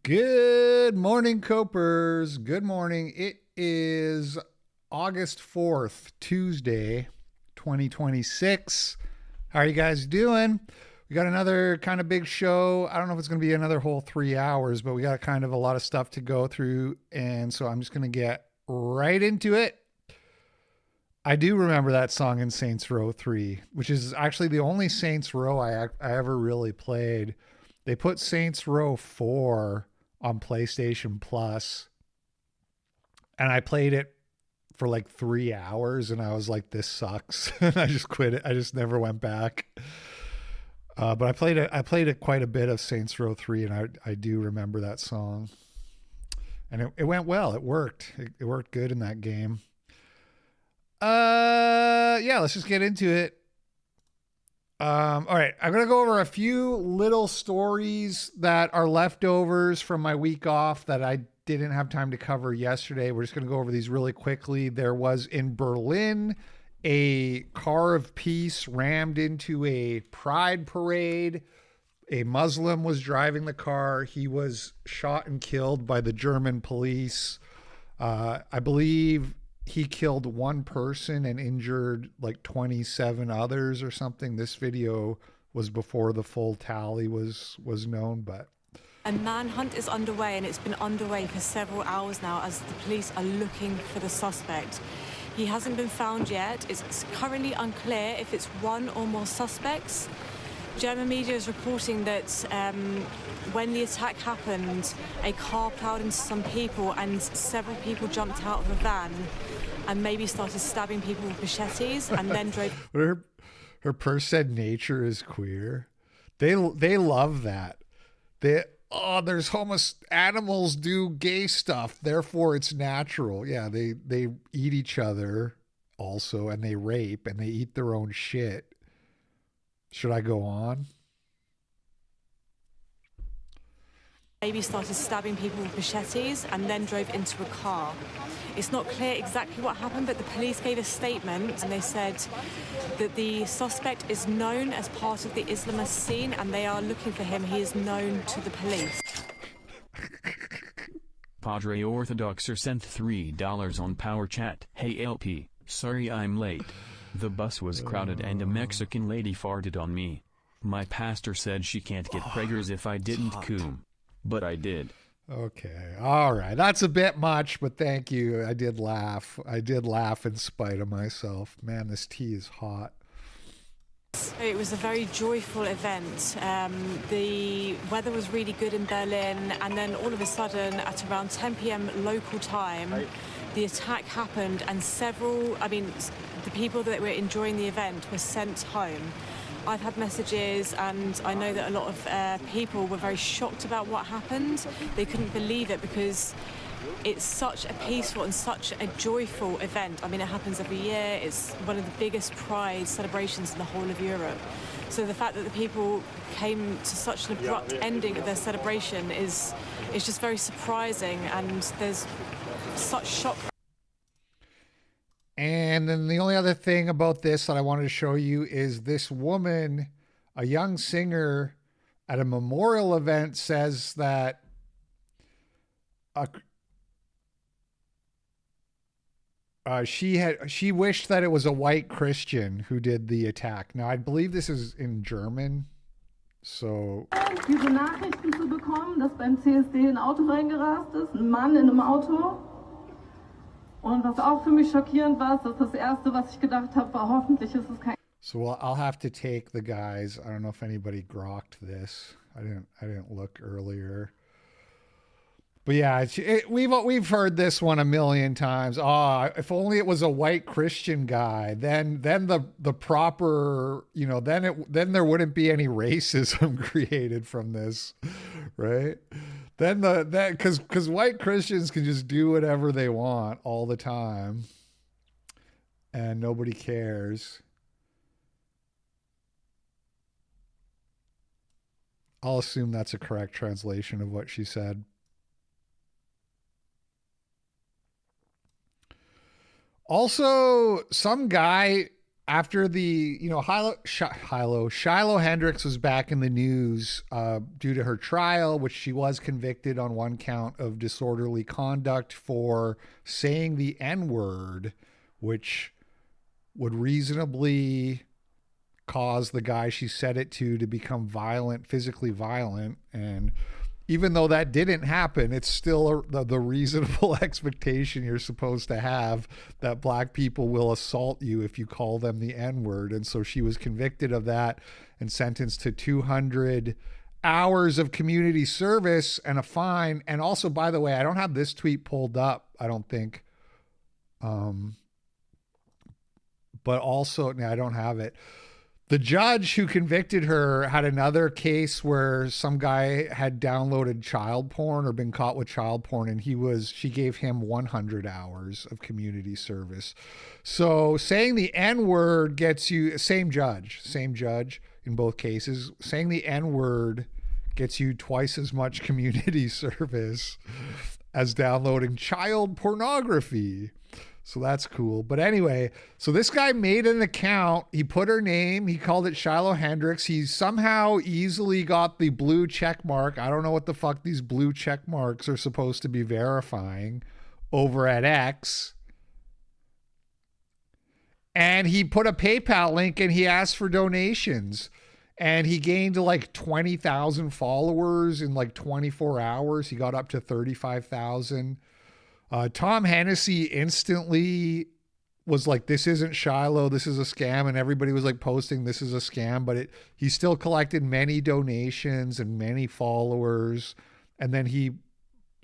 Good morning, Copers. Good morning. It is August 4th, Tuesday, 2026. How are you guys doing? We got another kind of big show. I don't know if it's going to be another whole 3 hours, but we got kind of a lot of stuff to go through. And so I'm just going to get right into it. I do remember that song in Saints Row 3, which is actually the only Saints Row I ever really played. They put Saints Row 4 on PlayStation Plus, and I played it for like 3 hours, and I was like, this sucks. And I just quit it. I just never went back. But I played it quite a bit of Saints Row 3, and I do remember that song. And it went well. It worked. It worked good in that game. Yeah, let's just get into it. All right, I'm going to go over a few little stories that are leftovers from my week off that I didn't have time to cover yesterday. We're just going to go over these really quickly. There was in Berlin a car of peace rammed into a pride parade. A Muslim was driving the car. He was shot and killed by the German police. I believe he killed one person and injured like 27 others or something. This video was before the full tally was known, but a manhunt is underway, and it's been underway for several hours now as the police are looking for the suspect. He hasn't been found yet. It's currently unclear if it's one or more suspects. German media is reporting that when the attack happened, a car plowed into some people and several people jumped out of a van and maybe started stabbing people with machetes and then drove. Her purse said nature is queer. They love that. There's animals do gay stuff, therefore it's natural. Yeah, they eat each other also, and they rape and they eat their own shit. Should I go on? Maybe started stabbing people with machetes and then drove into a car. It's not clear exactly what happened, but the police gave a statement and they said that the suspect is known as part of the Islamist scene and they are looking for him. He is known to the police. Padre Orthodoxer sent $3 on Power Chat. Hey LP, sorry I'm late. The bus was crowded and a Mexican lady farted on me. My pastor said she can't get preggers if I didn't coom. But I did. Okay. All right. That's a bit much, but thank you. I did laugh. In spite of myself. Man, this tea is hot. It was a very joyful event. The weather was really good in Berlin, and then all of a sudden, at around 10 p.m. local time, the attack happened, and the people that were enjoying the event were sent home. I've had messages, and I know that a lot of people were very shocked about what happened. They couldn't believe it because it's such a peaceful and such a joyful event. I mean, it happens every year. It's one of the biggest pride celebrations in the whole of Europe. So the fact that the people came to such an abrupt ending of their celebration is just very surprising, and there's such shock. And then the only other thing about this that I wanted to show you is this woman, a young singer at a memorial event, says that she wished that it was a white Christian who did the attack. Now, I believe this is in German. So diese Nachrichten zu bekommen, dass beim CSD ein Auto reingerast ist, ein Mann in einem Auto. Und was auch für mich schockierend war, ist, dass das erste, was ich gedacht habe, war, hoffentlich ist es kein. So I'll have to take the guys. I don't know if anybody grokked this. I didn't look earlier. But yeah, we've heard this one a million times. If only it was a white Christian guy, then the proper, then there wouldn't be any racism created from this, right? Then because white Christians can just do whatever they want all the time, and nobody cares. I'll assume that's a correct translation of what she said. Also, some guy after the, Shiloh Hendricks was back in the news due to her trial, which she was convicted on one count of disorderly conduct for saying the N-word, which would reasonably cause the guy she said it to become violent, physically violent. And even though that didn't happen, it's still the reasonable expectation you're supposed to have that black people will assault you if you call them the N-word. And so she was convicted of that and sentenced to 200 hours of community service and a fine. And also, by the way, I don't have this tweet pulled up, I don't think. But also, no, I don't have it. The judge who convicted her had another case where some guy had downloaded child porn or been caught with child porn, and she gave him 100 hours of community service. So saying the N-word gets you, same judge in both cases, saying the N-word gets you twice as much community service as downloading child pornography. So that's cool. But anyway, so this guy made an account. He put her name. He called it Shiloh Hendricks. He somehow easily got the blue check mark. I don't know what the fuck these blue check marks are supposed to be verifying over at X. And he put a PayPal link and he asked for donations. And he gained like 20,000 followers in like 24 hours. He got up to 35,000. Tom Hennessy instantly was like, this isn't Shiloh, this is a scam. And everybody was like posting, this is a scam, but he still collected many donations and many followers. And then he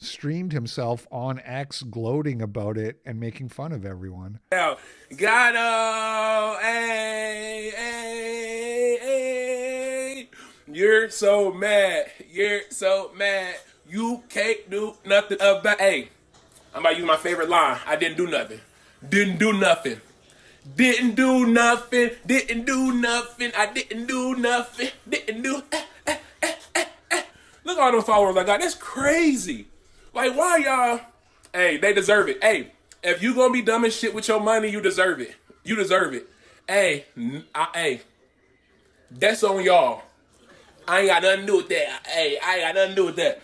streamed himself on X gloating about it and making fun of everyone. Got hey, hey, hey. You're so mad. You can't do nothing about hey. I'm about to use my favorite line. I didn't do nothing. Didn't do nothing. Didn't do nothing. Didn't do nothing. I didn't do nothing. Didn't do. Look at all those followers I got. That's crazy. Like, why y'all? Hey, they deserve it. Hey, if you gonna be dumb as shit with your money, you deserve it. You deserve it. Hey, hey, that's on y'all. I ain't got nothing to do with that. Hey, I ain't got nothing to do with that.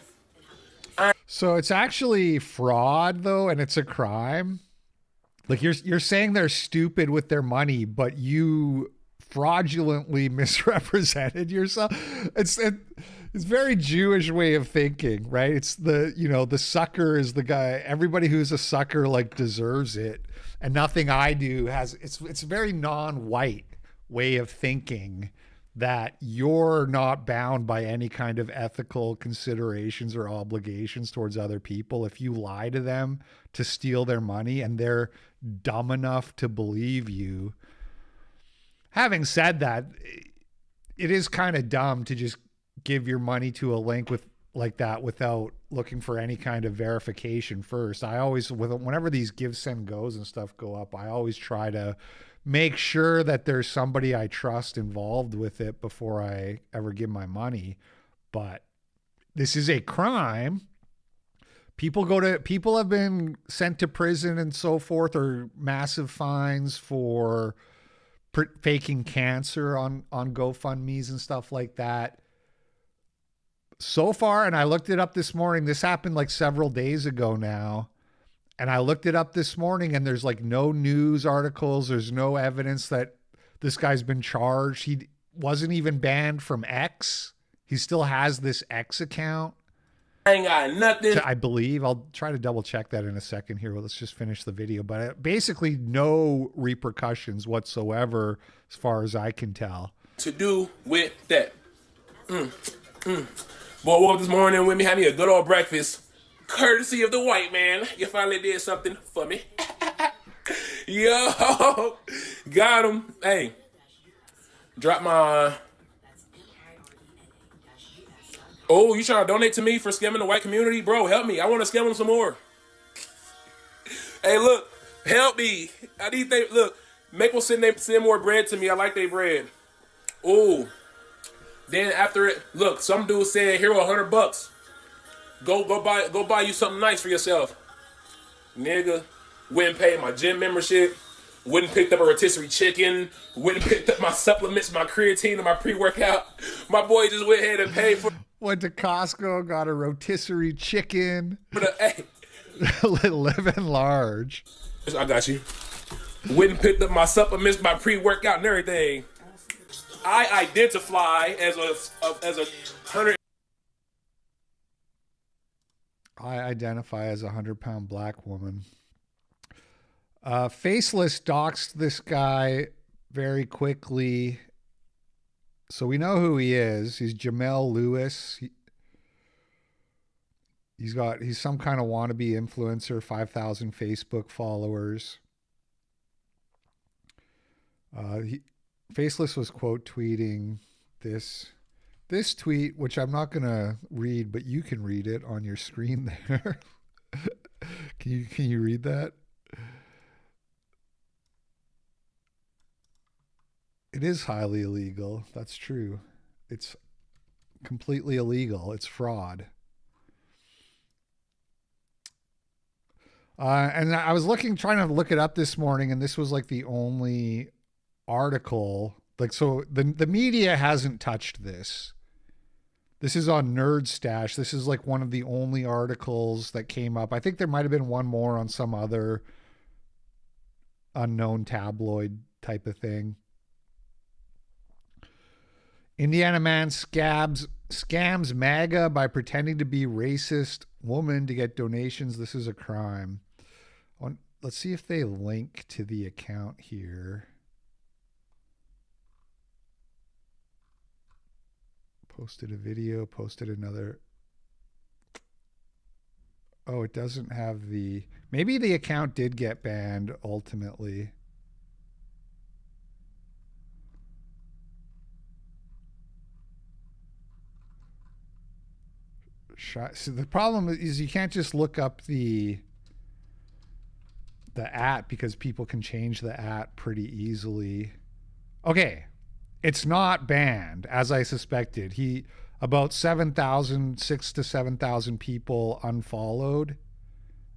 So it's actually fraud though, and it's a crime. Like you're saying they're stupid with their money, but you fraudulently misrepresented yourself. It's very Jewish way of thinking, right? It's the sucker is the guy. Everybody who's a sucker like deserves it, and nothing I do has. It's a very non-white way of thinking. That you're not bound by any kind of ethical considerations or obligations towards other people. If you lie to them to steal their money and they're dumb enough to believe you. Having said that, it is kind of dumb to just give your money to a link like that without looking for any kind of verification first. I always, whenever these give, send, goes and stuff go up, I always try to make sure that there's somebody I trust involved with it before I ever give my money. But this is a crime. People have been sent to prison and so forth, or massive fines for faking cancer on GoFundMe's and stuff like that. So far, and I looked it up this morning, this happened like several days ago now. And I looked it up this morning and there's like no news articles. There's no evidence that this guy's been charged. He wasn't even banned from X. He still has this X account. I ain't got nothing. I believe. I'll try to double check that in a second here. Well, let's just finish the video. But basically no repercussions whatsoever as far as I can tell. To do with that. Boy, woke up this morning with me, had me a good old breakfast. Courtesy of the white man. You finally did something for me. Yo, got him. Hey, drop my... Oh, you trying to donate to me for scamming the white community? Bro, help me. I want to scam them some more. Hey, look, help me. I need they look. Make them send more bread to me. I like their bread. Oh, then after it, look, some dude said, "Here, $100. Go buy you something nice for yourself." Nigga, went and paid my gym membership, went and picked up a rotisserie chicken, went and picked up my supplements, my creatine, and my pre-workout. My boy just went ahead and paid for. Went to Costco, got a rotisserie chicken. Hey. Living large. I got you. Went and picked up my supplements, my pre-workout, and everything. I identify as a 100. I identify as a 100-pound black woman. Faceless doxed this guy very quickly. So we know who he is. He's Jamel Lewis. He's some kind of wannabe influencer, 5,000 Facebook followers. Faceless was quote tweeting this tweet, which I'm not gonna read, but you can read it on your screen there. Can you read that? It is highly illegal. That's true. It's completely illegal. It's fraud. And I was trying to look it up this morning, and this was like the only article. Like, so the media hasn't touched this. This is on Nerd Stash. This is like one of the only articles that came up. I think there might have been one more on some other unknown tabloid type of thing. Indiana man scams MAGA by pretending to be racist woman to get donations. This is a crime. Let's see if they link to the account here. Posted a video, posted another. Oh, it doesn't have maybe the account did get banned ultimately. So the problem is you can't just look up the @ because people can change the @ pretty easily. Okay. It's not banned, as I suspected. About 6,000 to 7,000 people unfollowed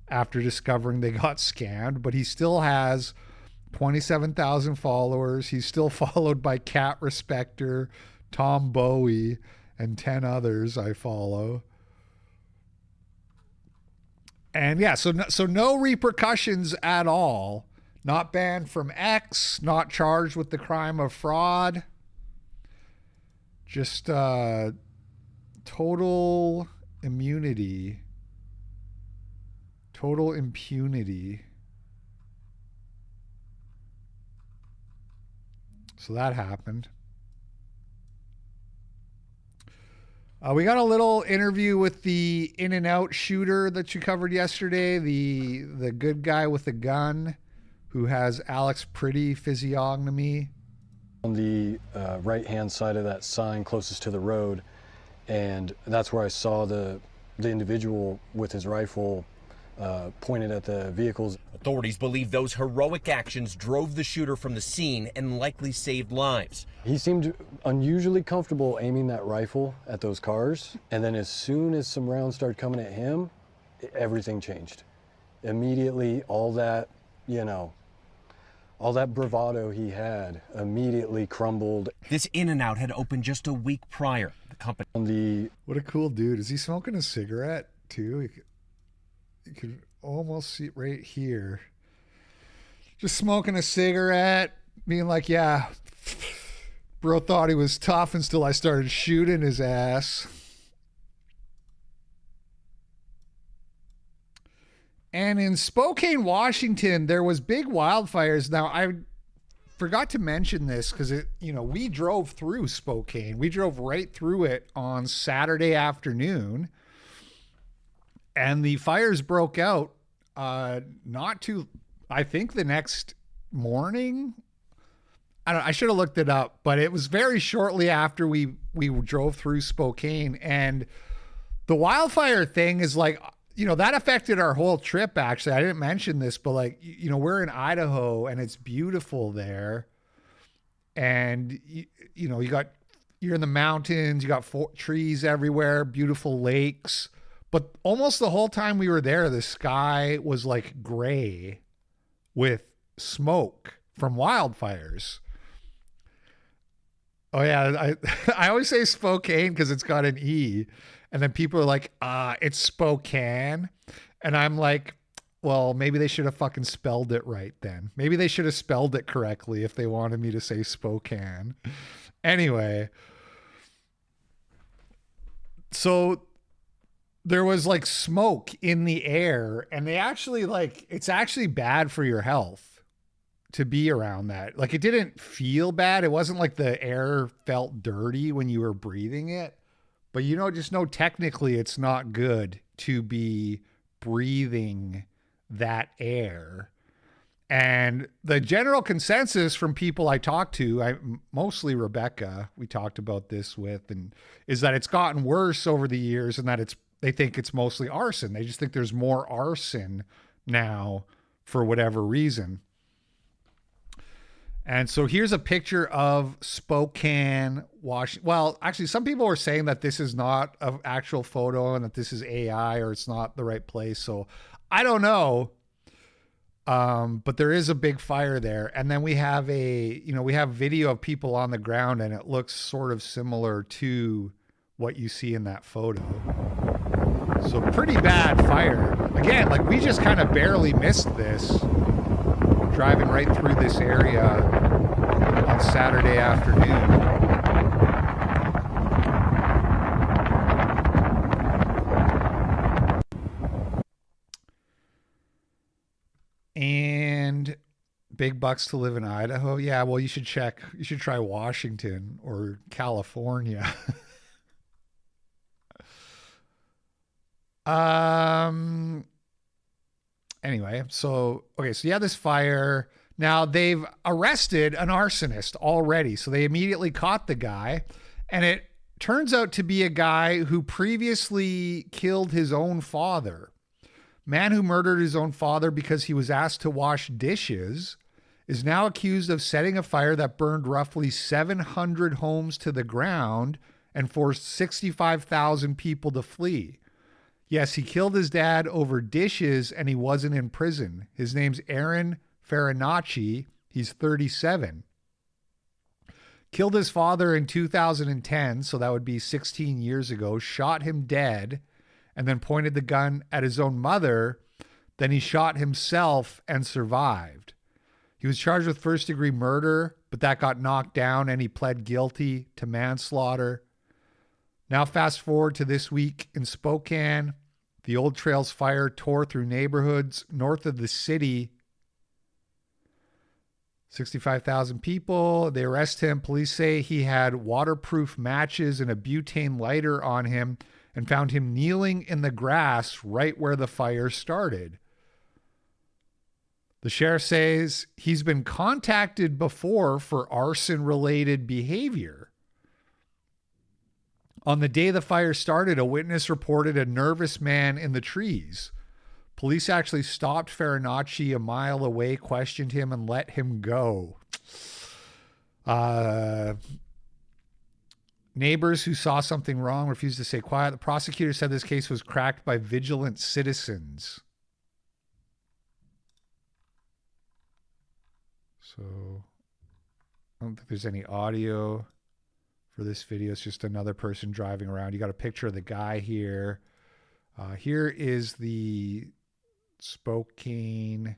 after discovering they got scammed, but he still has 27,000 followers. He's still followed by Cat Respecter, Tom Bowie, and 10 others I follow. And yeah, so no repercussions at all. Not banned from X, not charged with the crime of fraud. Just total immunity. Total impunity. So that happened. We got a little interview with the In-N-Out shooter that you covered yesterday, the good guy with the gun who has Alex Pretty physiognomy. On the right-hand side of that sign closest to the road, and that's where I saw the individual with his rifle pointed at the vehicles. Authorities believe those heroic actions drove the shooter from the scene and likely saved lives. He seemed unusually comfortable aiming that rifle at those cars, and then as soon as some rounds started coming at him, everything changed. Immediately, all that bravado he had immediately crumbled. This In-N-Out had opened just a week prior. The company. What a cool dude. Is he smoking a cigarette too? You could almost see it right here. Just smoking a cigarette, being like, yeah, bro thought he was tough until I started shooting his ass. And in Spokane, Washington, there was big wildfires. Now, I forgot to mention this because we drove through Spokane. We drove right through it on Saturday afternoon, and the fires broke out I think the next morning. I should have looked it up, but it was very shortly after we drove through Spokane. And the wildfire thing is like, that affected our whole trip, actually. I didn't mention this, but we're in Idaho and it's beautiful there. And, you're in the mountains, you got trees everywhere, beautiful lakes. But almost the whole time we were there, the sky was like gray with smoke. from wildfires. Oh yeah, I always say Spokane because it's got an E, and then people are like, it's Spokane, and I'm like, well, maybe they should have fucking spelled it right then. Maybe they should have spelled it correctly if they wanted me to say Spokane. Anyway, so there was like smoke in the air, and they actually it's actually bad for your health to be around that. Like, it didn't feel bad. It wasn't like the air felt dirty when you were breathing it, but just know technically it's not good to be breathing that air. And the general consensus from people I talked to, mostly Rebecca, we talked about this with, and is that it's gotten worse over the years, and that they think it's mostly arson. They just think there's more arson now for whatever reason. And so here's a picture of Spokane, Washington. Well, actually, some people were saying that this is not an actual photo and that this is AI or it's not the right place. So I don't know. But there is a big fire there. And then we have we have video of people on the ground, and it looks sort of similar to what you see in that photo. So pretty bad fire. Again, we just kind of barely missed this. Driving right through this area on Saturday afternoon. And big bucks to live in Idaho. Yeah, well, you should try Washington or California. Anyway, so you have this fire. Now they've arrested an arsonist already. So they immediately caught the guy, and it turns out to be a guy who previously killed his own father. Man who murdered his own father because he was asked to wash dishes is now accused of setting a fire that burned roughly 700 homes to the ground and forced 65,000 people to flee. Yes, he killed his dad over dishes, and he wasn't in prison. His name's Aaron Farinacci. He's 37. Killed his father in 2010, so that would be 16 years ago, shot him dead, and then pointed the gun at his own mother. Then he shot himself and survived. He was charged with first-degree murder, but that got knocked down, and he pled guilty to manslaughter. Now fast forward to this week in Spokane. The Old Trails fire tore through neighborhoods north of the city. 65,000 people. They arrest him. Police say he had waterproof matches and a butane lighter on him and found him kneeling in the grass right where the fire started. The sheriff says he's been contacted before for arson-related behavior. On the day the fire started, a witness reported a nervous man in the trees. Police actually stopped Farinacci a mile away, questioned him, and let him go. Neighbors who saw something wrong refused to stay quiet. The prosecutor said this case was cracked by vigilant citizens. So I don't think there's any audio for this video. It's just another person driving around. You got a picture of the guy here. Here is the Spokane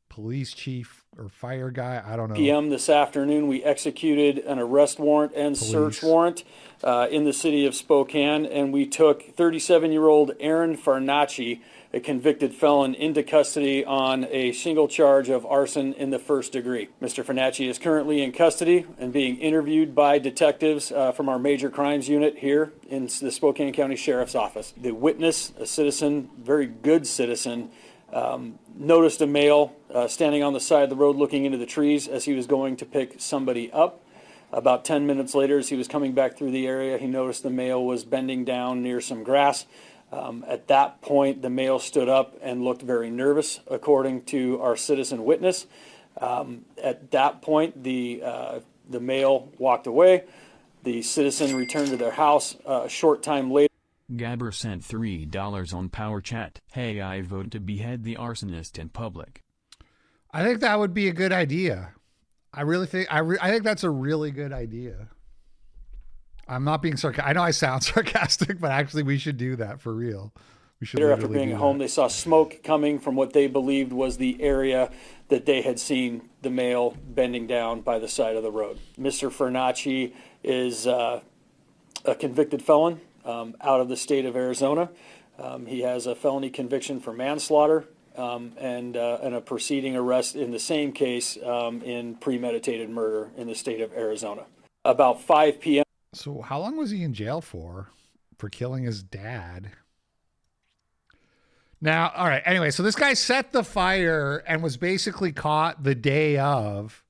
police chief or fire guy. I don't know. PM this afternoon, we executed an arrest warrant and search warrant in the city of Spokane, and we took 37-year-old Aaron Farinacci, a convicted felon, into custody on a single charge of arson in the first degree. Mr. Farinacci is currently in custody and being interviewed by detectives from our major crimes unit here in the Spokane County Sheriff's Office. The witness, a citizen, very good citizen, noticed a male standing on the side of the road looking into the trees as he was going to pick somebody up. About 10 minutes later, as he was coming back through the area, he noticed the male was bending down near some grass. At that point, the male stood up and looked very nervous, according to our citizen witness. At that point, the male walked away. The citizen returned to their house a short time later. Gabber sent $3 on Power Chat. Hey, I vote to behead the arsonist in public. I think that would be a good idea. I really think I think that's a really good idea. I'm not being sarcastic. I know I sound sarcastic, but actually we should do that for real. We should After being at home, they saw smoke coming from what they believed was the area that they had seen the male bending down by the side of the road. Mr. Fernacci is a convicted felon out of the state of Arizona. He has a felony conviction for manslaughter and a preceding arrest in the same case in premeditated murder in the state of Arizona. About 5 p.m. So how long was he in jail for killing his dad? Now, all right. Anyway, so this guy set the fire and was basically caught the day of.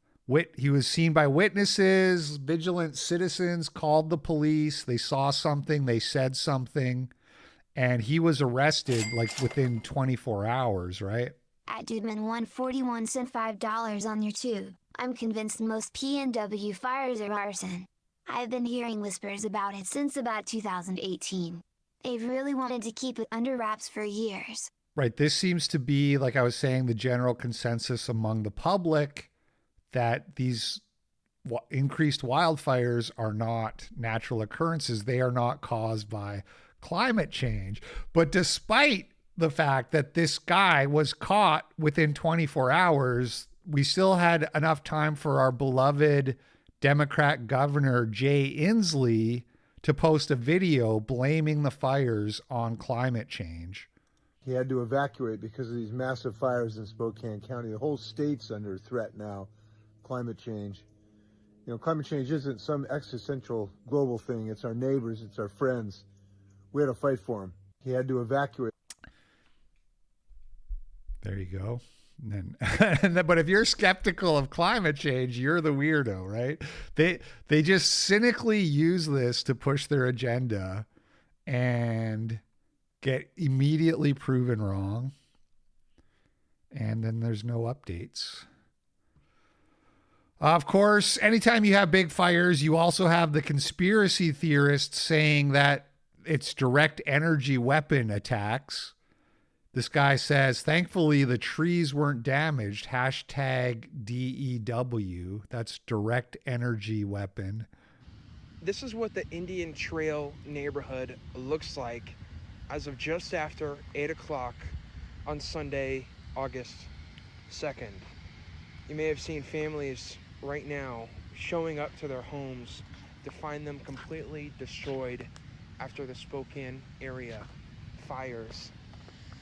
He was seen by witnesses, vigilant citizens called the police. They saw something. They said something. And he was arrested like within 24 hours, right? At Dudeman141 sent $5 on your tube. I'm convinced most PNW fires are arson. I've been hearing whispers about it since about 2018. They've really wanted to keep it under wraps for years. Right. This seems to be, like I was saying, the general consensus among the public that these increased wildfires are not natural occurrences. They are not caused by climate change. But despite the fact that this guy was caught within 24 hours, we still had enough time for our beloved Democrat Governor Jay Inslee to post a video blaming the fires on climate change. He had to evacuate because of these massive fires in Spokane County. The whole state's under threat now. Climate change. You know, climate change isn't some existential global thing. It's our neighbors. It's our friends. We had to fight for him. He had to evacuate. There you go. But if you're skeptical of climate change, you're the weirdo, right? They just cynically use this to push their agenda and get immediately proven wrong. And then there's no updates. Of course, anytime you have big fires, you also have the conspiracy theorists saying that it's direct energy weapon attacks. This guy says, thankfully, the trees weren't damaged. Hashtag DEW. That's direct energy weapon. This is what the Indian Trail neighborhood looks like as of just after 8 o'clock on Sunday, August 2nd. You may have seen families right now showing up to their homes to find them completely destroyed after the Spokane area fires.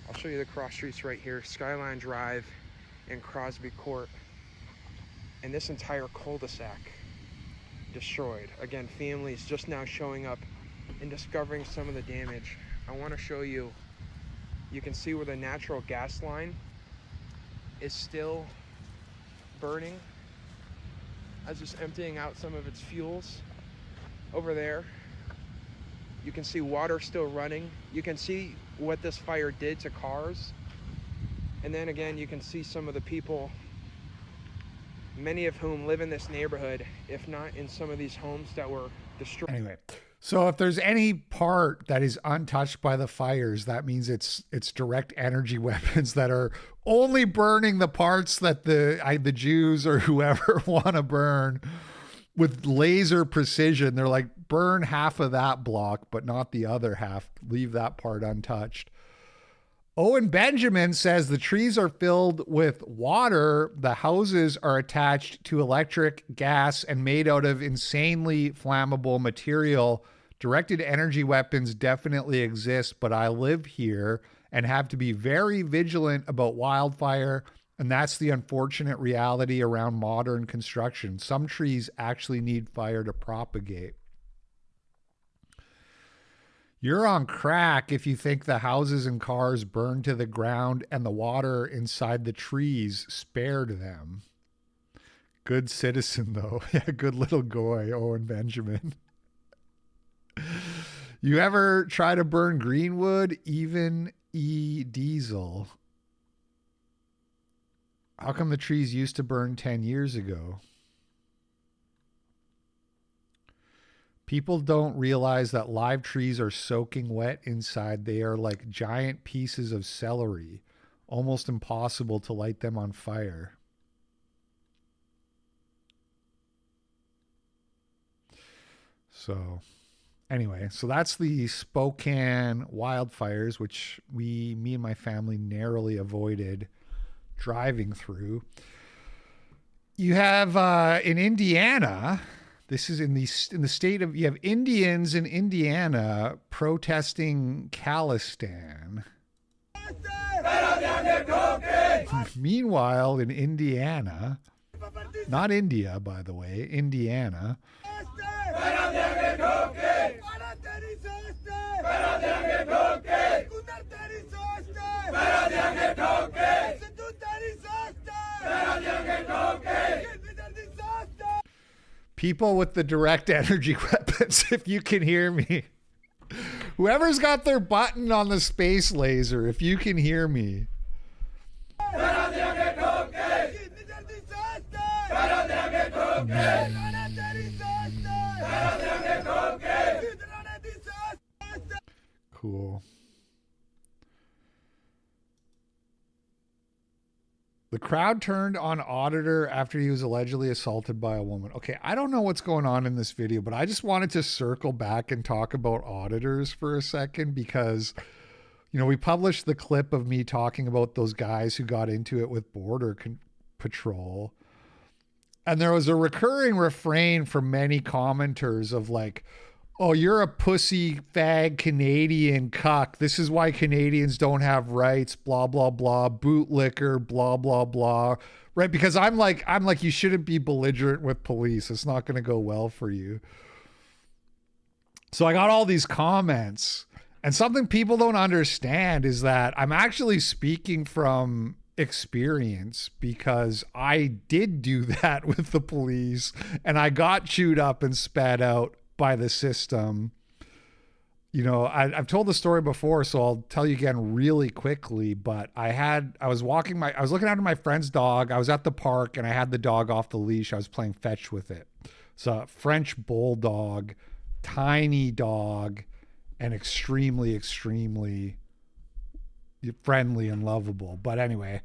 I'll show you the cross streets right here, Skyline Drive and Crosby Court. And this entire cul-de-sac destroyed. Again, families just now showing up and discovering some of the damage. I want to show you, you can see where the natural gas line is still burning as it's emptying out some of its fuels. Over there, you can see water still running. You can see what this fire did to cars. And then again, you can see some of the people, many of whom live in this neighborhood, if not in some of these homes that were destroyed. Anyway, so if there's any part that is untouched by the fires, that means it's direct energy weapons that are only burning the parts that the Jews or whoever want to burn with laser precision. They're like, burn half of that block, but not the other half. Leave that part untouched. Owen Benjamin says the trees are filled with water. The houses are attached to electric, gas, and made out of insanely flammable material. Directed energy weapons definitely exist, but I live here and have to be very vigilant about wildfire. And that's the unfortunate reality around modern construction. Some trees actually need fire to propagate. You're on crack if you think the houses and cars burned to the ground and the water inside the trees spared them. Good citizen, though. Yeah, good little goy, Owen Benjamin. You ever try to burn greenwood? Even diesel. How come the trees used to burn 10 years ago? People don't realize that live trees are soaking wet inside. They are like giant pieces of celery. Almost impossible to light them on fire. So anyway, so that's the Spokane wildfires, which me and my family narrowly avoided driving through. You have in Indiana, this is in the state of, you have Indians in Indiana protesting Khalistan. Meanwhile, in Indiana, not India, by the way, Indiana, people with the direct energy weapons, if you can hear me. Whoever's got their button on the space laser, if you can hear me. Cool. The crowd turned on auditor after he was allegedly assaulted by a woman. Okay, I don't know what's going on in this video, but I just wanted to circle back and talk about auditors for a second because, you know, we published the clip of me talking about those guys who got into it with Border Patrol. And there was a recurring refrain from many commenters of like, oh, you're a pussy fag Canadian cuck. This is why Canadians don't have rights, blah, blah, blah, bootlicker, blah, blah, blah. Right? Because I'm like, you shouldn't be belligerent with police. It's not going to go well for you. So I got all these comments, and something people don't understand is that I'm actually speaking from experience because I did do that with the police and I got chewed up and spat out by the system. You know, I've told the story before, so I'll tell you again really quickly, but I was looking after my friend's dog. I was at the park and I had the dog off the leash. I was playing fetch with it. It's a French bulldog, tiny dog, and extremely, extremely friendly and lovable. But anyway,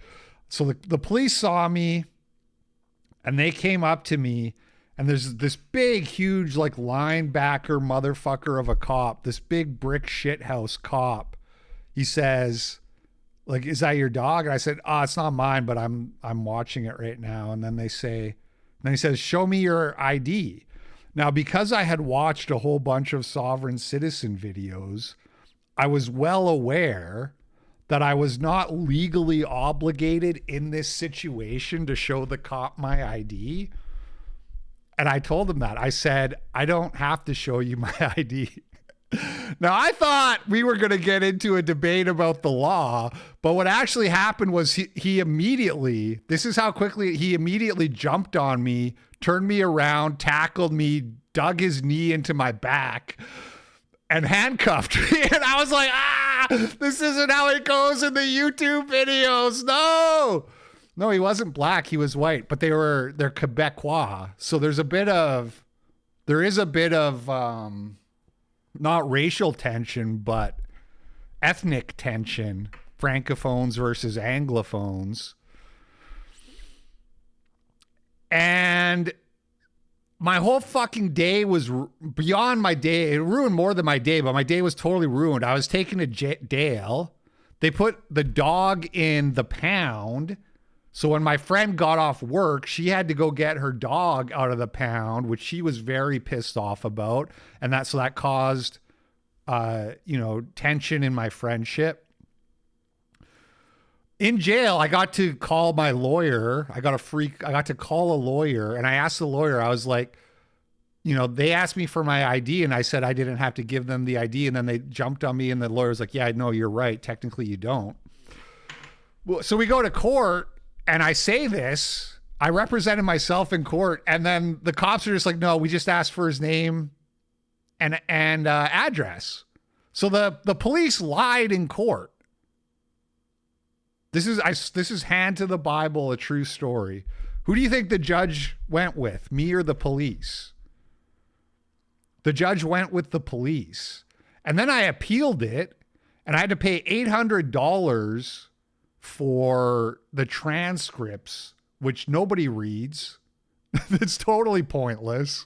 so the police saw me and they came up to me. And there's this big, huge, like linebacker motherfucker of a cop, this big brick shithouse cop. He says, like, is that your dog? And I said, it's not mine, but I'm watching it right now. And then he says, show me your ID. Now, because I had watched a whole bunch of sovereign citizen videos, I was well aware that I was not legally obligated in this situation to show the cop my ID. And I told him that. I said, I don't have to show you my ID. Now, I thought we were going to get into a debate about the law, but what actually happened was he immediately, this is how quickly, he immediately jumped on me, turned me around, tackled me, dug his knee into my back, and handcuffed me. And I was like, this isn't how it goes in the YouTube videos. No, he wasn't black. He was white, but they're Quebecois. So there is a bit of not racial tension, but ethnic tension. Francophones versus Anglophones. And my whole fucking day was beyond my day. It ruined more than my day, but my day was totally ruined. I was taken to jail. They put the dog in the pound. So when my friend got off work, she had to go get her dog out of the pound, which she was very pissed off about. And that caused, tension in my friendship. In jail, I got to call my lawyer. I got to call a lawyer, and I asked the lawyer, I was like, they asked me for my ID and I said I didn't have to give them the ID. And then they jumped on me and the lawyer was like, yeah, no, you're right. Technically you don't. Well, so we go to court. And I say this, I represented myself in court, and then the cops are just like, no, we just asked for his name and address. So the police lied in court. This is hand to the Bible, a true story. Who do you think the judge went with, me or the police? The judge went with the police. And then I appealed it, and I had to pay $800 for the transcripts, which nobody reads. It's totally pointless.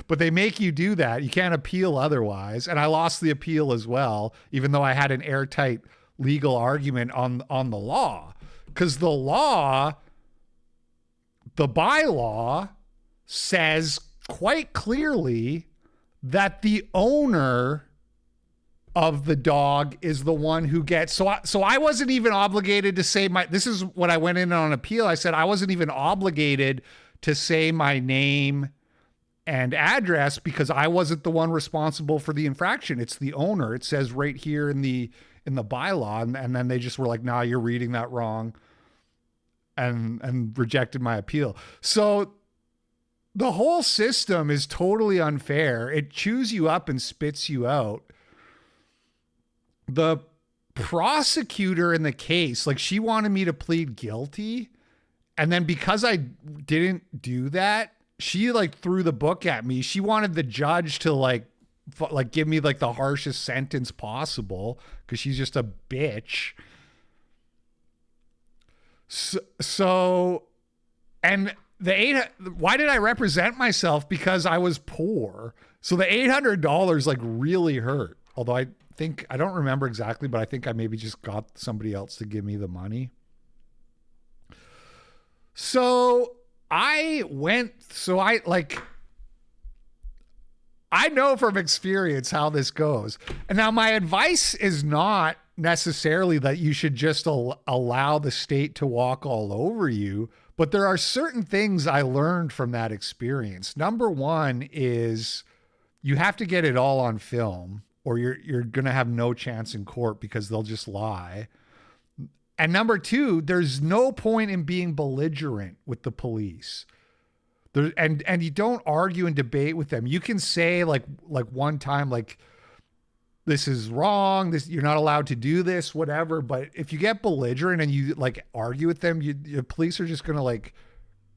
But they make you do that. You can't appeal otherwise. And I lost the appeal as well, even though I had an airtight legal argument on the law. Because the law, the bylaw, says quite clearly that the owner of the dog is the one who gets. So I wasn't even obligated to say this is what I went in on appeal. I said I wasn't even obligated to say my name and address because I wasn't the one responsible for the infraction. It's the owner. It says right here in the bylaw. And then they just were like, nah, you're reading that wrong, and rejected my appeal. So the whole system is totally unfair. It chews you up and spits you out. The prosecutor in the case, like, she wanted me to plead guilty. And then because I didn't do that, she like threw the book at me. She wanted the judge to like give me like the harshest sentence possible because she's just a bitch. So and why did I represent myself? Because I was poor. So the $800 like really hurt. Although I don't remember exactly, but I think I maybe just got somebody else to give me the money. So I know from experience how this goes. And now my advice is not necessarily that you should just allow the state to walk all over you, but there are certain things I learned from that experience. Number one is you have to get it all on film, or you're going to have no chance in court because they'll just lie. And number two, there's no point in being belligerent with the police. And you don't argue and debate with them. You can say like one time, like, this is wrong, you're not allowed to do this, whatever. But if you get belligerent and you like argue with them, the police are just going to like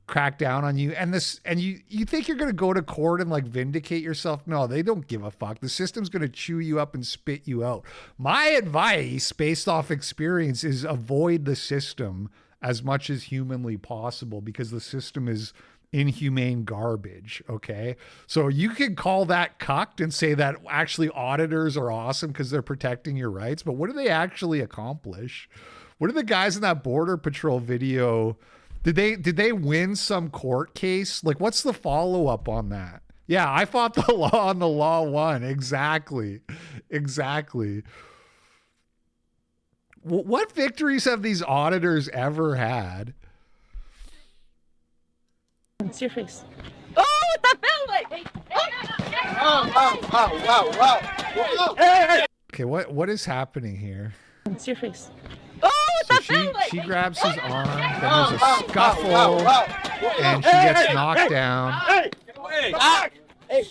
crack down on you. And you think you're going to go to court and like vindicate yourself. No, they don't give a fuck. The system's going to chew you up and spit you out. My advice based off experience is avoid the system as much as humanly possible, because the system is inhumane garbage. Okay. So you can call that cucked and say that actually auditors are awesome because they're protecting your rights. But what do they actually accomplish? What are the guys in that Border Patrol video? Did they win some court case? Like, what's the follow-up on that? Yeah, I fought the law and the law won. Exactly. What victories have these auditors ever had? It's your face. Oh, the bell! Oh! Hey! Okay, what is happening here? It's your face. So she grabs his arm, then there's a scuffle, and she gets knocked down. Hey! Relax! Hey,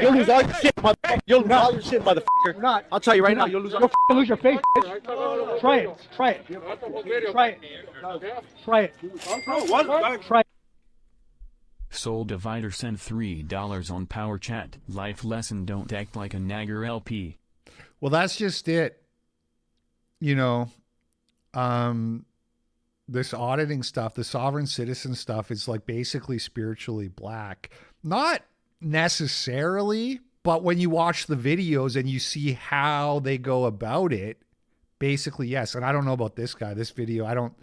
you'll lose all your shit, motherfucker. You'll lose all your shit, motherfucker. I'll tell you right now, you'll lose your face. Try it. Soul Divider sent $3 on Power Chat. Life lesson: don't act like a nagger LP. Well, that's just it. You know, this auditing stuff, the sovereign citizen stuff, is like basically spiritually black. Not necessarily, but when you watch the videos and you see how they go about it, basically, yes. And I don't know about this guy, this video, I don't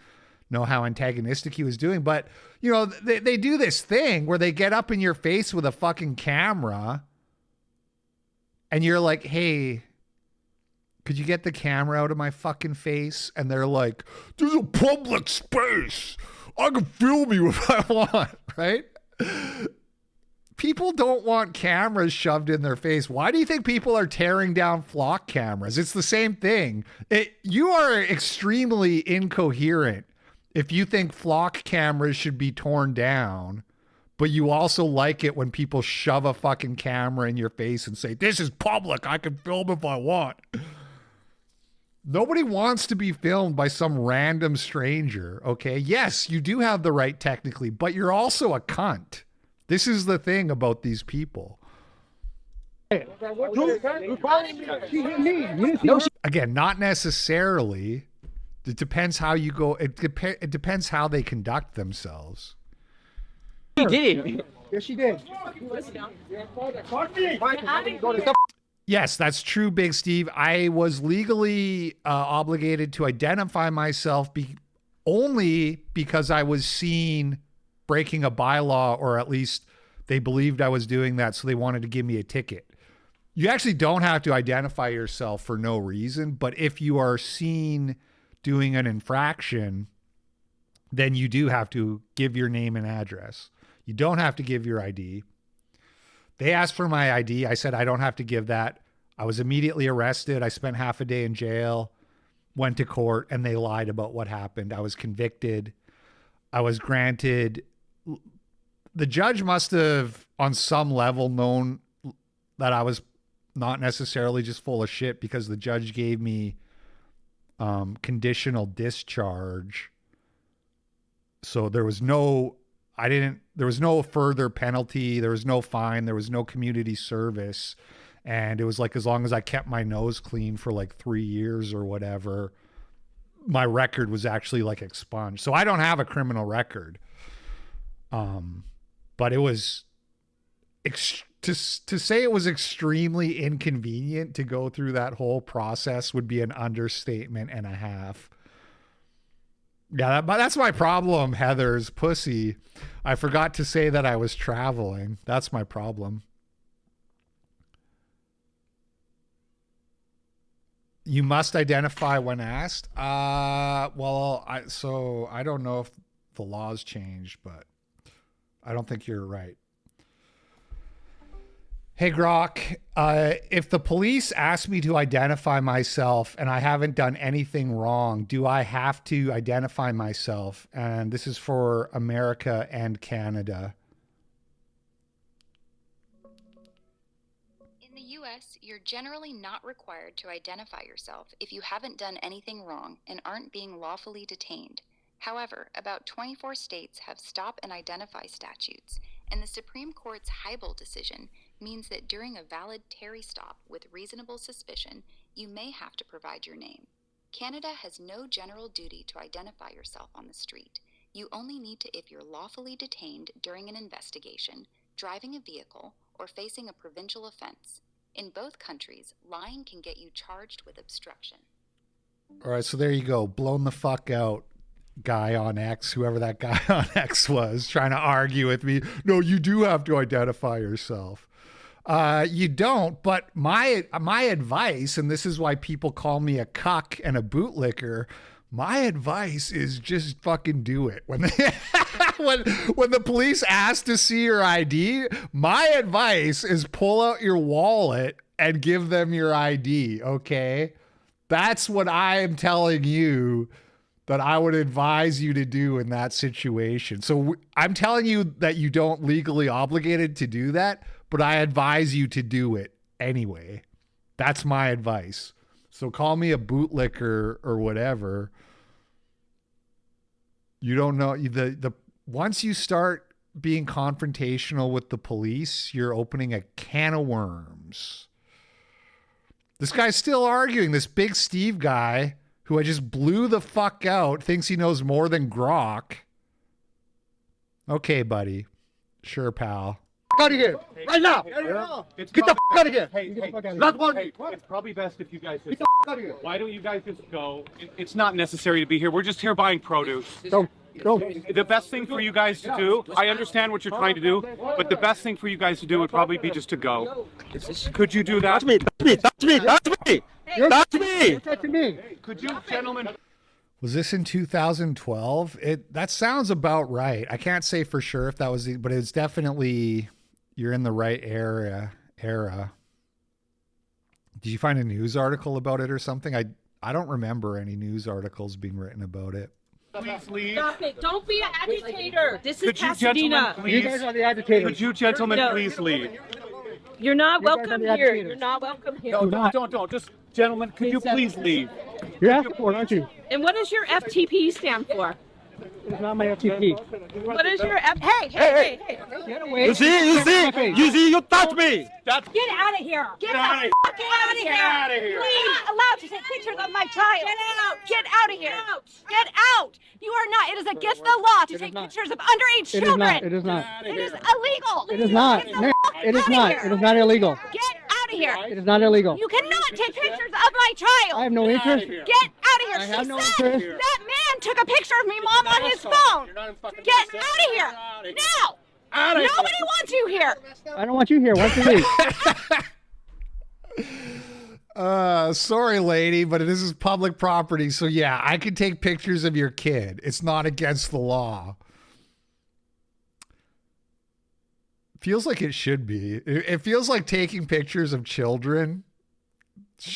know how antagonistic he was doing, but you know, they do this thing where they get up in your face with a fucking camera and you're like, hey, could you get the camera out of my fucking face? And they're like, there's a public space. I can film you if I want, right? People don't want cameras shoved in their face. Why do you think people are tearing down flock cameras? It's the same thing. You are extremely incoherent if you think flock cameras should be torn down, but you also like it when people shove a fucking camera in your face and say, this is public, I can film if I want. Nobody wants to be filmed by some random stranger, okay? Yes, you do have the right technically, but you're also a cunt. This is the thing about these people. Again, not necessarily. It depends how you go. It depends how they conduct themselves. she did. Yes, she did. Yes, that's true, Big Steve. I was legally obligated to identify myself only because I was seen breaking a bylaw, or at least they believed I was doing that, so they wanted to give me a ticket. You actually don't have to identify yourself for no reason, but if you are seen doing an infraction, then you do have to give your name and address. You don't have to give your ID. They asked for my ID. I said I don't have to give that. I was immediately arrested. I spent half a day in jail, went to court, and they lied about what happened. I was convicted. I was granted. The judge must have, on some level, known that I was not necessarily just full of shit, because the judge gave me conditional discharge. So there was no further penalty. There was no fine. There was no community service. And it was like, as long as I kept my nose clean for like 3 years or whatever, my record was actually like expunged. So I don't have a criminal record. But it was, to say it was extremely inconvenient to go through that whole process would be an understatement and a half. Yeah, that's my problem, Heather's pussy. I forgot to say that I was traveling. That's my problem. You must identify when asked. I don't know if the laws changed, but I don't think you're right. Hey, Grok, if the police ask me to identify myself and I haven't done anything wrong, do I have to identify myself? And this is for America and Canada. In the U.S., you're generally not required to identify yourself if you haven't done anything wrong and aren't being lawfully detained. However, about 24 states have stop and identify statutes, and the Supreme Court's Hypocrisy decision means that during a valid Terry stop with reasonable suspicion, you may have to provide your name. Canada has no general duty to identify yourself on the street. You only need to if you're lawfully detained during an investigation, driving a vehicle, or facing a provincial offense. In both countries, lying can get you charged with obstruction. All right, so there you go. Blown the fuck out. Guy on X, whoever that guy on X was, trying to argue with me. No, you do have to identify yourself. You don't, but my advice, and this is why people call me a cuck and a bootlicker, my advice is just fucking do it. When when the police ask to see your ID, my advice is pull out your wallet and give them your ID, okay? That's what I am telling you that I would advise you to do in that situation. So I'm telling you that you don't legally obligated to do that, but I advise you to do it anyway. That's my advice. So call me a bootlicker or whatever. You don't know the once you start being confrontational with the police, you're opening a can of worms. This guy's still arguing, this Big Steve guy, who I just blew the fuck out, thinks he knows more than Grok. Okay, buddy. Sure, pal. Out of here. Right now. Get the fuck out of here. Not one. It's probably best if you guys just... Get the fuck out of here. Why don't you guys just go? It's not necessary to be here. We're just here buying produce. Don't. The best thing for you guys to do, I understand what you're trying to do, but the best thing for you guys to do would probably be just to go. Could you do that? Touch me. Touch me. Could you, gentlemen... Was this in 2012? That sounds about right. I can't say for sure if that was, but it's definitely, you're in the right era. Did you find a news article about it or something? I don't remember any news articles being written about it. Please leave. Stop it. Don't be an agitator. This is Could you gentlemen Pasadena. please... You guys are the agitators. Could you gentlemen please leave? You're not welcome the here. agitators. You're not welcome here. No, don't. Just, gentlemen, could you please leave? You're asking for it, aren't you? And what does your FTP stand for? It's not my FTP. What is your Hey. Get away. You see, you touch me. Get out of here. Get out of here. Get out of here. Get out of here. Please, allowed to take pictures of my child. Get out. Get out of here. Get out. You are not. It is against the law to take pictures of underage children. It is not. It is illegal. It is not. It is not. It is not illegal. Get out of here. It is not illegal. You cannot take pictures of my child. I have no interest. Get out of here. I have no She said interest. that man took a picture of me, Mom, on his phone. Get out of here. Now. Nobody wants you here. I don't want you here. Why don't you leave? Sorry, lady, but this is public property. So yeah, I can take pictures of your kid. It's not against the law. Feels like it should be. It feels like taking pictures of children.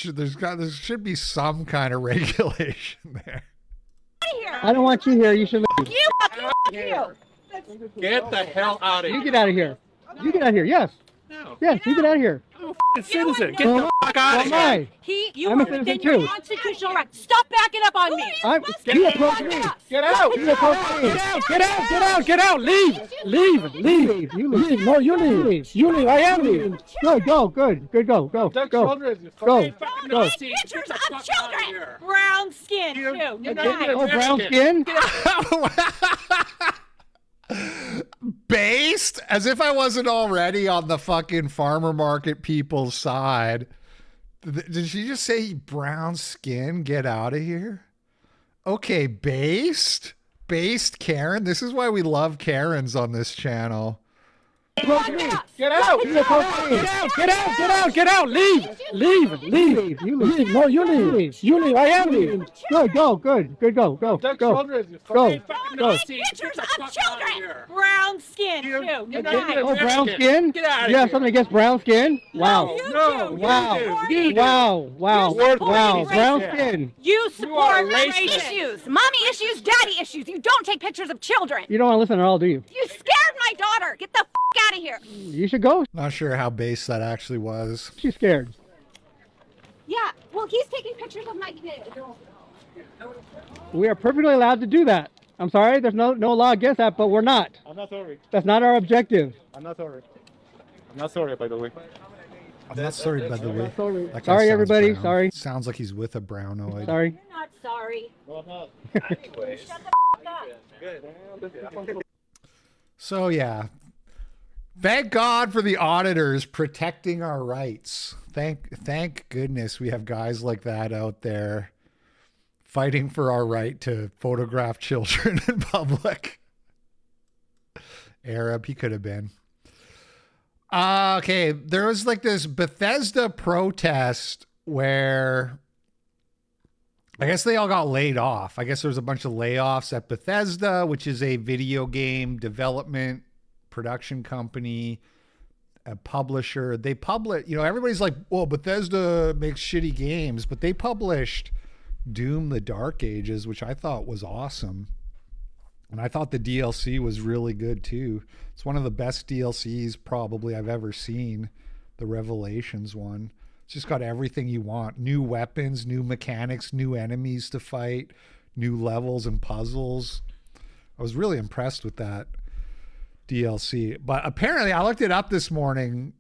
There should be some kind of regulation there. I don't want you here. You should leave. You. Get the hell out of here. You get out of here. You get out of here. Yes. No. Yes, you get out of here. I'm a f***ing citizen. Get the fuck out of here. You I'm a are citizen within your too. constitutional right. Stop backing up on me. You approach me. Get out. You approach me. Get out. Get out. Get out. Get out. Leave. Leave. You leave. No, you leave. You leave. I am leaving. Good. Go. Good. Good. Go. Go. Go. Go. Go. Pictures of children. Brown skin too. Oh, brown skin. Based as if I wasn't already on the fucking farmer market people's side. Did she just say brown skin? Get out of here. Okay, based Karen. This is why we love Karens on this channel. Get out. Get out. Get out. Get out. Leave. You leave. No, you leave. You leave. I am leaving. Good. Go. Good. Good. Go. Go. Go. Go. Go. Pictures of children. Brown skin too. Oh, brown skin? Get out of You have here. something against brown skin? Wow. No. Wow. Brown skin. You support racist. issues, mommy issues, daddy issues. You don't take pictures of children. You don't want to listen at all, do you? You scared my daughter. Get the f*** out of here. You should go. Not sure how base that actually was. She's scared. Yeah, well, he's taking pictures of my kid. We are perfectly allowed to do that. I'm sorry, there's no law against that, but we're not. I'm not sorry. That's not our objective. I'm not sorry. I'm not sorry, by the way. I'm not sorry, by the way. Sorry, That guy sorry sounds everybody. brown. Sorry. Sounds like he's with a brownoid. Sorry. You're not sorry. No, I'm not. Anyways. Shut the f*** up. Good. So yeah. Thank God for the auditors protecting our rights. Thank goodness we have guys like that out there fighting for our right to photograph children in public. Arab, he could have been. Okay, there was like this Bethesda protest where I guess they all got laid off. I guess there was a bunch of layoffs at Bethesda, which is a video game development production company, a publisher. They publish, everybody's like, well, Bethesda makes shitty games, but they published Doom: The Dark Ages, which I thought was awesome. And I thought the DLC was really good too. It's one of the best DLCs probably I've ever seen, the Revelations one. It's just got everything you want. New weapons, new mechanics, new enemies to fight, new levels and puzzles. I was really impressed with that DLC. But apparently, I looked it up this morning.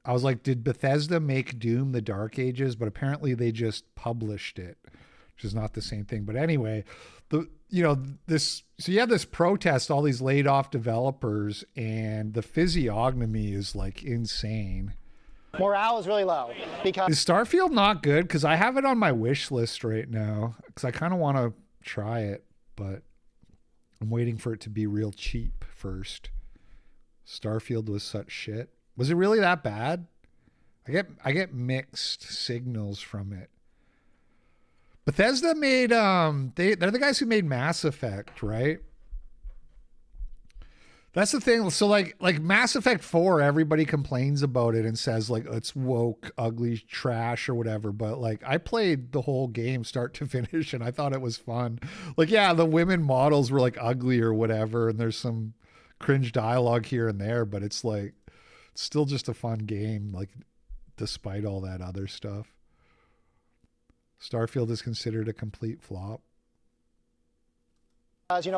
I was like, did Bethesda make Doom: The Dark Ages? But apparently they just published it, which is not the same thing. But anyway, so you have this protest, all these laid off developers, and the physiognomy is like insane. Morale is really low because Is Starfield not good? Because I have it on my wish list right now because I kind of want to try it, but I'm waiting for it to be real cheap first. Starfield was such shit. Was it really that bad? I get mixed signals from it. Bethesda made they're the guys who made Mass Effect, right? That's the thing. So like Mass Effect 4, everybody complains about it and says like it's woke, ugly trash or whatever. But like I played the whole game start to finish and I thought it was fun. Like, yeah, the women models were like ugly or whatever. And there's some cringe dialogue here and there, but it's like, it's still just a fun game. Like despite all that other stuff. Starfield is considered a complete flop.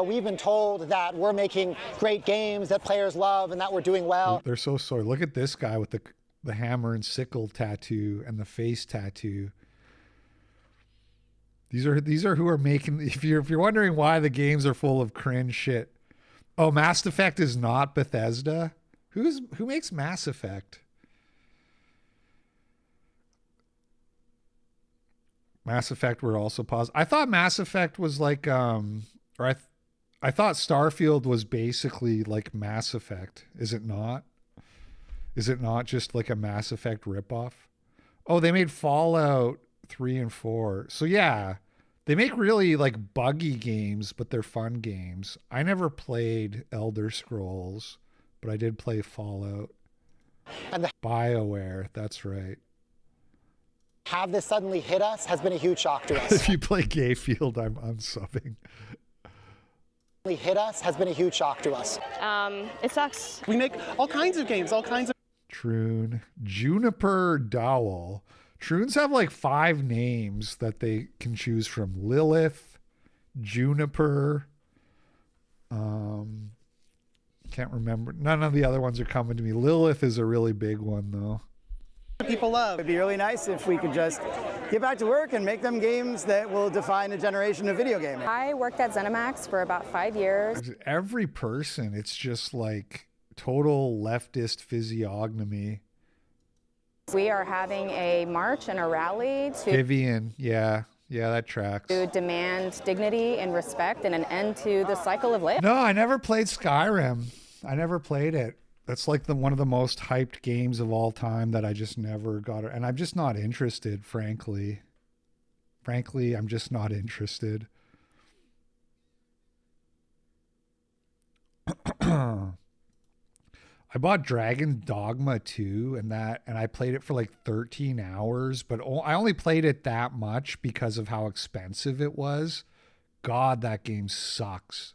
we've been told that we're making great games that players love and that we're doing well. They're so sorry. Look at this guy with the hammer and sickle tattoo and the face tattoo. These are who are making. If you're wondering why the games are full of cringe shit. Oh, Mass Effect is not Bethesda. Who makes Mass Effect? Mass Effect were also paused. I thought Mass Effect was like I thought Starfield was basically like Mass Effect. Is it not? Is it not just like a Mass Effect ripoff? Oh, they made Fallout 3 and 4. So yeah, they make really like buggy games, but they're fun games. I never played Elder Scrolls, but I did play Fallout. And BioWare, that's right. Have this suddenly hit us has been a huge shock to us. If you play Gayfield, I'm unsubbing. Hit us has been a huge shock to us. It sucks. We make all kinds of games, all kinds of. Troon, Juniper Dowell. Troons have like 5 names that they can choose from. Lilith, Juniper. Can't remember. None of the other ones are coming to me. Lilith is a really big one though. People love. It'd be really nice if we could just get back to work and make them games that will define a generation of video gaming. I worked at ZeniMax for about 5 years. Every person, it's just like total leftist physiognomy. We are having a march and a rally to Vivian, yeah, that tracks. To demand dignity and respect and an end to the cycle of life. No, I never played Skyrim. I never played it. That's like one of the most hyped games of all time that I just never got. And I'm just not interested, frankly. Frankly, I'm just not interested. I bought Dragon Dogma 2 and I played it for like 13 hours, but I only played it that much because of how expensive it was. God, that game sucks.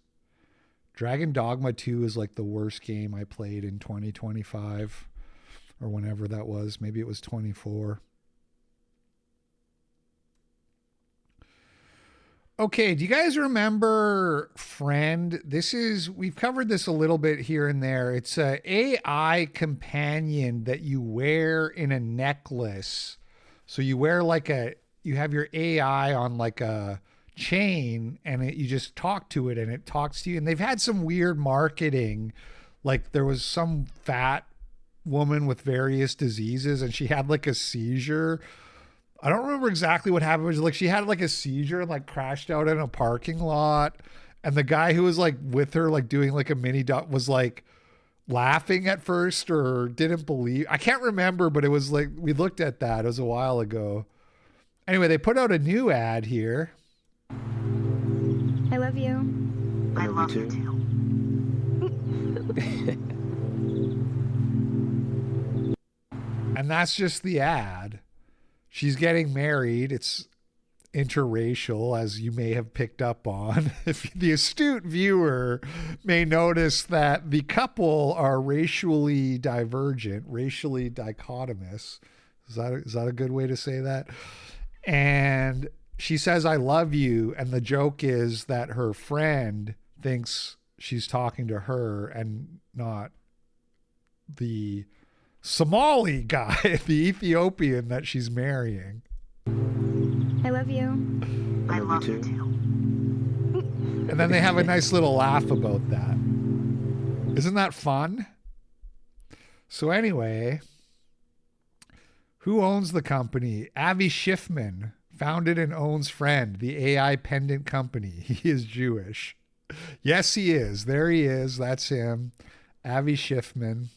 Dragon Dogma 2 is like the worst game I played in 2025 or whenever that was. Maybe it was 24. Okay, do you guys remember Friend? We've covered this a little bit here and there. It's a AI companion that you wear in a necklace. So you wear you have your AI on like a chain and you just talk to it and it talks to you. And they've had some weird marketing. Like there was some fat woman with various diseases and she had like a seizure. I don't remember exactly what happened. It was like she had like a seizure and like crashed out in a parking lot. And the guy who was like with her, like doing like a mini dot was like laughing at first or didn't believe. I can't remember, but it was like, we looked at that. It was a while ago. Anyway, they put out a new ad here. I love you. I love you too. And that's just the ad. She's getting married. It's interracial, as you may have picked up on. If the astute viewer may notice that the couple are racially divergent, racially dichotomous. Is that a good way to say that? And she says, I love you. And the joke is that her friend thinks she's talking to her and not the Somali guy, the Ethiopian that she's marrying. I love you. I love you too. And then they have a nice little laugh about that. Isn't that fun? So anyway, who owns the company? Avi Schiffman founded and owns Friend, the AI pendant company. He is Jewish. Yes, he is. There he is. That's him. Avi Schiffman.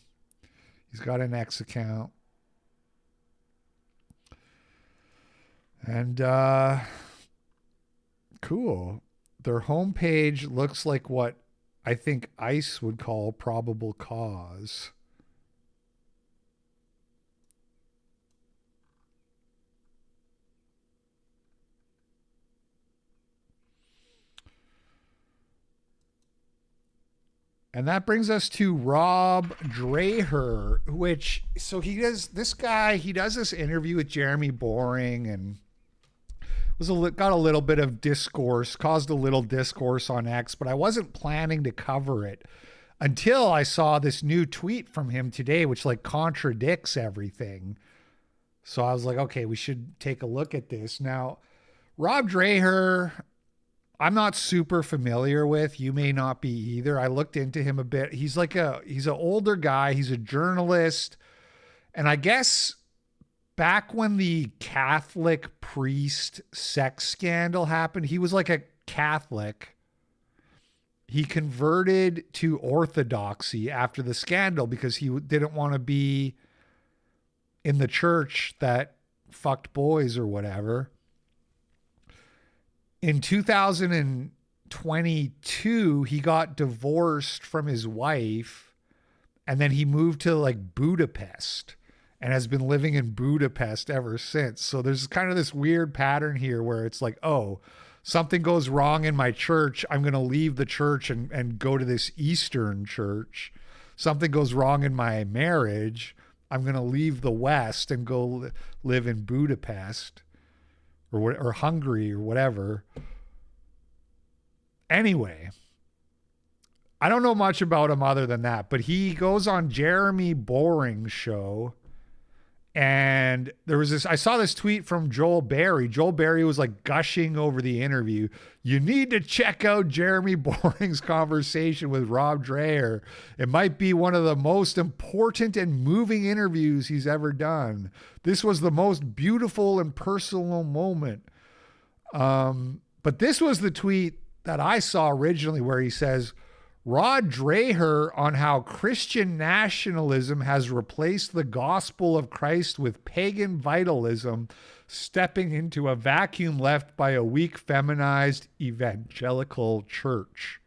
He's got an X account. And cool. Their homepage looks like what I think ICE would call probable cause. And that brings us to Rob Dreher, he does this interview with Jeremy Boring and got a little bit of discourse, caused a little discourse on X, but I wasn't planning to cover it until I saw this new tweet from him today, which like contradicts everything. So I was like, okay, we should take a look at this. Now, Rob Dreher, I'm not super familiar with. You may not be either. I looked into him a bit. He's an older guy. He's a journalist. And I guess back when the Catholic priest sex scandal happened, he was like a Catholic. He converted to Orthodoxy after the scandal because he didn't want to be in the church that fucked boys or whatever. In 2022, he got divorced from his wife, and then he moved to like Budapest and has been living in Budapest ever since. So there's kind of this weird pattern here where it's like, oh, something goes wrong in my church, I'm going to leave the church and go to this Eastern church. Something goes wrong in my marriage, I'm going to leave the West and go live in Budapest or Hungary or whatever. Anyway, I don't know much about him other than that, but he goes on Jeremy Boring's show. And there was this, I saw this tweet from Joel Berry. Joel Berry was like gushing over the interview. You need to check out Jeremy Boring's conversation with Rob Dreher. It might be one of the most important and moving interviews he's ever done. This was the most beautiful and personal moment. But this was the tweet that I saw originally where he says, Rod Dreher on how Christian nationalism has replaced the gospel of Christ with pagan vitalism, stepping into a vacuum left by a weak, feminized evangelical church.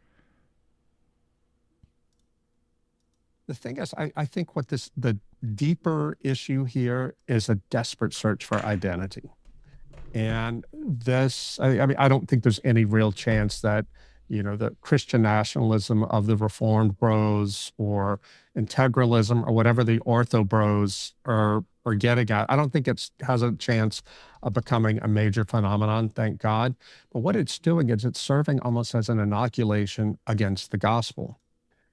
The thing is, I think the deeper issue here is a desperate search for identity. And this, I mean, I don't think there's any real chance that, you know, the Christian nationalism of the Reformed bros or integralism or whatever the ortho bros are getting at. I don't think it has a chance of becoming a major phenomenon, thank God. But what it's doing is it's serving almost as an inoculation against the gospel.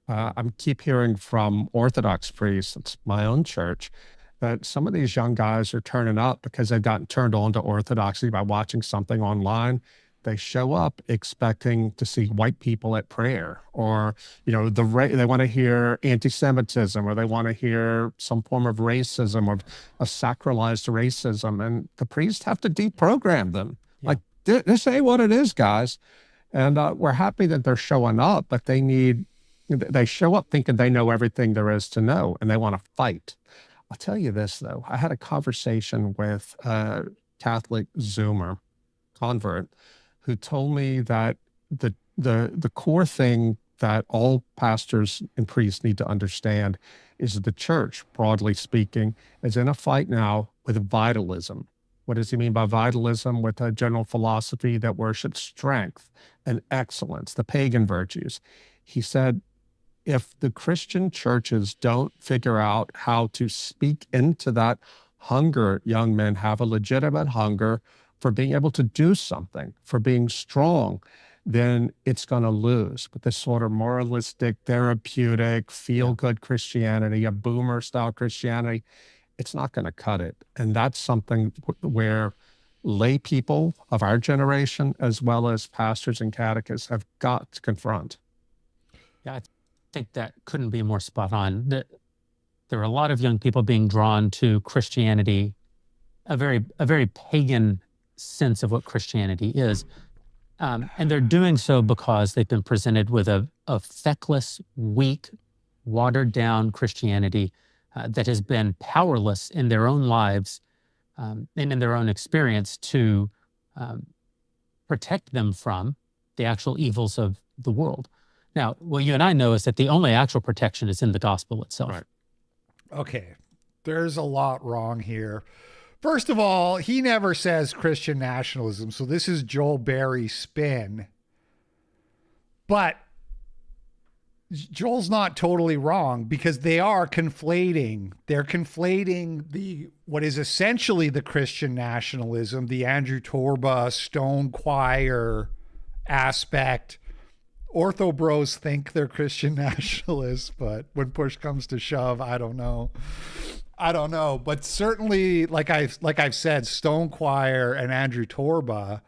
I keep hearing from Orthodox priests, it's my own church, that some of these young guys are turning up because they've gotten turned on to Orthodoxy by watching something online. They show up expecting to see white people at prayer, or, you know, they want to hear anti-Semitism, or they want to hear some form of racism or a sacralized racism. And the priests have to deprogram them. Yeah. Like, this ain't what it is, guys. And we're happy that they're showing up, but they show up thinking they know everything there is to know, and they want to fight. I'll tell you this, though. I had a conversation with a Catholic Zoomer convert who told me that the core thing that all pastors and priests need to understand is that the church, broadly speaking, is in a fight now with vitalism. What does he mean by vitalism? With a general philosophy that worships strength and excellence, the pagan virtues. He said, if the Christian churches don't figure out how to speak into that hunger, young men have a legitimate hunger for being able to do something, for being strong, then it's going to lose. But this sort of moralistic, therapeutic, feel-good Christianity, a boomer-style Christianity, it's not going to cut it. And that's something where lay people of our generation, as well as pastors and catechists, have got to confront. Yeah, I think that couldn't be more spot on. There are a lot of young people being drawn to Christianity, a very pagan sense of what Christianity is. And they're doing so because they've been presented with a feckless, weak, watered down Christianity that has been powerless in their own lives and in their own experience to protect them from the actual evils of the world. Now, what you and I know is that the only actual protection is in the gospel itself. Right. Okay, there's a lot wrong here. First of all, he never says Christian nationalism, so this is Joel Berry's spin. But Joel's not totally wrong, because they are conflating. They're conflating what is essentially the Christian nationalism, the Andrew Torba, Stone Choir aspect. Ortho bros think they're Christian nationalists, but when push comes to shove, I don't know. But certainly, like I've said, Stone Choir and Andrew Torba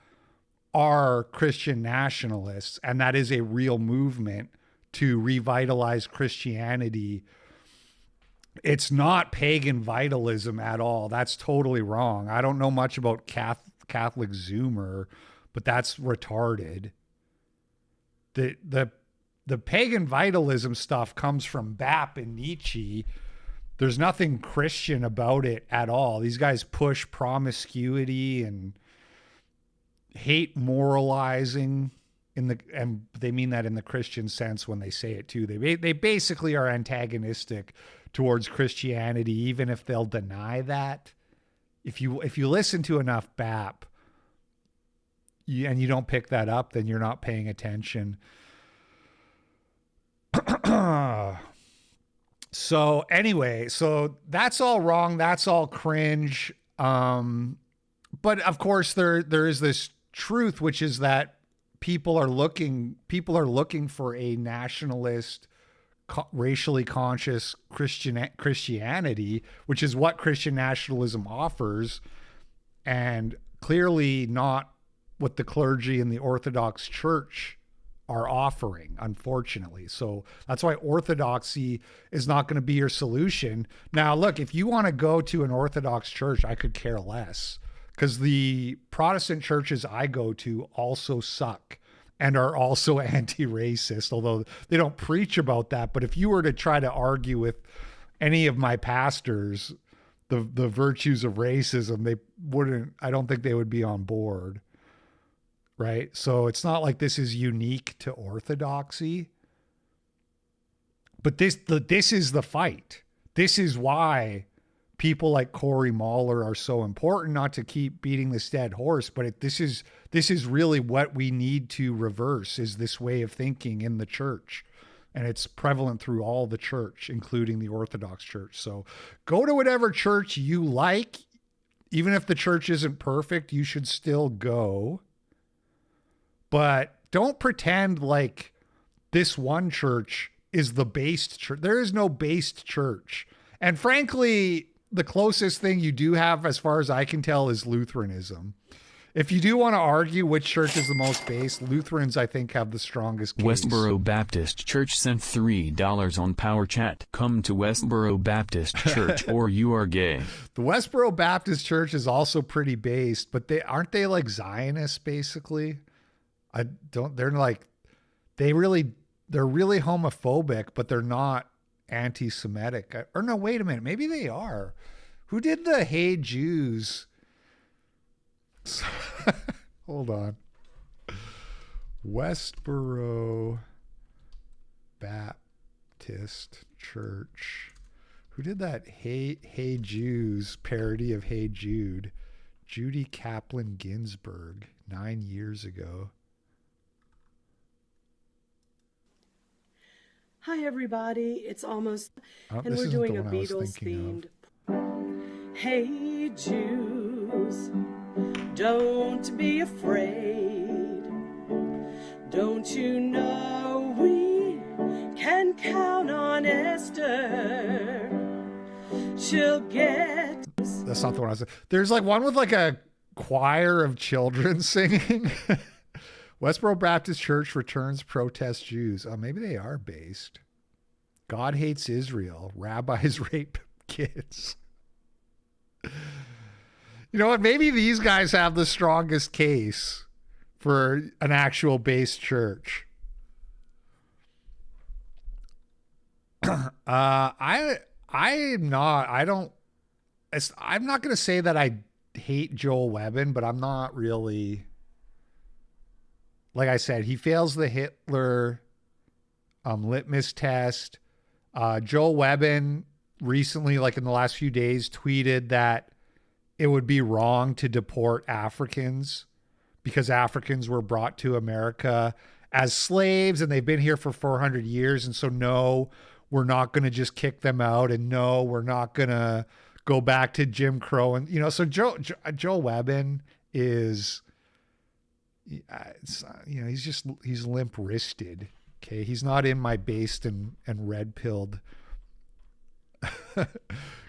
are Christian nationalists, and that is a real movement to revitalize Christianity. It's not pagan vitalism at all. That's totally wrong. I don't know much about Catholic Zoomer, but that's retarded. The pagan vitalism stuff comes from Bap and Nietzsche. There's nothing Christian about it at all. These guys push promiscuity and hate moralizing and they mean that in the Christian sense when they say it too. They basically are antagonistic towards Christianity, even if they'll deny that. If you listen to enough Bap and you don't pick that up, then you're not paying attention. So anyway, so that's all wrong. That's all cringe. But of course there is this truth, which is that people are looking for a nationalist, racially conscious Christianity, which is what Christian nationalism offers, and clearly not what the clergy in the Orthodox Church are offering, unfortunately. So that's why orthodoxy is not going to be your solution. Now, look, if you want to go to an Orthodox church, I could care less, because the Protestant churches I go to also suck and are also anti-racist, although they don't preach about that. But if you were to try to argue with any of my pastors the virtues of racism, they wouldn't, I don't think they would be on board. Right? So it's not like this is unique to orthodoxy. But this is the fight. This is why people like Corey Mahler are so important, not to keep beating this dead horse, but this is really what we need to reverse, is this way of thinking in the church. And it's prevalent through all the church, including the Orthodox Church. So go to whatever church you like. Even if the church isn't perfect, you should still go. But don't pretend like this one church is the based church. There is no based church. And frankly, the closest thing you do have, as far as I can tell, is Lutheranism. If you do want to argue which church is the most based, Lutherans, I think, have the strongest case. Westboro Baptist Church sent $3 on Power Chat. Come to Westboro Baptist Church or you are gay. The Westboro Baptist Church is also pretty based, but aren't they like Zionists, basically? They're really homophobic, but they're not anti-Semitic. Or no, wait a minute. Maybe they are. Who did the Hey Jews? Hold on. Westboro Baptist Church. Who did that Hey Jews parody of Hey Jude? Judy Kaplan Ginsburg, 9 years ago. Hi everybody, it's almost, and we're doing a Beatles themed. Hey Jews, don't be afraid. Don't you know we can count on Esther? She'll get. That's not the one I was. There's like one with like a choir of children singing. Westboro Baptist Church returns protest Jews. Oh, maybe they are based. God hates Israel. Rabbis rape kids. You know what? Maybe these guys have the strongest case for an actual based church. I'm not going to say that I hate Joel Webbin, but I'm not really. Like I said, he fails the Hitler litmus test. Joel Webbin recently, like in the last few days, tweeted that it would be wrong to deport Africans because Africans were brought to America as slaves and they've been here for 400 years. And so, no, we're not going to just kick them out. And no, we're not going to go back to Jim Crow. And, you know, so Joel Webbin is... you know, he's limp wristed. Okay. He's not in my based and red pilled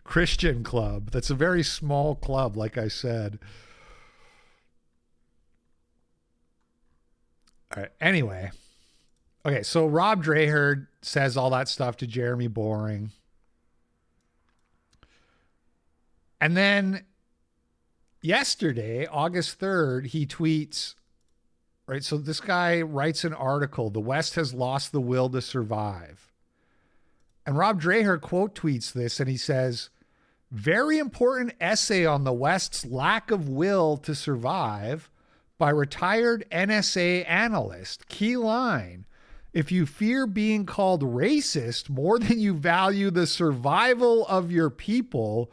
Christian club. That's a very small club. Like I said, All right. Anyway. Okay, so Rob Dreher says all that stuff to Jeremy Boring. And then yesterday, August 3rd, he tweets, right? So this guy writes an article, "The West has lost the will to survive." And Rob Dreher quote tweets this, and he says, "Very important essay on the West's lack of will to survive by retired NSA analyst. Key line, if you fear being called racist more than you value the survival of your people,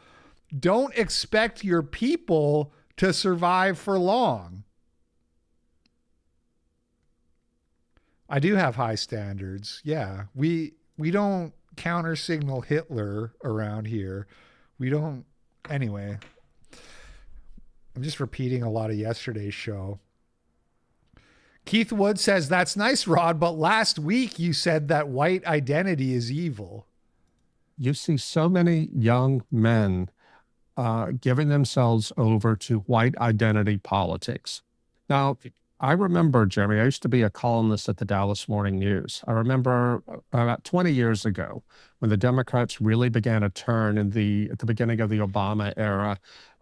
don't expect your people to survive for long." I do have high standards. Yeah, we don't counter signal Hitler around here. We don't. Anyway, I'm just repeating a lot of yesterday's show. Keith Wood says, "That's nice, Rod, but last week you said that white identity is evil." You see so many young men giving themselves over to white identity politics. Now, I remember, Jeremy, I used to be a columnist at the Dallas Morning News. I remember about 20 years ago when the Democrats really began to turn at the beginning of the Obama era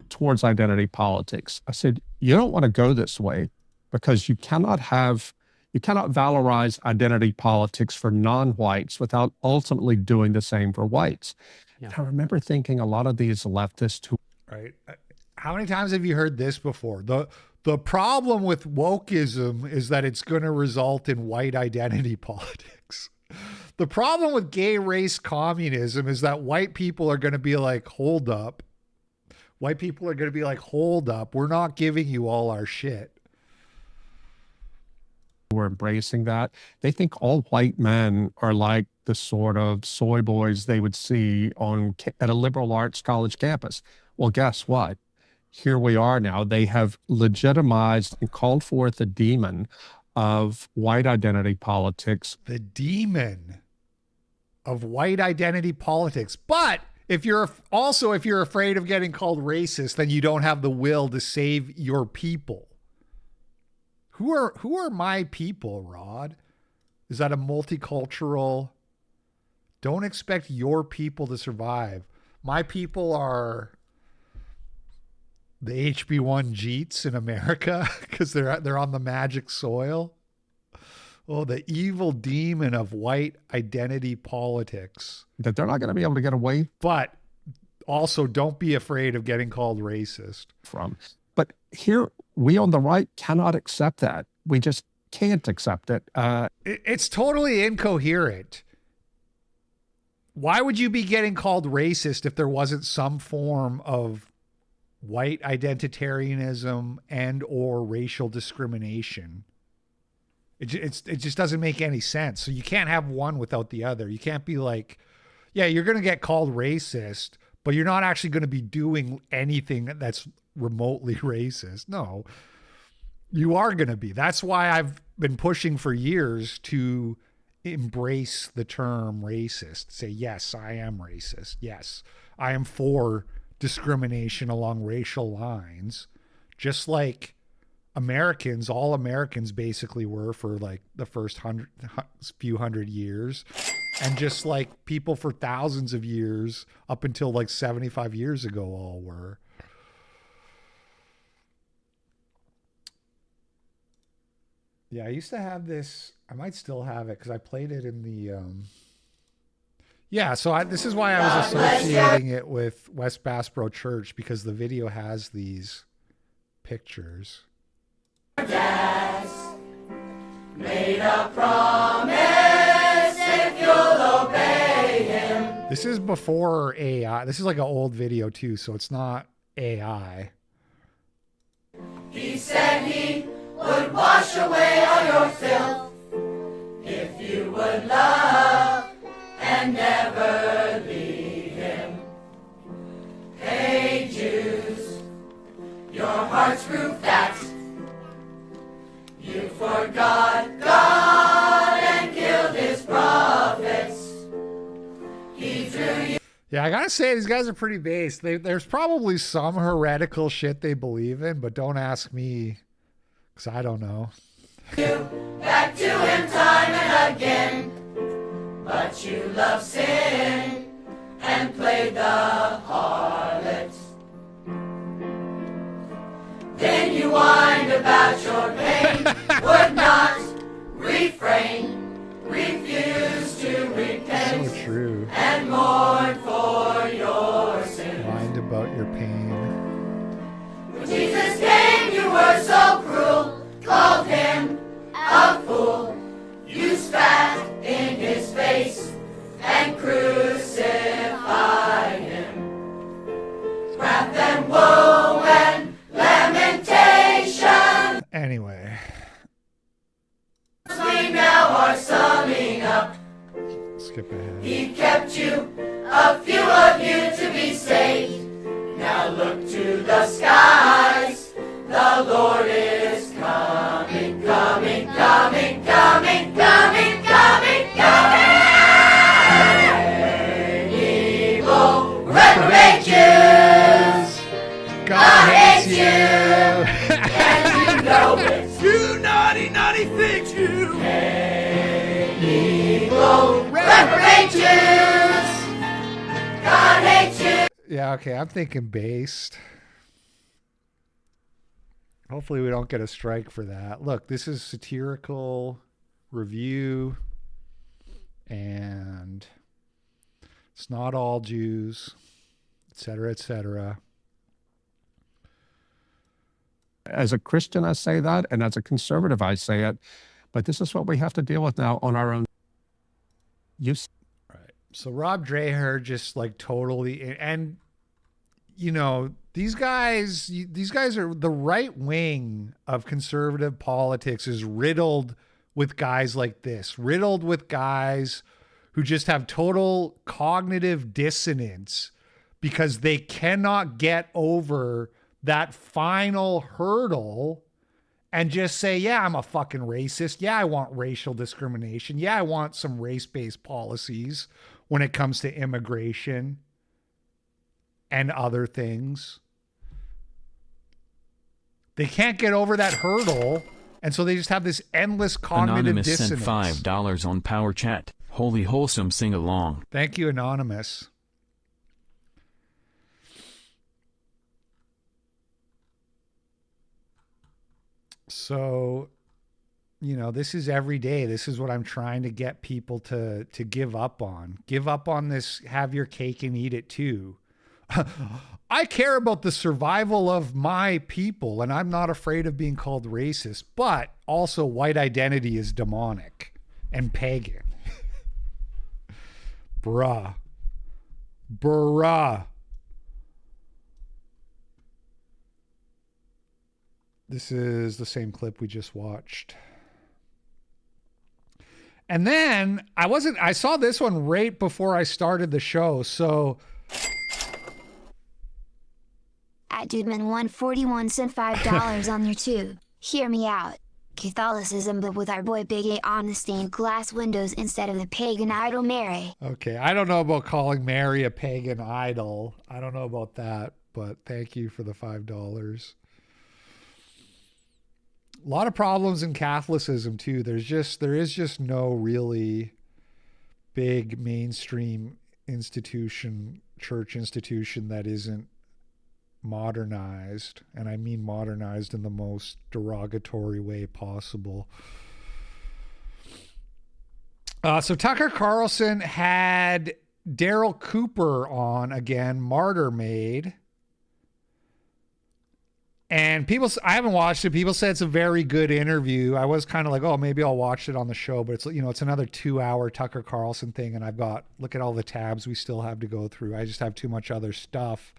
towards identity politics. I said, you don't want to go this way, because you cannot valorize identity politics for non-whites without ultimately doing the same for whites. Yeah. I remember thinking a lot of these leftists who... Right. How many times have you heard this before? The problem with wokeism is that it's going to result in white identity politics. The problem with gay race communism is that white people are going to be like, hold up. White people are going to be like, hold up. We're not giving you all our shit. We're embracing that. They think all white men are like the sort of soy boys they would see at a liberal arts college campus. Well, guess what? Here we are now. They have legitimized and called forth the demon of white identity politics. The demon of white identity politics. But if you're afraid of getting called racist, then you don't have the will to save your people. Who are my people, Rod? Is that a multicultural? Don't expect your people to survive. My people are the HB1 Jeets in America because they're on the magic soil. Oh, the evil demon of white identity politics. That they're not going to be able to get away. But also don't be afraid of getting called racist. But here, we on the right cannot accept that. We just can't accept it. It's totally incoherent. Why would you be getting called racist if there wasn't some form of white identitarianism and or racial discrimination? It just doesn't make any sense. So you can't have one without the other. You can't be like, yeah, you're going to get called racist, but you're not actually going to be doing anything that's remotely racist. No, you are going to be. That's why I've been pushing for years to embrace the term racist. Say, yes, I am racist. Yes, I am for discrimination along racial lines, just like Americans, all Americans basically were for like the first few hundred years. And just like people for thousands of years up until like 75 years ago all were. Yeah, I used to have this. I might still have it because I played it in the... Yeah, so this is why I was associating it with West Bass Pro Church, because the video has these pictures. Yes, made a promise if you'll obey him. This is before AI. This is like an old video too, so it's not AI. He said he would wash away all your filth if you would love and never leave him. Hey Jews, your hearts grew fat. You forgot God and killed his prophets. He drew you. Yeah, I gotta say, these guys are pretty based. There's probably some heretical shit they believe in, but don't ask me, because I don't know. Back to him time and again. But you love sin and played the harlot. Then you whined about your pain, would not refrain, refused to repent, So true. and mourn for your sin. Mind about your pain. When Jesus came, you were so cruel, called him a fool. You spat in his face and crucified him. Wrath and woe and lamentation. Anyway. We now are summing up. Skip ahead. He kept you, a few of you to be saved. Now look to the skies. The Lord is coming, coming, coming, coming, coming, coming, coming. Evil, reprobate Jews. God hates you. And you know it. You naughty, naughty things, you. Evil, reprobate Jews. God hates you. Yeah, okay, I'm thinking based. Hopefully we don't get a strike for that. Look, this is satirical review, and it's not all Jews, etc., etc. As a Christian, I say that, and as a conservative, I say it. But this is what we have to deal with now on our own. Right. So Rob Dreher just like totally, and you know, these guys are the right wing of conservative politics is riddled with guys like this, riddled with guys who just have total cognitive dissonance because they cannot get over that final hurdle and just say, yeah, I'm a fucking racist. Yeah, I want racial discrimination. Yeah, I want some race-based policies when it comes to immigration and other things. They can't get over that hurdle, and so they just have this endless cognitive Anonymous dissonance. sent $5 on Power Chat. Holy wholesome sing-along. Thank you, Anonymous. So, you know, this is every day. This is what I'm trying to get people to give up on. Give up on this, have your cake and eat it too. I care about the survival of my people, and I'm not afraid of being called racist, but also white identity is demonic and pagan. Bruh. This is the same clip we just watched. And then I saw this one right before I started the show, so At Dudeman141 sent $5 on your tube. Hear me out. Catholicism, but with our boy Big A on the stained glass windows instead of the pagan idol Mary. okay, I don't know about calling Mary a pagan idol. I don't know about that, but thank you for the $5. A lot of problems in Catholicism too. There is just no really big mainstream institution, church institution that isn't modernized, and I mean modernized in the most derogatory way possible. So Tucker Carlson had Daryl Cooper on again, Martyr Made. And I haven't watched it. People said it's a very good interview. I was kind of like, oh, maybe I'll watch it on the show, but it's, you know, it's another 2-hour Tucker Carlson thing. And look at all the tabs we still have to go through. I just have too much other stuff,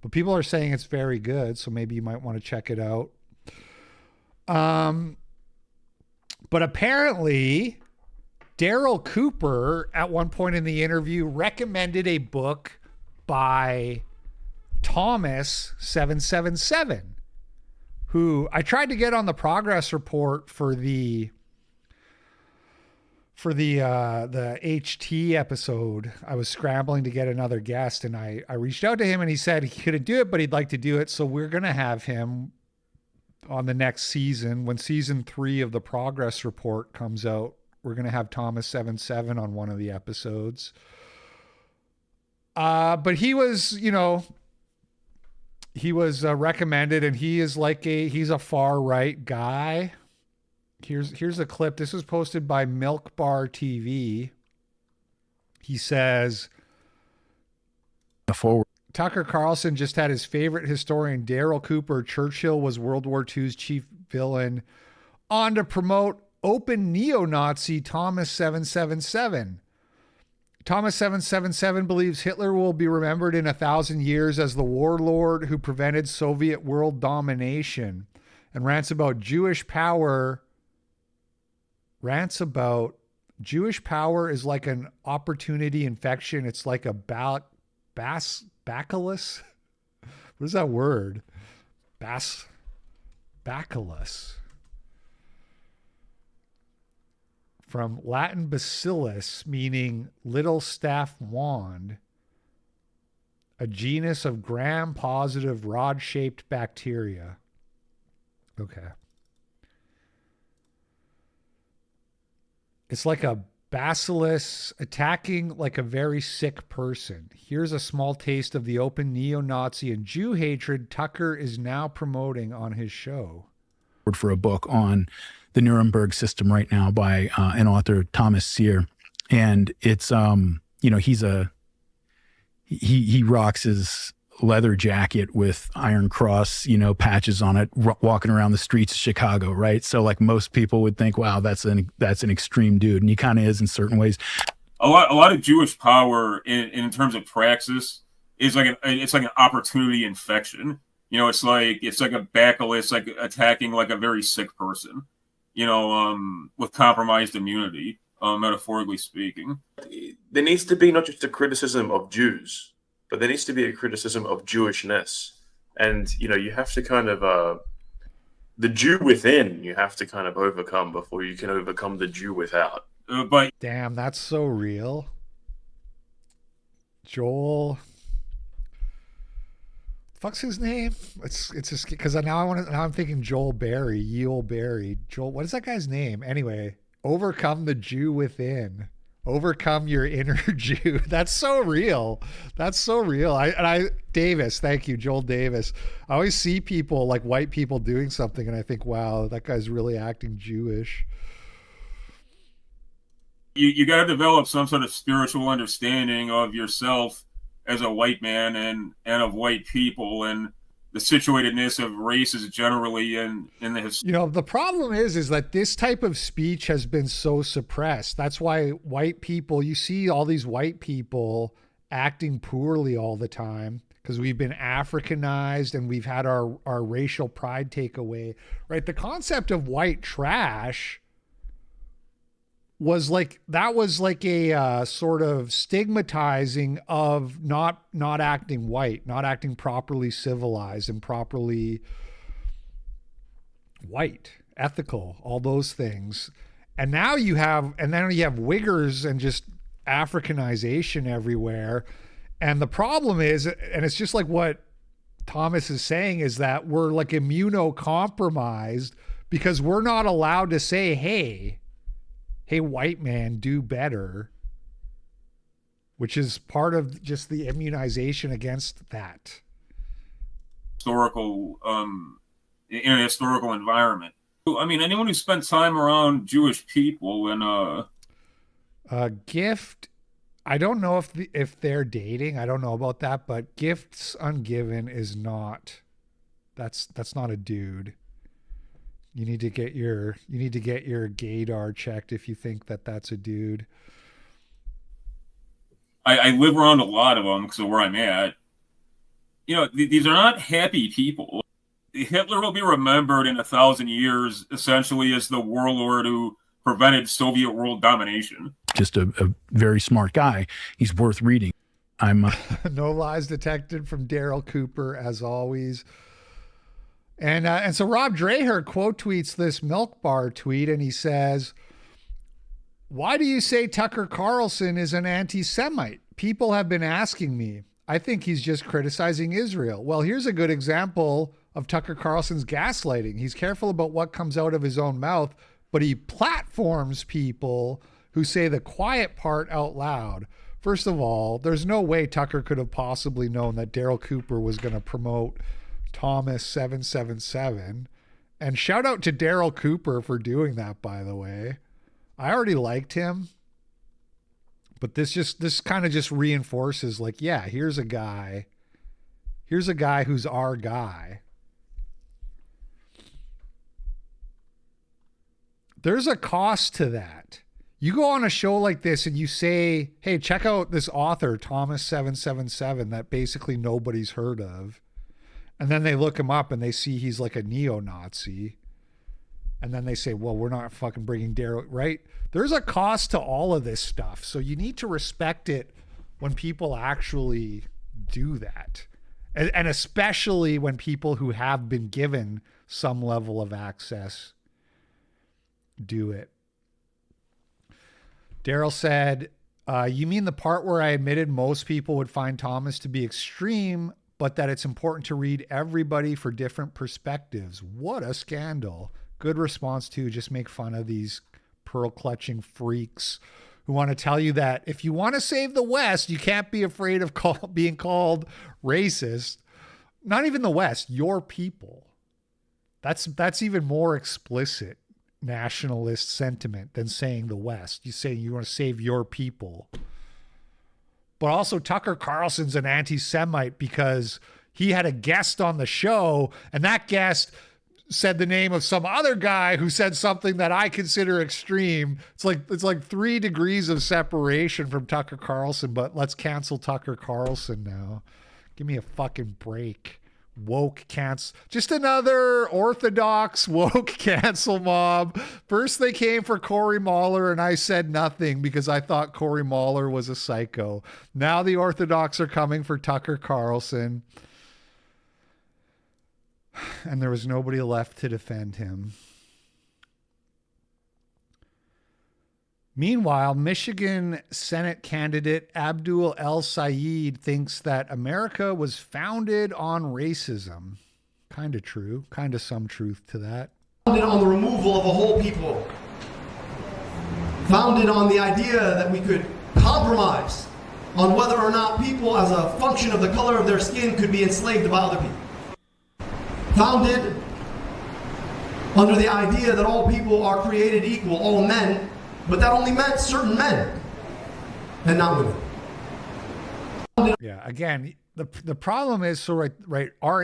but people are saying it's very good. So maybe you might want to check it out. But apparently Daryl Cooper at one point in the interview recommended a book by Thomas 777. Who I tried to get on the progress report for the HT episode. I was scrambling to get another guest, and I reached out to him, and he said he couldn't do it, but he'd like to do it. So we're going to have him on the next season. When season 3 of the Progress Report comes out, we're going to have Thomas77 on one of the episodes. But he was, he was recommended, and he is he's a far right guy. Here's a clip. This was posted by Milk Bar TV. He says, Tucker Carlson just had his favorite historian, Daryl Cooper. Churchill was World War II's chief villain, on to promote open neo-Nazi Thomas777. Thomas777 believes Hitler will be remembered in 1,000 years as the warlord who prevented Soviet world domination, and rants about Jewish power is like an opportunity infection. It's like a bacillus. What is that word? Bacillus. From Latin bacillus, meaning little staff wand, a genus of gram-positive rod-shaped bacteria. Okay. It's like a bacillus attacking like a very sick person. Here's a small taste of the open neo-Nazi and Jew hatred Tucker is now promoting on his show. For a book on the Nuremberg system right now by an author, Thomas Sear. And it's, he rocks his leather jacket with Iron Cross, patches on it, walking around the streets of Chicago, right? So like most people would think, wow, that's an extreme dude. And he kind of is in certain ways. A lot of Jewish power in terms of praxis is it's like an opportunity infection. It's like a bacillus, like attacking like a very sick person, with compromised immunity, metaphorically speaking. There needs to be not just a criticism of Jews, but there needs to be a criticism of Jewishness. And, you have to kind of, the Jew within, you have to kind of overcome before you can overcome the Jew without. But damn, that's so real. Joel. Fuck's his name? It's just because now I'm thinking Joel Berry, Joel. What is that guy's name? Anyway, overcome the Jew within. Overcome your inner Jew. That's so real. Davis, thank you, Joel Davis. I always see people like white people doing something, and I think, wow, that guy's really acting Jewish. You got to develop some sort of spiritual understanding of yourself as a white man and of white people and the situatedness of races generally in the history. The problem is that this type of speech has been so suppressed. That's why white people, you see all these white people acting poorly all the time because we've been Africanized and we've had our racial pride take away, right? The concept of white trash was like a sort of stigmatizing of not acting white, not acting properly civilized and properly white, ethical, all those things. And now you have wiggers and just Africanization everywhere. And the problem is, and it's just like what Thomas is saying, is that we're like immunocompromised because we're not allowed to say, hey, white man, do better, which is part of just the immunization against that. In a historical environment. I mean, anyone who spent time around Jewish people and Gift, I don't know if they're dating. I don't know about that, but Gifts Ungiven is not. That's not a dude. You need to get your gaydar checked if you think that that's a dude. I live around a lot of them because of where I'm at. These are not happy people. Hitler will be remembered in 1,000 years essentially as the warlord who prevented Soviet world domination. Just a very smart guy. He's worth reading. No lies detected from Daryl Cooper, as always. And so Rob Dreher quote tweets this Milk Bar tweet, and he says, "Why do you say Tucker Carlson is an anti-Semite? People have been asking me. I think he's just criticizing Israel. Well, here's a good example of Tucker Carlson's gaslighting. He's careful about what comes out of his own mouth, but he platforms people who say the quiet part out loud. First of all, there's no way Tucker could have possibly known that Daryl Cooper was going to promote Thomas 777. And shout out to Daryl Cooper for doing that, by the way. I already liked him. But this kind of just reinforces, like, yeah, here's a guy who's our guy. There's a cost to that. You go on a show like this and you say, hey, check out this author, Thomas 777, that basically nobody's heard of. And then they look him up and they see he's like a neo-Nazi. And then they say, well, we're not fucking bringing Daryl, right? There's a cost to all of this stuff. So you need to respect it when people actually do that. And especially when people who have been given some level of access do it. Daryl said, you mean the part where I admitted most people would find Thomas to be extreme, but that it's important to read everybody for different perspectives. What a scandal. Good response too. Just make fun of these pearl clutching freaks who want to tell you that if you want to save the West, you can't be afraid of being called racist. Not even the West, your people. That's even more explicit nationalist sentiment than saying the West. You say you want to save your people. But also Tucker Carlson's an anti-Semite because he had a guest on the show and that guest said the name of some other guy who said something that I consider extreme. It's like 3 degrees of separation from Tucker Carlson, but let's cancel Tucker Carlson now. Give me a fucking break. Woke cancel. Just another orthodox woke cancel mob. First they came for Corey Mahler and I said nothing because I thought Corey Mahler was a psycho. Now the orthodox are coming for Tucker Carlson. And there was nobody left to defend him. Meanwhile, Michigan Senate candidate Abdul El Sayed thinks that America was founded on racism. Kind of true. Kind of some truth to that. Founded on the removal of a whole people. Founded on the idea that we could compromise on whether or not people, as a function of the color of their skin, could be enslaved by other people. Founded under the idea that all people are created equal, all men, but that only meant certain men and not women. Yeah, again, the problem is, so right,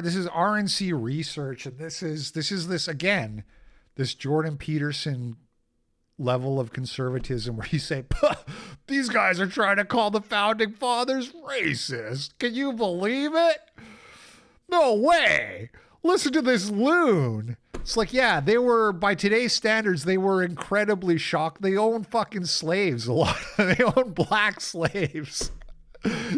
this is RNC research, and this is again, this Jordan Peterson level of conservatism where you say, these guys are trying to call the founding fathers racist. Can you believe it? No way. Listen to this loon. It's like, yeah, they were, by today's standards, they were incredibly shocked. They owned fucking slaves a lot. They owned black slaves.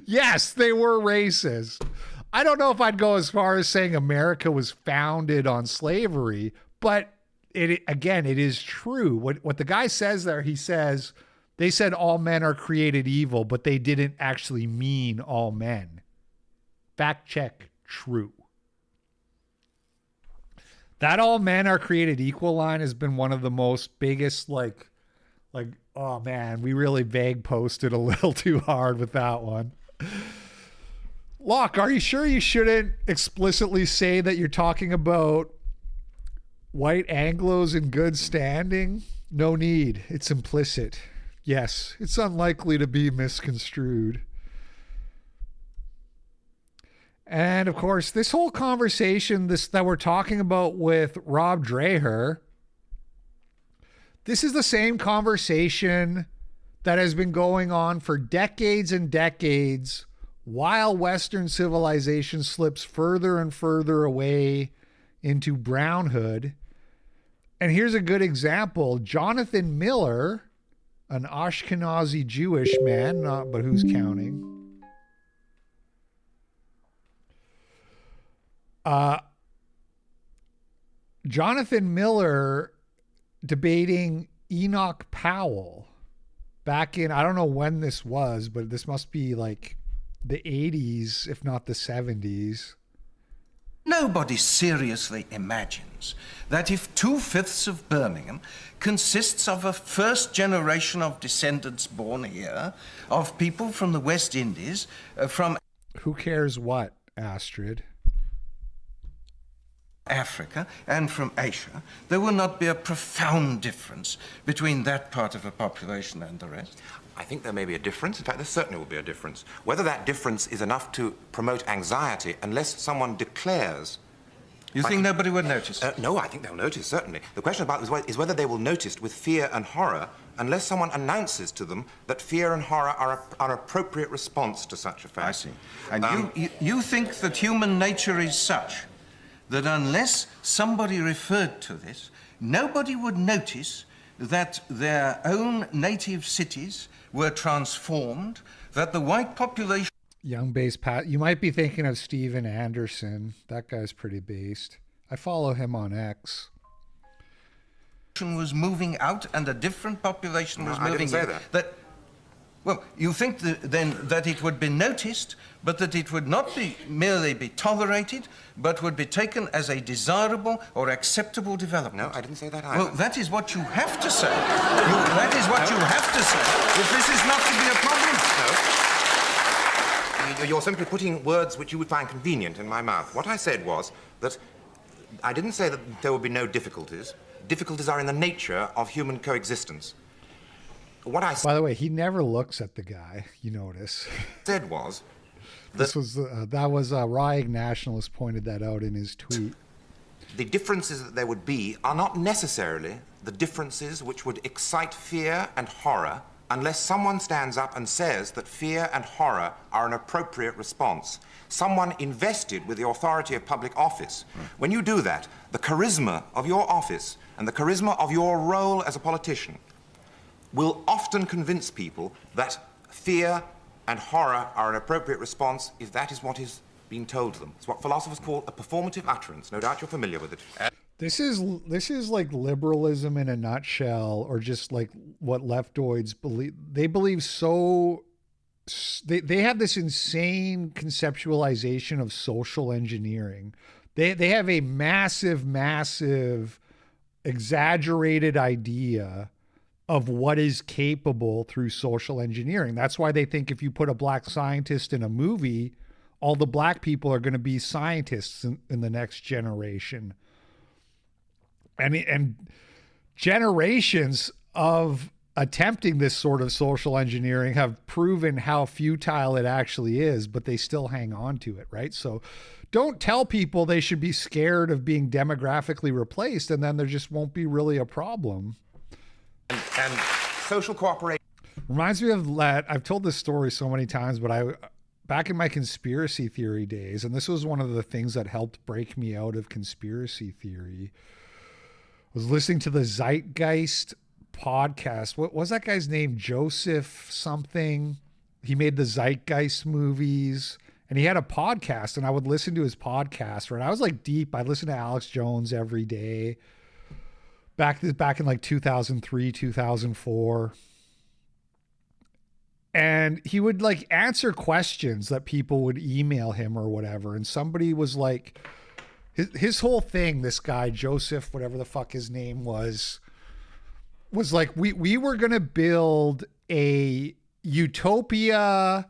Yes, they were racist. I don't know if I'd go as far as saying America was founded on slavery, but it is true. What the guy says there, he says, they said all men are created evil, but they didn't actually mean all men. Fact check, true. That all men are created equal line has been one of the most biggest, like, oh man, we really vague posted a little too hard with that one. Locke, are you sure you shouldn't explicitly say that you're talking about white Anglos in good standing? No need. It's implicit. Yes, it's unlikely to be misconstrued. And of course, this whole conversation that we're talking about with Rob Dreher, this is the same conversation that has been going on for decades and decades while Western civilization slips further and further away into brownhood. And here's a good example. Jonathan Miller, an Ashkenazi Jewish man, but who's counting? Jonathan Miller debating Enoch Powell back in, I don't know when this was, but this must be like the 80s, if not the 70s. Nobody seriously imagines that if 2/5 of Birmingham consists of a first generation of descendants born here, of people from the West Indies, from... Who cares what, Astrid? Africa and from Asia, there will not be a profound difference between that part of the population and the rest? I think there may be a difference. In fact, there certainly will be a difference. Whether that difference is enough to promote anxiety, unless someone declares... You think nobody would notice? No, I think they'll notice, certainly. The question about is whether they will notice with fear and horror, unless someone announces to them that fear and horror are an appropriate response to such a fact. I see. And you think that human nature is such that unless somebody referred to this, nobody would notice that their own native cities were transformed, that the white population... Young base Pat. You might be thinking of Steven Anderson. That guy's pretty based. I follow him on X. ...was moving out and a different population was moving in. I didn't say that. Well, you think then that it would be noticed, but that it would not merely be tolerated, but would be taken as a desirable or acceptable development. No, I didn't say that either. Well, that is what you have to say. That is what you have to say, if this is not to be a problem. No. You're simply putting words which you would find convenient in my mouth. What I said was that I didn't say that there would be no difficulties. Difficulties are in the nature of human coexistence. By the way, he never looks at the guy. You notice. Said was. This was Ryeg Nationalist pointed that out in his tweet. The differences that there would be are not necessarily the differences which would excite fear and horror unless someone stands up and says that fear and horror are an appropriate response. Someone invested with the authority of public office. When you do that, the charisma of your office and the charisma of your role as a politician will often convince people that fear and horror are an appropriate response if that is what is being told to them. It's what philosophers call a performative utterance. No doubt you're familiar with it. This is like liberalism in a nutshell, or just like what leftoids believe. They believe so... They have this insane conceptualization of social engineering. They have a massive, exaggerated idea of what is capable through social engineering. That's why they think if you put a black scientist in a movie, all the black people are going to be scientists in the next generation. And generations of attempting this sort of social engineering have proven how futile it actually is, but they still hang on to it, right? So don't tell people they should be scared of being demographically replaced, and then there just won't be really a problem. And social cooperation. Reminds me of that. I've told this story so many times, but back in my conspiracy theory days, and this was one of the things that helped break me out of conspiracy theory, was listening to the Zeitgeist podcast. What was that guy's name? Joseph something. He made the Zeitgeist movies, and he had a podcast, and I would listen to his podcast. Right, I was like deep. I listened to Alex Jones every day. Back in like 2003, 2004. And he would like answer questions that people would email him or whatever. And somebody was like, his whole thing, this guy, Joseph, whatever the fuck his name was like, we were going to build a utopia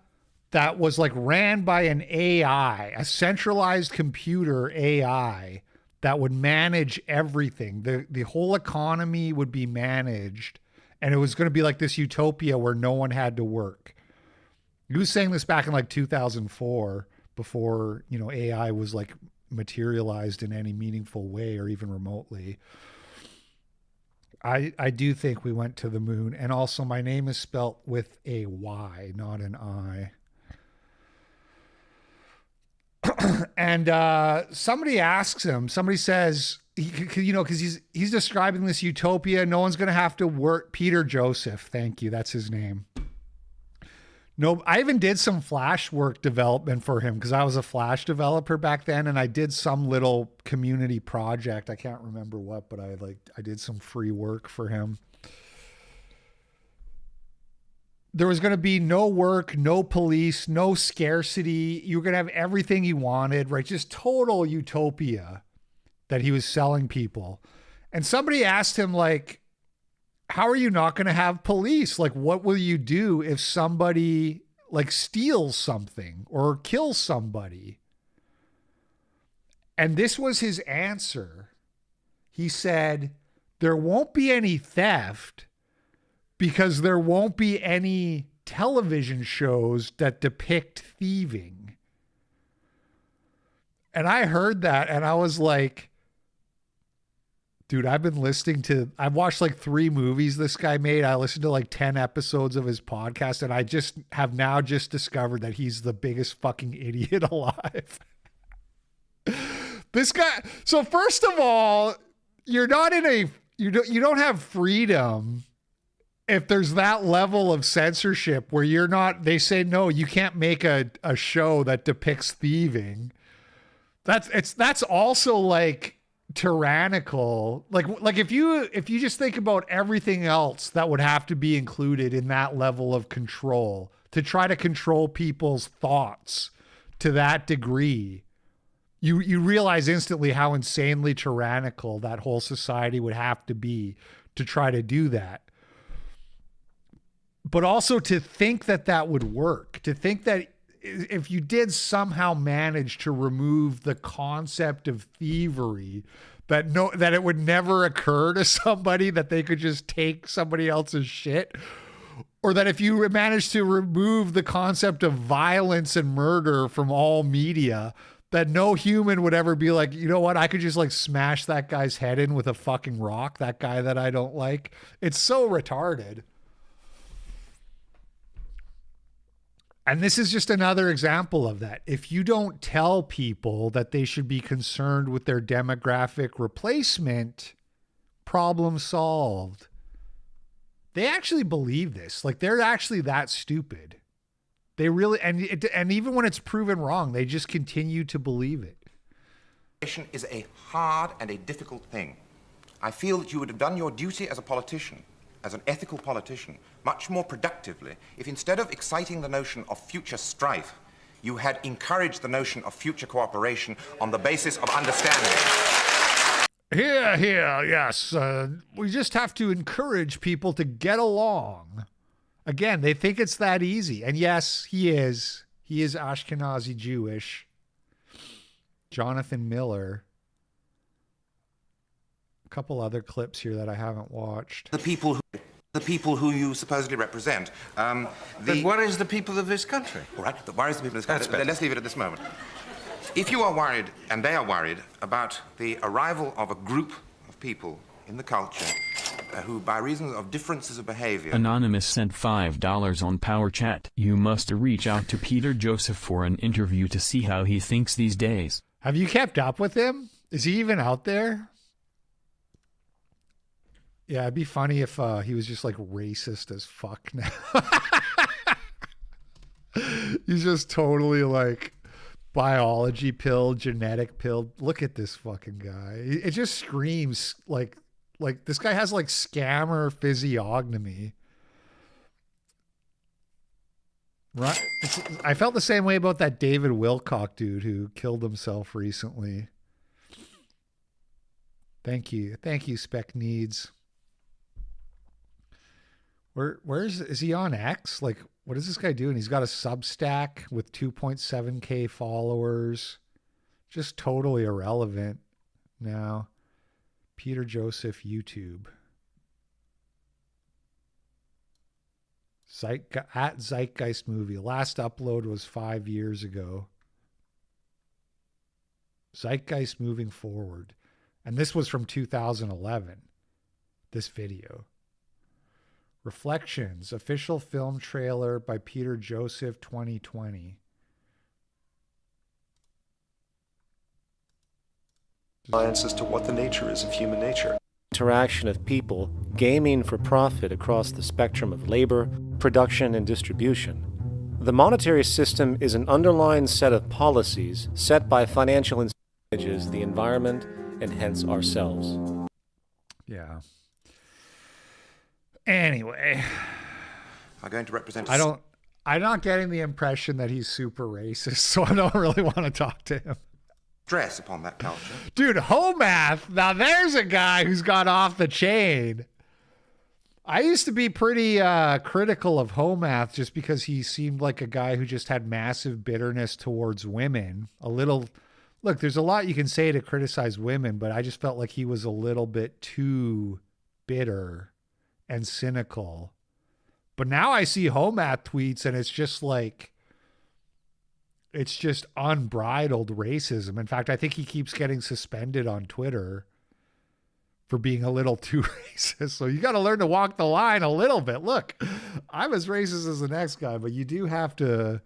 that was like ran by an AI, a centralized computer AI that would manage everything. The whole economy would be managed, and it was going to be like this utopia where no one had to work. He was saying this back in like 2004, before, AI was like materialized in any meaningful way or even remotely. I do think we went to the moon, and also my name is spelt with a Y, not an I. And somebody asks him, somebody says, because he's describing this utopia, no one's going to have to work. Peter Joseph, thank you, that's his name. No, I even did some Flash work development for him because I was a Flash developer back then, and I did some little community project. I can't remember what, but I did some free work for him. there was going to be no work, no police, no scarcity. You were going to have everything he wanted, right? Just total utopia that he was selling people. And somebody asked him, like, how are you not going to have police? Like, what will you do if somebody like steals something or kills somebody? And this was his answer. He said, there won't be any theft because there won't be any television shows that depict thieving. And I heard that and I was like, dude, I've watched like 3 movies this guy made. I listened to like 10 episodes of his podcast, and I just have now just discovered that he's the biggest fucking idiot alive. This guy. So first of all, you don't have freedom if there's that level of censorship where they say, no, you can't make a show that depicts thieving. That's also like tyrannical. Like if you just think about everything else that would have to be included in that level of control to try to control people's thoughts to that degree, you realize instantly how insanely tyrannical that whole society would have to be to try to do that. But also to think that would work, to think that if you did somehow manage to remove the concept of thievery, that it would never occur to somebody that they could just take somebody else's shit, or that if you managed to remove the concept of violence and murder from all media, that no human would ever be like, you know what, I could just like smash that guy's head in with a fucking rock, that guy that I don't like. It's so retarded. And this is just another example of that. If you don't tell people that they should be concerned with their demographic replacement, problem solved. They actually believe this. Like, they're actually that stupid. They really, and even when it's proven wrong, they just continue to believe it. Is a hard and a difficult thing. I feel that you would have done your duty as a politician, as an ethical politician, much more productively if instead of exciting the notion of future strife, you had encouraged the notion of future cooperation on the basis of understanding. Here, yes. We just have to encourage people to get along. Again, they think it's that easy. And yes, he is. He is Ashkenazi Jewish. Jonathan Miller. A couple other clips here that I haven't watched. The people who you supposedly represent. That worries the people of this country. All right, that worries the people of this country. Let's leave it at this moment. If you are worried, and they are worried, about the arrival of a group of people in the culture who, by reason of differences of behavior... Anonymous sent $5 on Power Chat. You must reach out to Peter Joseph for an interview to see how he thinks these days. Have you kept up with him? Is he even out there? Yeah, it'd be funny if he was just like racist as fuck now. He's just totally like biology pilled, genetic pilled. Look at this fucking guy. It just screams like this guy has like scammer physiognomy. Right? I felt the same way about that David Wilcock dude who killed himself recently. Thank you, Spec Needs. Is he on X? Like, what is this guy doing? He's got a Substack with 2.7K followers. Just totally irrelevant now. Peter Joseph YouTube. At Zeitgeist Movie. Last upload was 5 years ago. Zeitgeist Moving Forward. And this was from 2011. This video. Reflections, official film trailer by Peter Joseph 2020. Science as to what the nature is of human nature. Interaction of people gaming for profit across the spectrum of labor, production, and distribution. The monetary system is an underlying set of policies set by financial incentives, the environment, and hence ourselves. Yeah. Anyway, are going to represent... I'm not getting the impression that he's super racist, so I don't really want to talk to him. Stress upon that culture. Dude, Homath, now there's a guy who's got off the chain. I used to be pretty critical of Homath just because he seemed like a guy who just had massive bitterness towards women. Look, there's a lot you can say to criticize women, but I just felt like he was a little bit too bitter and cynical. But now I see Homath tweets and it's just unbridled racism. In fact, I think he keeps getting suspended on Twitter for being a little too racist. So you got to learn to walk the line a little bit. Look, I'm as racist as the next guy, but you do have to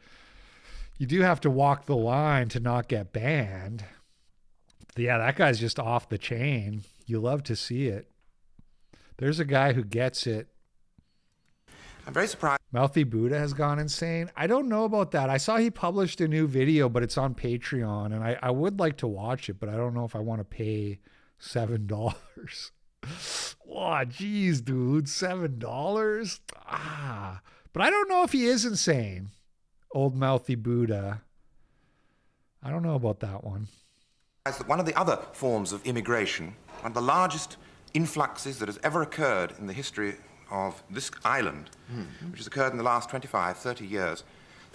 walk the line to not get banned. Yeah, that guy's just off the chain. You love to see it. There's a guy who gets it. I'm very surprised. Mouthy Buddha has gone insane. I don't know about that. I saw he published a new video, but it's on Patreon, and I would like to watch it, but I don't know if I want to pay $7. Oh, geez, dude, $7? But I don't know if he is insane. Old Mouthy Buddha. I don't know about that one. One of the other forms of immigration, one of the largest influxes that has ever occurred in the history of this island, which has occurred in the last 25, 30 years,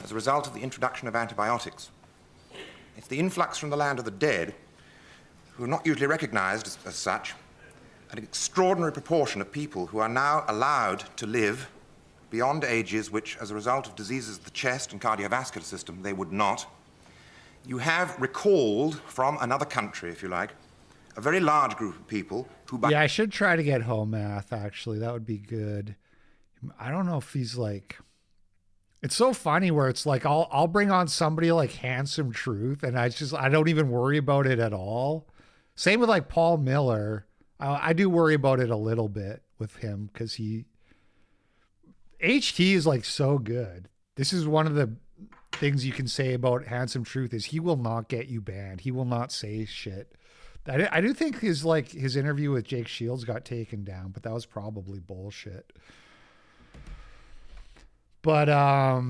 as a result of the introduction of antibiotics. It's the influx from the land of the dead, who are not usually recognized as such, an extraordinary proportion of people who are now allowed to live beyond ages which, as a result of diseases of the chest and cardiovascular system, they would not. You have recalled from another country, if you like, a very large group of people who... Yeah, I should try to get Homath, actually. That would be good. I don't know if he's like... It's so funny where it's like, I'll bring on somebody like Handsome Truth, and I don't even worry about it at all. Same with like Paul Miller. I do worry about it a little bit with him because HT is like so good. This is one of the things you can say about Handsome Truth is he will not get you banned. He will not say shit. I do think his interview with Jake Shields got taken down, but that was probably bullshit. But I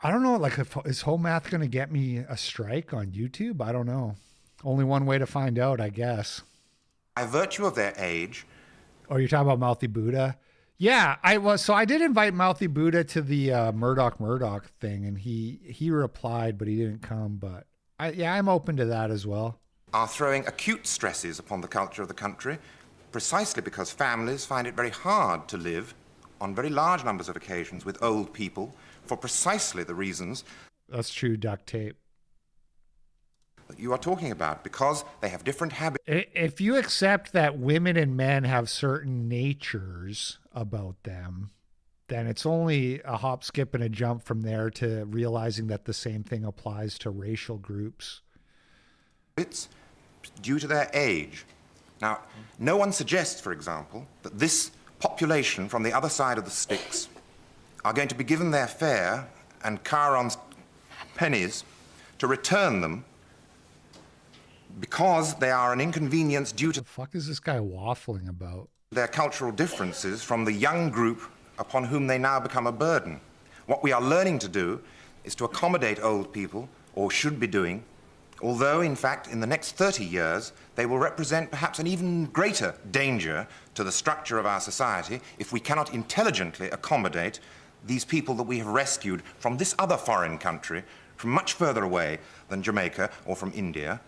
don't know, like, is Homath going to get me a strike on YouTube? I don't know. Only one way to find out, I guess. By virtue of their age. Oh, you're talking about Mouthy Buddha? Yeah, I did invite Mouthy Buddha to the Murdoch thing, and he replied, but he didn't come. But I'm open to that as well. Are throwing acute stresses upon the culture of the country, precisely because families find it very hard to live on very large numbers of occasions with old people for precisely the reasons. That's true, duct tape. That you are talking about, because they have different habits. If you accept that women and men have certain natures about them, then it's only a hop, skip, and a jump from there to realizing that the same thing applies to racial groups. It's due to their age. Now, no one suggests, for example, that this population from the other side of the sticks are going to be given their fare and Charon's pennies to return them because they are an inconvenience due to... What the fuck is this guy waffling about? Their cultural differences from the young group upon whom they now become a burden. What we are learning to do is to accommodate old people, or should be doing, although, in fact, in the next 30 years, they will represent perhaps an even greater danger to the structure of our society if we cannot intelligently accommodate these people that we have rescued from this other foreign country, from much further away than Jamaica or from India.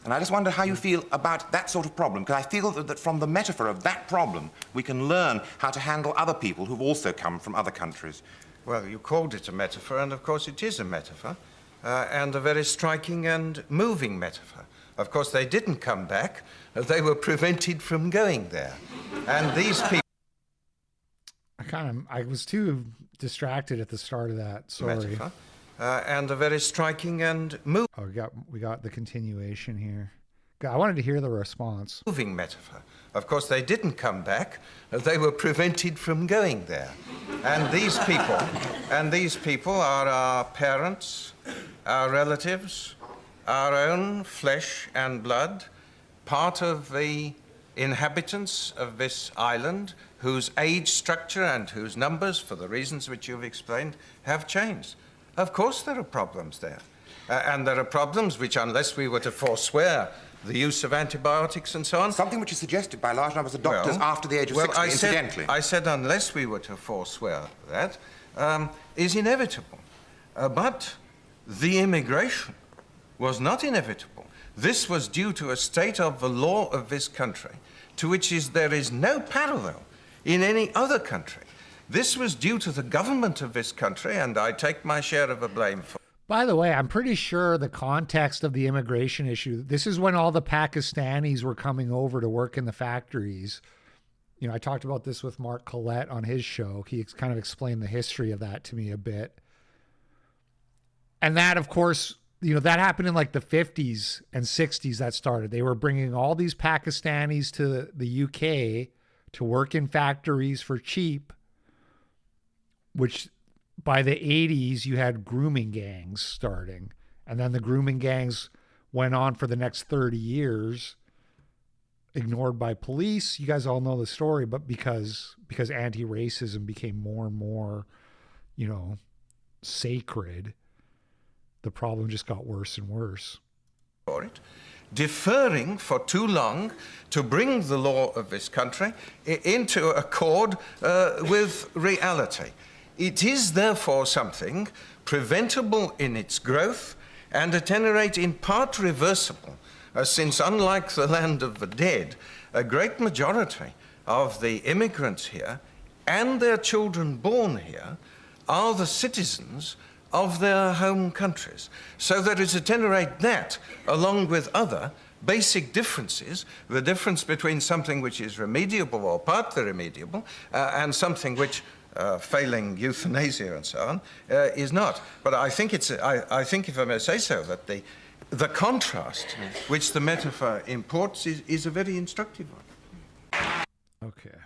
And I just wonder how you feel about that sort of problem, because I feel that from the metaphor of that problem, we can learn how to handle other people who've also come from other countries. Well, you called it a metaphor, and of course it is a metaphor. And a very striking and moving metaphor. Of course, they didn't come back. They were prevented from going there. And these people... I was too distracted at the start of that. Sorry. Metaphor. And a very striking and moving... Oh, we got the continuation here. I wanted to hear the response. Moving metaphor. Of course, they didn't come back. They were prevented from going there. And these people are our parents, our relatives, our own flesh and blood, part of the inhabitants of this island whose age structure and whose numbers, for the reasons which you've explained, have changed. Of course there are problems there. And there are problems which, unless we were to forswear the use of antibiotics and so on... Something which is suggested by large numbers of doctors after the age of 60, incidentally. I said unless we were to forswear that, is inevitable. But the immigration was not inevitable. This was due to a state of the law of this country, to which there is no parallel in any other country. This was due to the government of this country, and I take my share of the blame for. By the way, I'm pretty sure the context of the immigration issue, this is when all the Pakistanis were coming over to work in the factories. You know, I talked about this with Mark Collette on his show. He kind of explained the history of that to me a bit. And that, of course, you know, that happened in like the 50s and 60s that started. They were bringing all these Pakistanis to the UK to work in factories for cheap, which by the 80s, you had grooming gangs starting. And then the grooming gangs went on for the next 30 years, ignored by police. You guys all know the story, but because anti-racism became more and more, you know, sacred, the problem just got worse and worse. For it, deferring for too long to bring the law of this country into accord with reality. It is therefore something preventable in its growth and at any rate in part reversible, since unlike the land of the dead, a great majority of the immigrants here and their children born here are the citizens of their home countries. So there is at any rate that, along with other basic differences, the difference between something which is remediable or partly remediable and something which failing euthanasia and so on, is not. But I think I think, if I may say so, that the contrast which the metaphor imports is a very instructive one. Okay.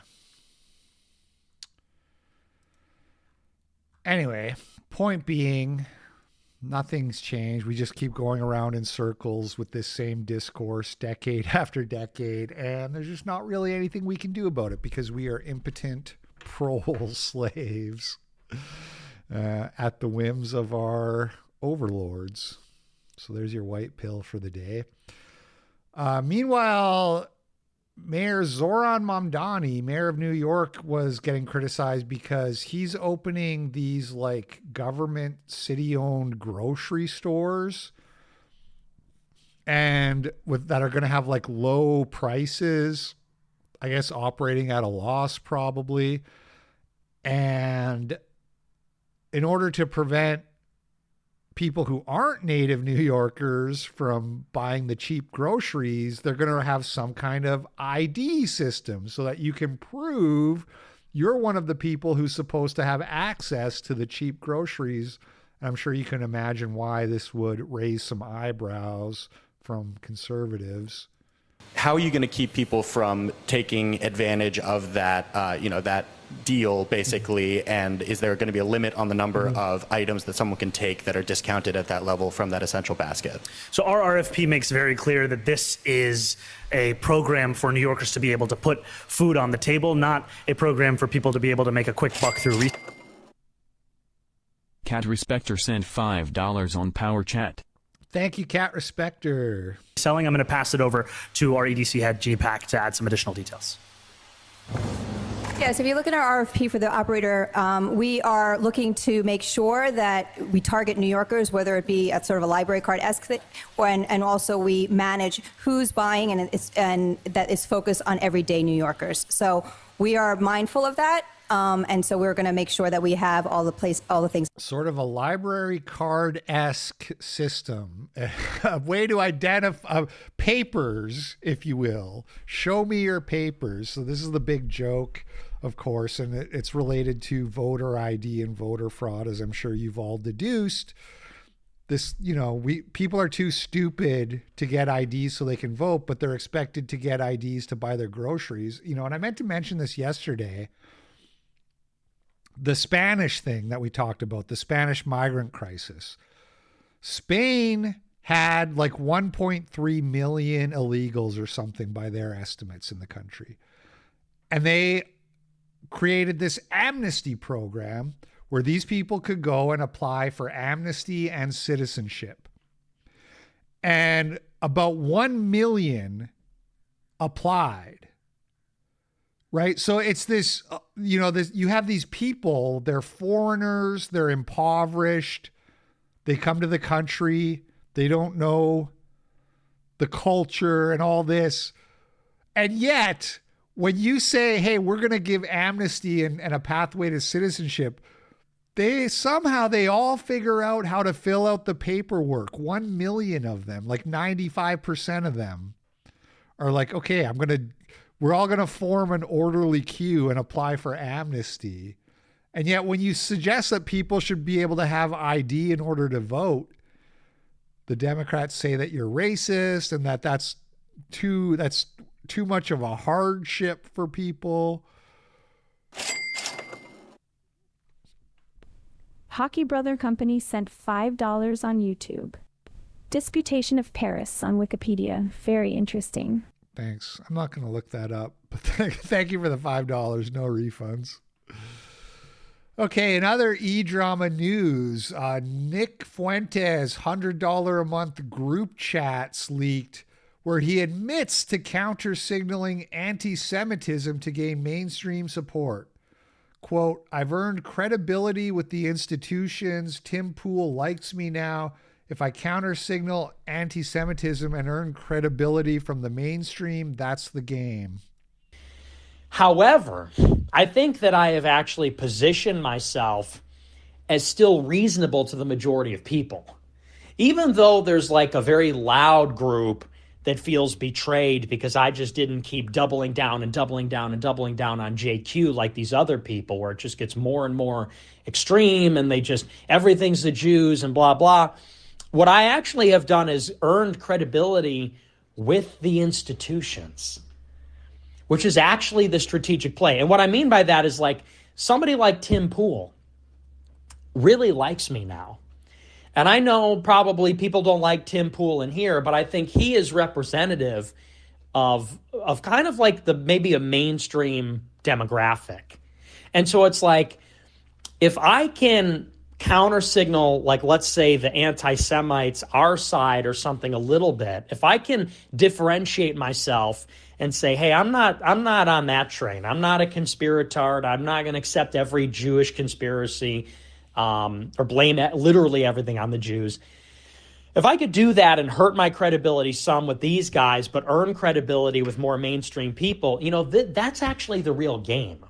Anyway, point being, nothing's changed. We just keep going around in circles with this same discourse decade after decade, and there's just not really anything we can do about it because we are impotent prole slaves at the whims of our overlords. So there's your white pill for the day. Meanwhile, Mayor Zoran Mamdani, mayor of New York, was getting criticized because he's opening these like government city-owned grocery stores and that are going to have like low prices, I guess operating at a loss probably. And in order to prevent people who aren't native New Yorkers from buying the cheap groceries, they're going to have some kind of ID system so that you can prove you're one of the people who's supposed to have access to the cheap groceries. And I'm sure you can imagine why this would raise some eyebrows from conservatives. How are you going to keep people from taking advantage of that, that deal, basically? And is there going to be a limit on the number of items that someone can take that are discounted at that level from that essential basket? So our RFP makes very clear that this is a program for New Yorkers to be able to put food on the table, not a program for people to be able to make a quick buck through. Cat Respecter sent $5 on Power Chat. Thank you, Cat Respecter. I'm going to pass it over to our EDC head, G Pack, to add some additional details. Yes, if you look at our RFP for the operator, we are looking to make sure that we target New Yorkers, whether it be at sort of a library card-esque, and also we manage who's buying and that is focused on everyday New Yorkers. So we are mindful of that. And so we're going to make sure that we have all the things. Sort of a library card-esque system, a way to identify papers, if you will. Show me your papers. So this is the big joke, of course, and it's related to voter ID and voter fraud, as I'm sure you've all deduced. This, people are too stupid to get IDs so they can vote, but they're expected to get IDs to buy their groceries. And I meant to mention this yesterday. The Spanish thing that we talked about, the Spanish migrant crisis. Spain had like 1.3 million illegals or something by their estimates in the country. And they created this amnesty program where these people could go and apply for amnesty and citizenship. And about 1 million applied. Right? So it's this, you have these people, they're foreigners, they're impoverished. They come to the country, they don't know the culture and all this. And yet, when you say, hey, we're going to give amnesty and a pathway to citizenship, they all figure out how to fill out the paperwork. 1 million of them, like 95% of them are like, okay, we're all going to form an orderly queue and apply for amnesty. And yet when you suggest that people should be able to have ID in order to vote, the Democrats say that you're racist and that's too much of a hardship for people. Hockey Brother Company sent $5 on YouTube. Disputation of Paris on Wikipedia. Very interesting. Thanks. I'm not going to look that up, but thank you for the $5. No refunds. Okay, in other e-drama news, Nick Fuentes' $100 a month group chats leaked where he admits to counter-signaling anti-Semitism to gain mainstream support. Quote, I've earned credibility with the institutions. Tim Pool likes me now. If I counter-signal anti-Semitism and earn credibility from the mainstream, that's the game. However, I think that I have actually positioned myself as still reasonable to the majority of people. Even though there's like a very loud group that feels betrayed because I just didn't keep doubling down and doubling down and doubling down on JQ like these other people, where it just gets more and more extreme and everything's the Jews and blah, blah. What I actually have done is earned credibility with the institutions, which is actually the strategic play. And what I mean by that is like somebody like Tim Pool really likes me now. And I know probably people don't like Tim Pool in here, but I think he is representative of kind of like maybe a mainstream demographic. And so it's like, if I can counter signal, like let's say the anti-Semites, our side or something a little bit, if I can differentiate myself and say, hey, I'm not on that train. I'm not a conspiratard. I'm not going to accept every Jewish conspiracy or blame literally everything on the Jews. If I could do that and hurt my credibility some with these guys, but earn credibility with more mainstream people, that's actually the real game.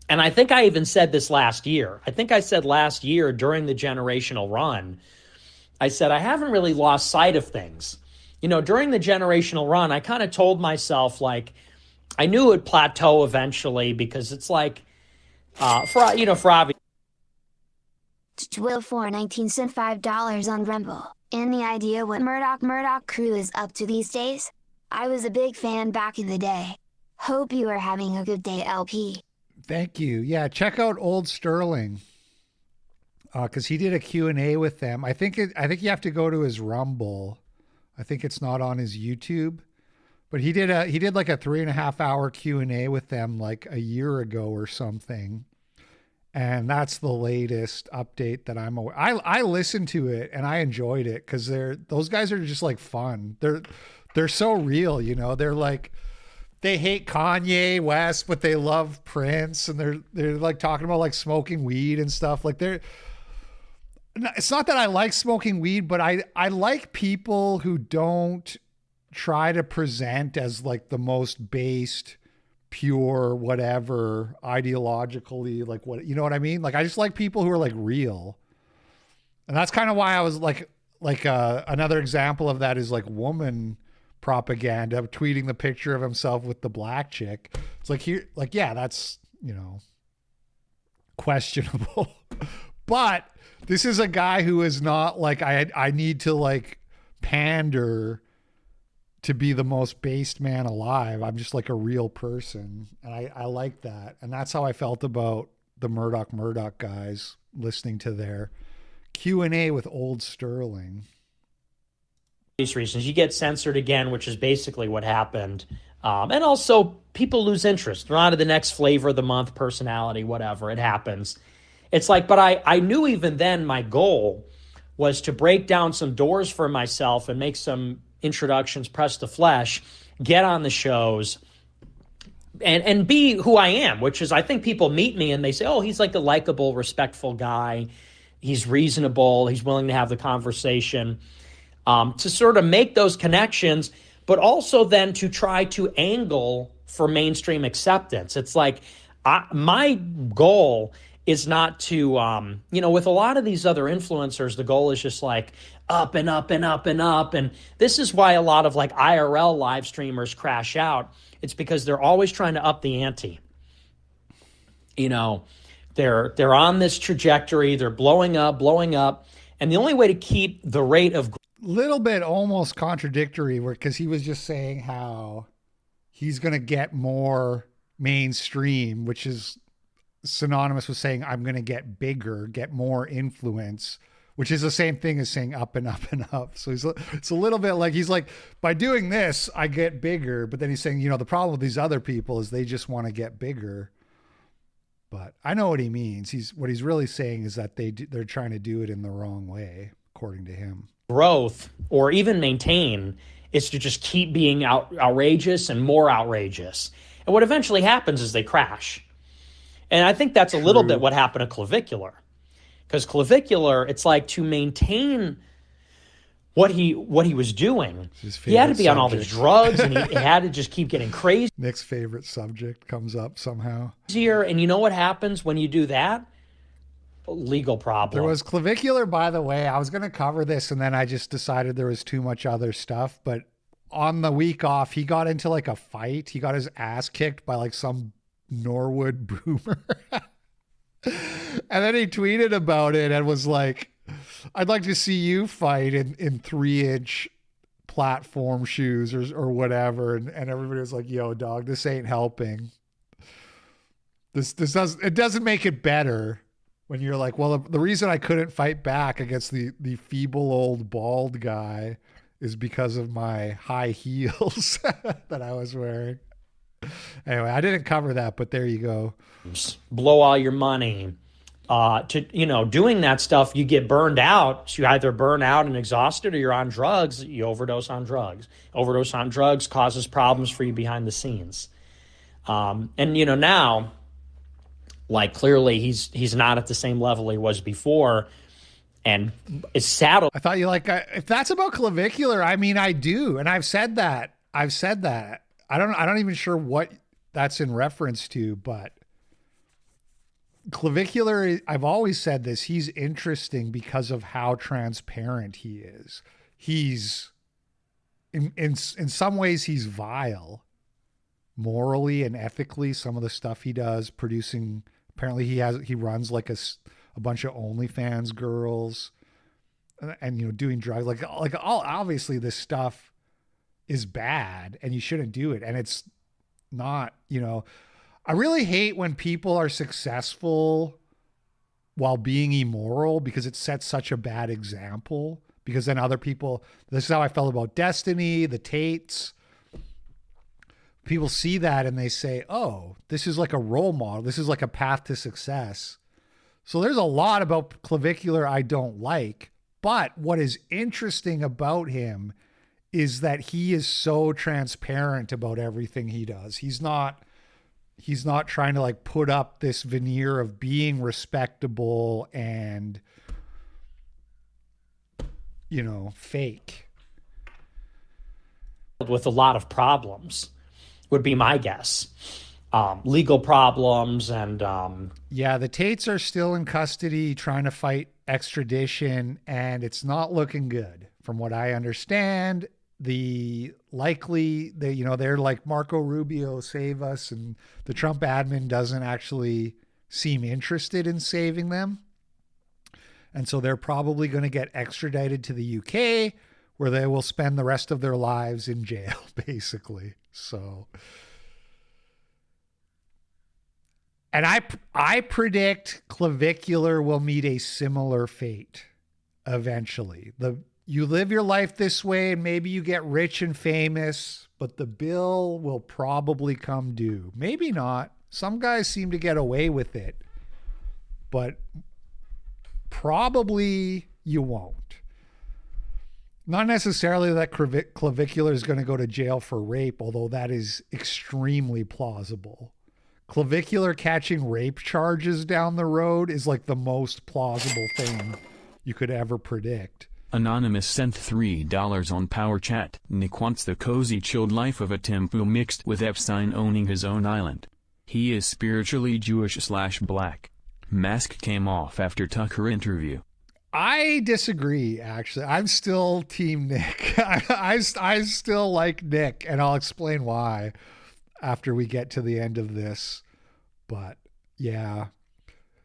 And I think I even said this last year. I think I said last year during the generational run, I said, I haven't really lost sight of things. During the generational run, I kind of told myself, like, I knew it would plateau eventually because it's like, for obvious. Will for 19 cent $5 on Rumble. Any idea what Murdoch crew is up to these days? I was a big fan back in the day. Hope you are having a good day, LP. Thank you. Yeah, check out Old Sterling. Because he did a Q&A with them. I think you have to go to his Rumble. I think it's not on his YouTube. But he did like a 3.5 hour Q&A with them like a year ago or something. And that's the latest update that I'm aware. I listened to it and I enjoyed it because those guys are just like fun. They're so real, They're like, they hate Kanye West, but they love Prince, and they're like talking about like smoking weed and stuff. Like it's not that I like smoking weed, but I like people who don't try to present as like the most based, pure, whatever, ideologically, like what, you know what I mean? Like, I just like people who are like real. And that's kind of why I was like another example of that is like woman propaganda, tweeting the picture of himself with the black chick. It's like here, like, yeah, that's, questionable. But this is a guy who is not like, I need to like pander to be the most based man alive. I'm just like a real person. And I like that. And that's how I felt about the Murdoch guys listening to their Q&A with Old Sterling. these reasons. You get censored again, which is basically what happened. And also, people lose interest. They're on to the next flavor of the month, personality, whatever. It happens. It's like, but I knew even then my goal was to break down some doors for myself and make some introductions, press the flesh, get on the shows, and be who I am, which is I think people meet me and they say, oh, he's like a likable, respectful guy. He's reasonable. He's willing to have the conversation. To sort of make those connections, but also then to try to angle for mainstream acceptance. It's like my goal is not to, with a lot of these other influencers, the goal is just like up and up and up and up. And this is why a lot of like IRL live streamers crash out. It's because they're always trying to up the ante. They're on this trajectory. They're blowing up. And the only way to keep the rate of little bit almost contradictory, because he was just saying how he's going to get more mainstream, which is synonymous with saying I'm going to get bigger, get more influence, which is the same thing as saying up and up and up. So it's a little bit like he's like, by doing this, I get bigger. But then he's saying, the problem with these other people is they just want to get bigger. But I know what he means. What he's really saying is that they're trying to do it in the wrong way, according to him. Growth, or even maintain, is to just keep being outrageous and more outrageous. And what eventually happens is they crash. And I think that's a little bit what happened to Clavicular. Because Clavicular, it's like to maintain what he was doing, he had to be on all these drugs and he had to just keep getting crazy. Nick's favorite subject comes up somehow. And you know what happens when you do that? Legal problem. There was Clavicular, by the way. I was going to cover this and then I just decided there was too much other stuff. But on the week off, he got into like a fight. He got his ass kicked by like some Norwood boomer. And then he tweeted about it and was like, I'd like to see you fight in 3-inch platform shoes or whatever. And everybody was like, yo, dog, this ain't helping. It doesn't make it better. When you're like, well, the reason I couldn't fight back against the feeble old bald guy is because of my high heels that I was wearing. Anyway, I didn't cover that, but there you go. Blow all your money. Doing that stuff, you get burned out. So you either burn out and exhausted, or you're on drugs. You overdose on drugs. Overdose on drugs causes problems for you behind the scenes. Now, like, clearly he's not at the same level he was before, and it's saddled. I thought if that's about Clavicular, I mean, I do, and I've said that. I don't even sure what that's in reference to, but Clavicular, I've always said this, he's interesting because of how transparent he is. He's in some ways he's vile morally and ethically. Some of the stuff he does, producing, apparently he runs like a bunch of OnlyFans girls and doing drugs, like all, obviously this stuff is bad and you shouldn't do it. And it's not, I really hate when people are successful while being immoral, because it sets such a bad example, because then other people, this is how I felt about Destiny, the Tates. People see that and they say, oh, this is like a role model. This is like a path to success. So there's a lot about Clavicular I don't like, but what is interesting about him is that he is so transparent about everything he does. He's not trying to like put up this veneer of being respectable and, fake. With a lot of problems would be my guess. Legal problems and... Yeah, the Tates are still in custody trying to fight extradition, and it's not looking good. From what I understand, they're like, Marco Rubio, save us, and the Trump admin doesn't actually seem interested in saving them. And so they're probably going to get extradited to the UK, where they will spend the rest of their lives in jail, basically. So, and I predict Clavicular will meet a similar fate eventually. you live your life this way and maybe you get rich and famous, but the bill will probably come due. Maybe not. Some guys seem to get away with it, but probably you won't. Not necessarily that Clavicular is going to go to jail for rape, although that is extremely plausible. Clavicular catching rape charges down the road is like the most plausible thing you could ever predict. Anonymous sent $3 on Power Chat. Nick wants the cozy chilled life of a Timpu mixed with Epstein owning his own island. He is spiritually Jewish/black. Mask came off after Tucker interview. I disagree, actually. I'm still Team Nick. I still like Nick, and I'll explain why after we get to the end of this. But yeah.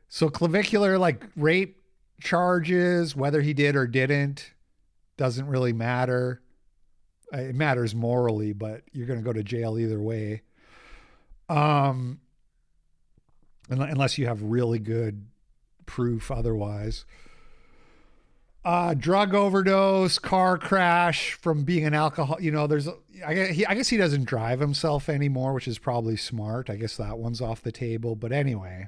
So Clavicular, like rape charges, whether he did or didn't, doesn't really matter. It matters morally, but you're going to go to jail either way. Unless you have really good proof otherwise. Drug overdose, car crash from being an alcohol. You know, I guess he doesn't drive himself anymore, which is probably smart. I guess that one's off the table. But anyway,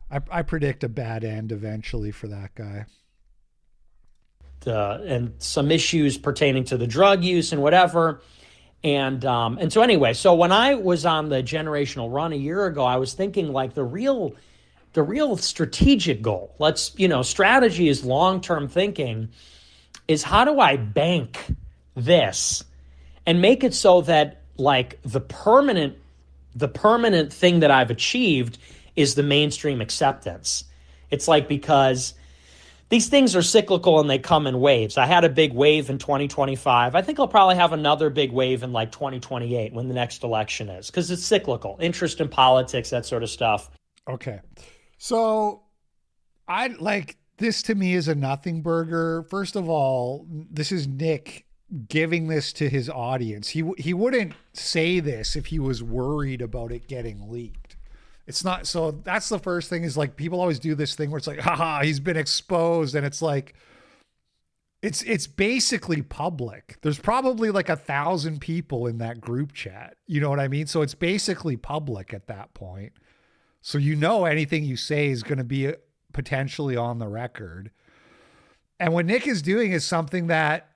I predict a bad end eventually for that guy. And some issues pertaining to the drug use and whatever. And so anyway, so when I was on the generational run a year ago, I was thinking like the real strategic goal, strategy is long-term thinking, is how do I bank this and make it so that like the permanent thing that I've achieved is the mainstream acceptance. It's like, because these things are cyclical and they come in waves. I had a big wave in 2025. I think I'll probably have another big wave in like 2028 when the next election is, because it's cyclical. Interest in politics, that sort of stuff. Okay. So I like this, to me, is a nothing burger. First of all, this is Nick giving this to his audience. He wouldn't say this if he was worried about it getting leaked. It's not. So that's the first thing, is like people always do this thing where it's like, haha, he's been exposed. And it's like, it's basically public. There's probably like 1,000 people in that group chat. You know what I mean? So it's basically public at that point. So anything you say is going to be potentially on the record. And what Nick is doing is something that,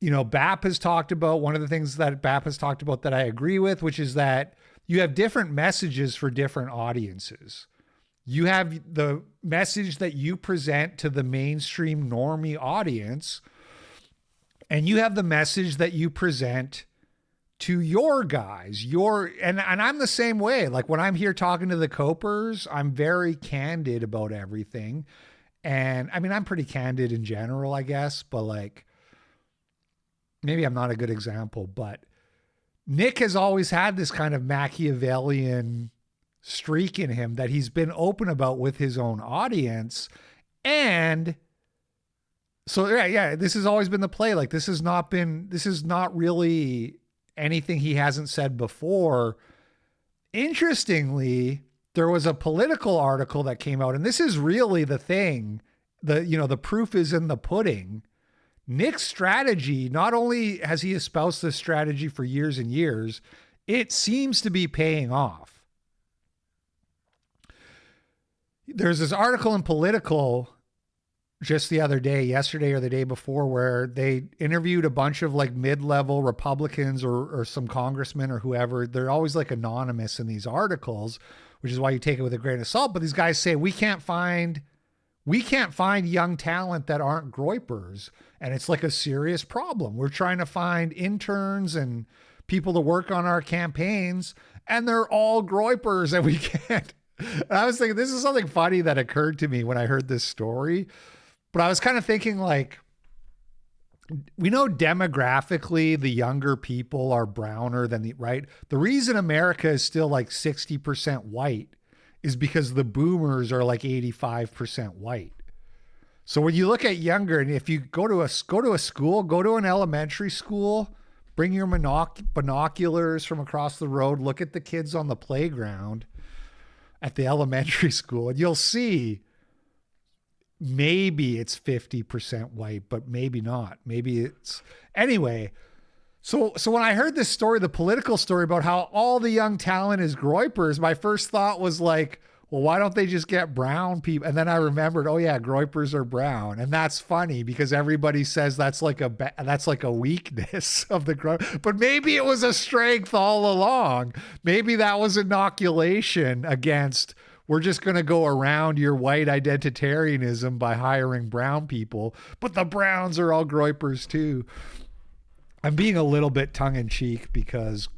BAP has talked about. One of the things that BAP has talked about that I agree with, which is that you have different messages for different audiences. You have the message that you present to the mainstream normie audience, and you have the message that you present to your guys, and I'm the same way. Like when I'm here talking to the Copers, I'm very candid about everything. And I mean, I'm pretty candid in general, I guess, but like, maybe I'm not a good example, but Nick has always had this kind of Machiavellian streak in him that he's been open about with his own audience. And so, yeah, this has always been the play. Like this is not really anything he hasn't said before. Interestingly, there was a political article that came out, and this is really the thing. The proof is in the pudding. Nick's strategy, not only has he espoused this strategy for years and years, it seems to be paying off. There's this article in Political just the other day, yesterday or the day before, where they interviewed a bunch of like mid-level Republicans or some congressmen or whoever. They're always like anonymous in these articles, which is why you take it with a grain of salt. But these guys say, we can't find young talent that aren't groypers. And it's like a serious problem. We're trying to find interns and people to work on our campaigns, and they're all groypers, and we can't. And I was thinking, this is something funny that occurred to me when I heard this story. But I was kind of thinking, like, we know demographically the younger people are browner than right? The reason America is still like 60% white is because the boomers are like 85% white. So when you look at younger, and if you go to an elementary school, bring your binoculars from across the road, look at the kids on the playground at the elementary school, and you'll see maybe it's 50% white, but maybe not. Maybe it's anyway. So when I heard this story, the political story about how all the young talent is groypers, my first thought was like, well, why don't they just get brown people? And then I remembered, oh yeah, groypers are brown. And that's funny because everybody says that's like a weakness of the groyper. But maybe it was a strength all along. Maybe that was inoculation against, we're just going to go around your white identitarianism by hiring brown people. But the browns are all groypers too. I'm being a little bit tongue in cheek because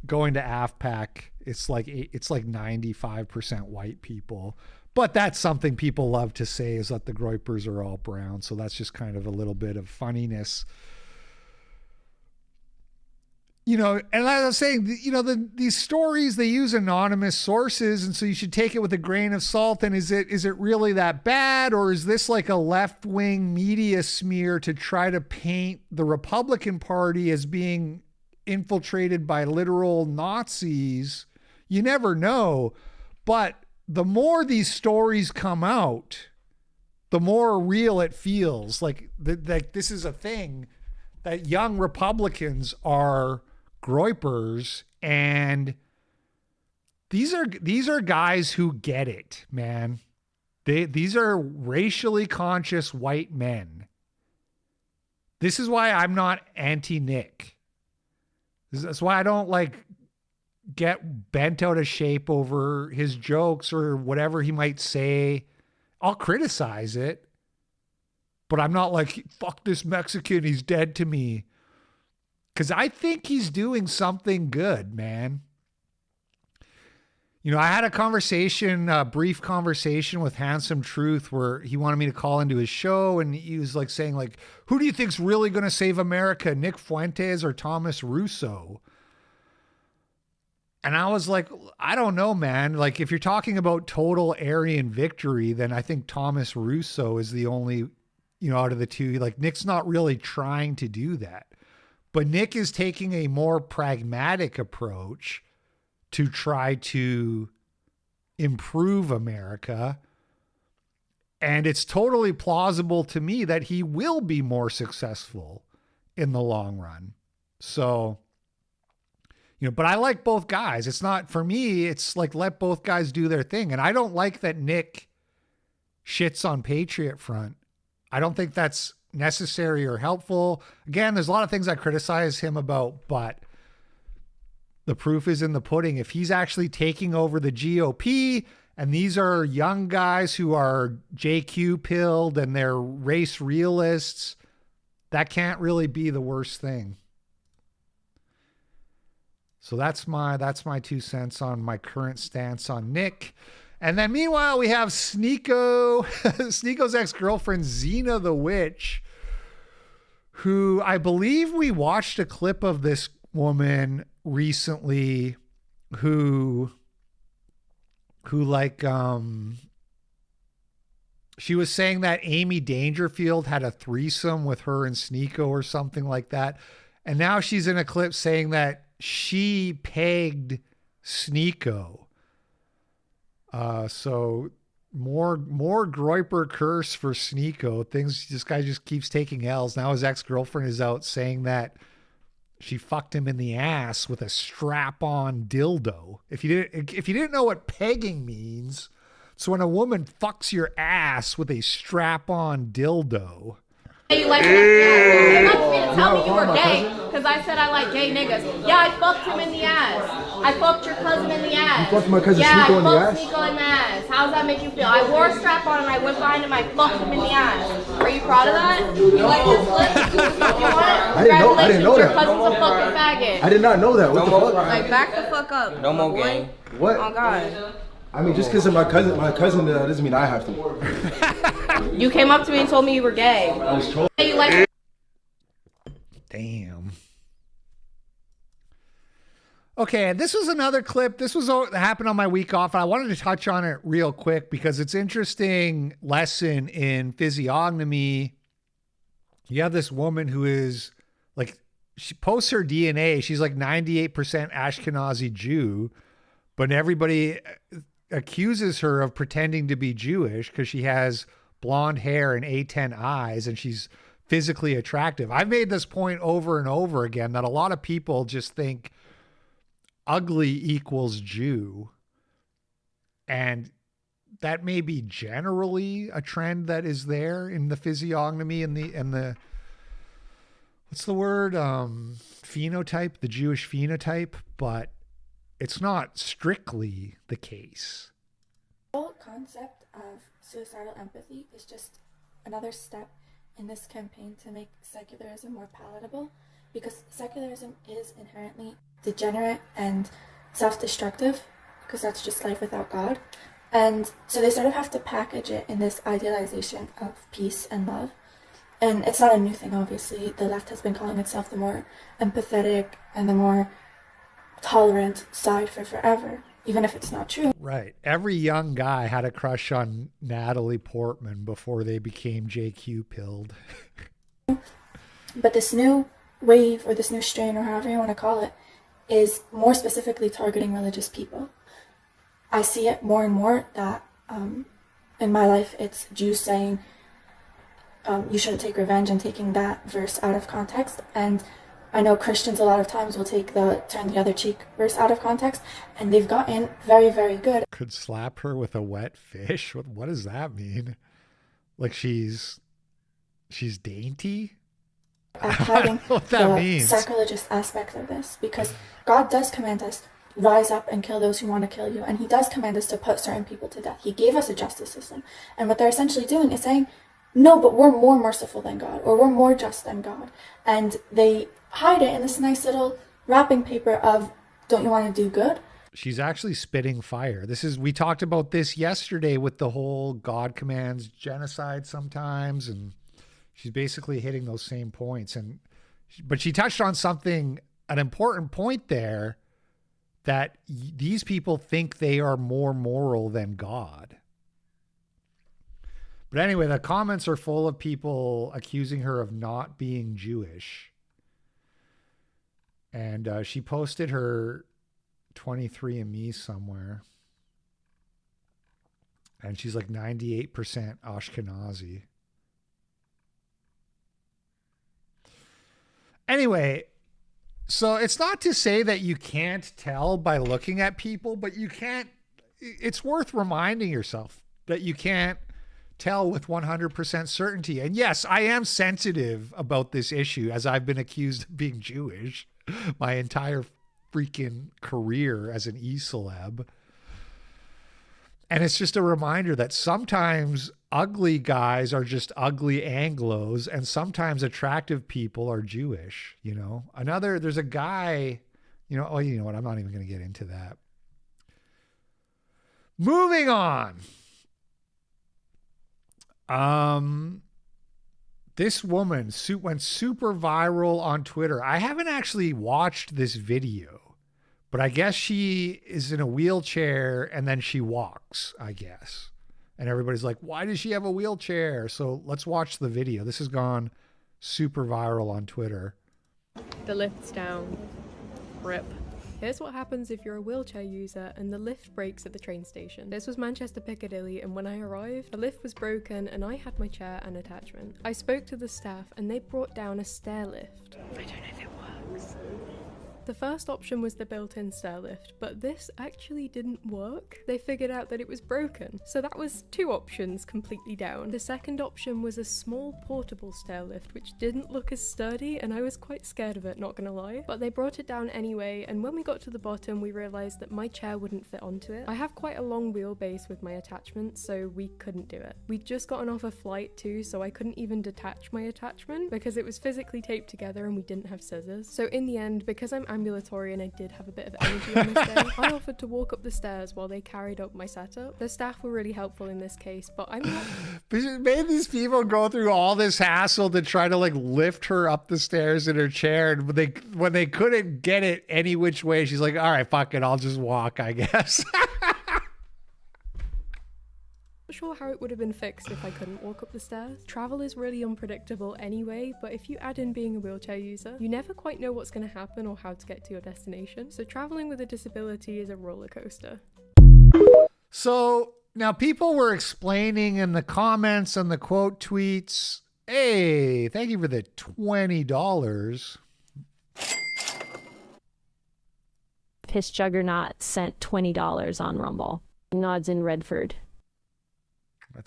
going to AFPAC, it's like 95% white people, but that's something people love to say is that the groypers are all brown. So that's just kind of a little bit of funniness, you know. And as I was saying, you know, these stories, they use anonymous sources. And so you should take it with a grain of salt. And is it really that bad? Or is this like a left-wing media smear to try to paint the Republican Party as being infiltrated by literal Nazis? You never know. But the more these stories come out, the more real it feels. Like this is a thing, that young Republicans are groypers, and these are guys who get it, man. These are racially conscious white men. This is why I'm not anti-Nick. That's why I don't like get bent out of shape over his jokes or whatever he might say. I'll criticize it, but I'm not like, fuck this Mexican, he's dead to me. Because I think he's doing something good, man. You know, I had a brief conversation with Handsome Truth where he wanted me to call into his show, and he was like saying, like, who do you think's really going to save America, Nick Fuentes or Thomas Russo? And I was like, I don't know, man. Like, if you're talking about total Aryan victory, then I think Thomas Russo is the only, you know, out of the two. Like, Nick's not really trying to do that. But Nick is taking a more pragmatic approach to try to improve America. And it's totally plausible to me that he will be more successful in the long run. So, you know, but I like both guys. It's not, for me, it's like, let both guys do their thing. And I don't like that Nick shits on Patriot Front. I don't think that's necessary or helpful. Again, there's a lot of things I criticize him about, but the proof is in the pudding. If he's actually taking over the GOP, and these are young guys who are JQ pilled and they're race realists, that can't really be the worst thing. So that's my 2 cents on my current stance on Nick. And then meanwhile, we have Sneeko's ex-girlfriend, Xena the Witch, who I believe we watched a clip of this woman recently who like, she was saying that Amy Dangerfield had a threesome with her and Sneeko or something like that. And now she's in a clip saying that she pegged Sneeko. So more Groyper curse for Sneeko. This guy just keeps taking L's. Now his ex-girlfriend is out saying that she fucked him in the ass with a strap-on dildo. If you didn't know what pegging means, it's when a woman fucks your ass with a strap-on dildo. You like came up to me to tell me you were gay because I said I like gay niggas. Yeah, I fucked him in the ass. I fucked your cousin in the ass. You fucked my cousin Sneeko in the ass? Yeah, I fucked Sneeko in the ass. How does that make you feel? I wore a strap on and I went behind him. I fucked him in the ass. Are you proud of that? You like this clip? You want it? I didn't know Your that. cousin's a fucking faggot. I did not know that. What the fuck? Like, back the fuck up. No more gay. What? Oh, God. I mean, just because of my cousin doesn't mean I have to. You came up to me and told me you were gay. I was told. You like. Damn. Okay, this was another clip. This was happened on my week off. And I wanted to touch on it real quick because it's interesting lesson in physiognomy. You have this woman who is like, she posts her DNA. She's like 98% Ashkenazi Jew, but everybody accuses her of pretending to be Jewish because she has blonde hair and A10 eyes and she's physically attractive. I've made this point over and over again that a lot of people just think ugly equals Jew. And that may be generally a trend that is there in the physiognomy and the what's the word? Phenotype, the Jewish phenotype, but it's not strictly the case. The whole concept of suicidal empathy is just another step in this campaign to make secularism more palatable, because secularism is inherently degenerate and self-destructive, because that's just life without God. And so they sort of have to package it in this idealization of peace and love. And it's not a new thing, obviously. The left has been calling itself the more empathetic and the more tolerant side for forever, even if it's not true. Right. Every young guy had a crush on Natalie Portman before they became JQ pilled. But this new wave, or this new strain, or however you want to call it, is more specifically targeting religious people. I see it more and more that in my life it's Jews saying you shouldn't take revenge, and taking that verse out of context. And I know Christians a lot of times will take the turn the other cheek verse out of context, and they've gotten very, very good. Could slap her with a wet fish? What does that mean? Like she's dainty? At hiding what that the means. sacrilegious aspect of this, because God does command us, rise up and kill those who want to kill you, and he does command us to put certain people to death. He gave us a justice system, and what they're essentially doing is saying, no, but we're more merciful than God, or we're more just than God. And they hide it in this nice little wrapping paper of, don't you want to do good? She's actually spitting fire. We talked about this yesterday with the whole God commands genocide sometimes, and she's basically hitting those same points. But she touched on something, an important point there, that these people think they are more moral than God. But anyway, the comments are full of people accusing her of not being Jewish. And she posted her 23andMe somewhere. And she's like 98% Ashkenazi. Anyway, so it's not to say that you can't tell by looking at people, but you can't, it's worth reminding yourself that you can't tell with 100% certainty. And yes, I am sensitive about this issue, as I've been accused of being Jewish my entire freaking career as an e-celeb. And it's just a reminder that sometimes ugly guys are just ugly Anglos, and sometimes attractive people are Jewish, you know. There's a guy, you know what, I'm not even going to get into that. Moving on. This woman went super viral on Twitter. I haven't actually watched this video, but I guess she is in a wheelchair and then she walks, I guess. And everybody's like, why does she have a wheelchair? So let's watch the video. This has gone super viral on Twitter. The lift's down. Rip. Here's what happens if you're a wheelchair user and the lift breaks at the train station. This was Manchester Piccadilly, and when I arrived, the lift was broken and I had my chair and attachment. I spoke to the staff and they brought down a stair lift. I don't know if it works. The first option was the built-in stair lift, but this actually didn't work. They figured out that it was broken, so that was 2 options completely down. The second option was a small portable stair lift, which didn't look as sturdy, and I was quite scared of it, not gonna lie. But they brought it down anyway, and when we got to the bottom, we realized that my chair wouldn't fit onto it. I have quite a long wheelbase with my attachment, so we couldn't do it. We'd just gotten off a flight too, so I couldn't even detach my attachment because it was physically taped together and we didn't have scissors. So in the end, because I'm ambulatory and I did have a bit of energy on this day, I offered to walk up the stairs while they carried up my setup. The staff were really helpful in this case, but I'm not... Made these people go through all this hassle to try to lift her up the stairs in her chair, and when they couldn't get it any which way, she's like, all right, fuck it, I'll just walk, I guess. Not sure how it would have been fixed if I couldn't walk up the stairs. Travel is really unpredictable anyway, but if you add in being a wheelchair user, you never quite know what's going to happen or how to get to your destination. So traveling with a disability is a roller coaster. So Now, people were explaining in the comments and the quote tweets, hey, thank you for the $20. Piss Juggernaut sent $20 on Rumble. Nods in Redford.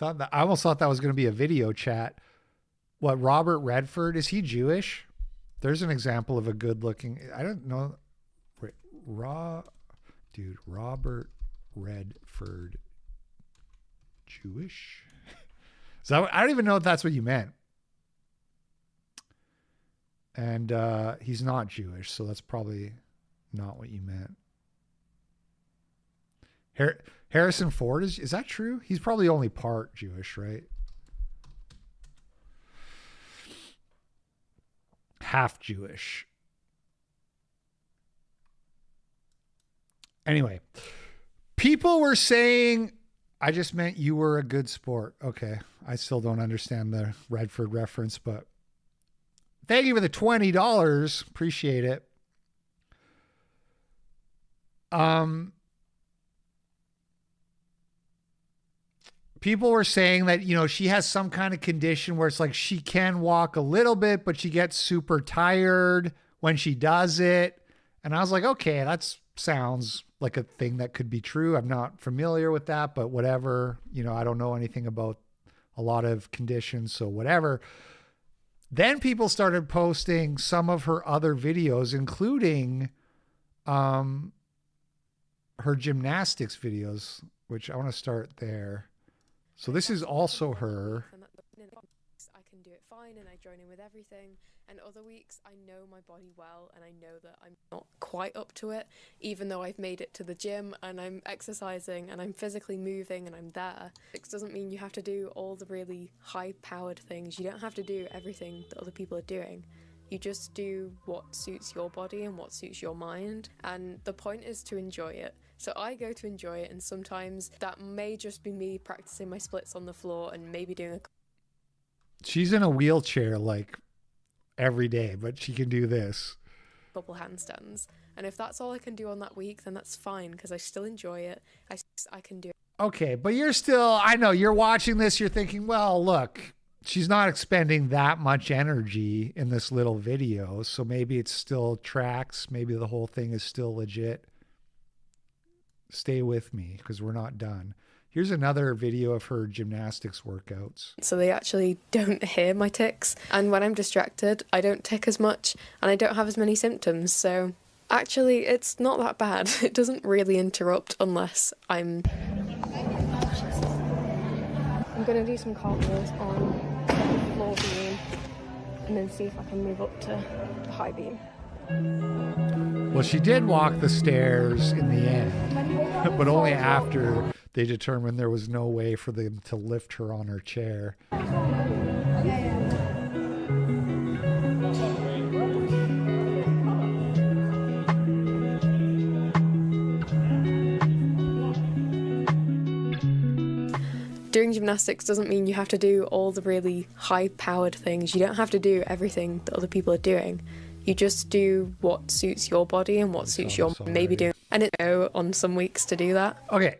I almost thought that was going to be a video chat. What, Robert Redford, is he Jewish? There's an example of a good looking, I don't know. Wait, Robert Redford, Jewish? So I don't even know if that's what you meant. And he's not Jewish, so that's probably not what you meant. Harrison Ford, is that true? He's probably only part Jewish, right? Half Jewish. Anyway, people were saying, I just meant you were a good sport. Okay. I still don't understand the Redford reference, but thank you for the $20. Appreciate it. People were saying that, you know, she has some kind of condition where it's like she can walk a little bit, but she gets super tired when she does it. And I was like, okay, that sounds like a thing that could be true. I'm not familiar with that, but whatever. You know, I don't know anything about a lot of conditions, so whatever. Then people started posting some of her other videos, including her gymnastics videos, which I want to start there. So this is also her. I can do it fine and I join in with everything. And other weeks I know my body well and I know that I'm not quite up to it, even though I've made it to the gym and I'm exercising and I'm physically moving and I'm there. It doesn't mean you have to do all the really high-powered things. You don't have to do everything that other people are doing. You just do what suits your body and what suits your mind. And the point is to enjoy it. So I go to enjoy it, and sometimes that may just be me practicing my splits on the floor and maybe doing a... She's in a wheelchair like every day, but she can do this. couple handstands. And if that's all I can do on that week, then that's fine, because I still enjoy it. I can do it. Okay, but you're still, I know you're watching this, you're thinking, well, look, she's not expending that much energy in this little video, so maybe it still tracks. Maybe the whole thing is still legit. Stay with me because we're not done. Here's another video of her gymnastics workouts. So they actually don't hear my tics. And when I'm distracted, I don't tic as much and I don't have as many symptoms. So actually, it's not that bad. It doesn't really interrupt unless I'm going to do some cartwheels on the floor beam and then see if I can move up to the high beam. Well, she did walk the stairs in the end, but only after they determined there was no way for them to lift her on her chair. Doing gymnastics doesn't mean you have to do all the really high-powered things. You don't have to do everything that other people are doing. You just do what suits your body and what suits your maybe doing. And it's on some weeks to do that. Okay.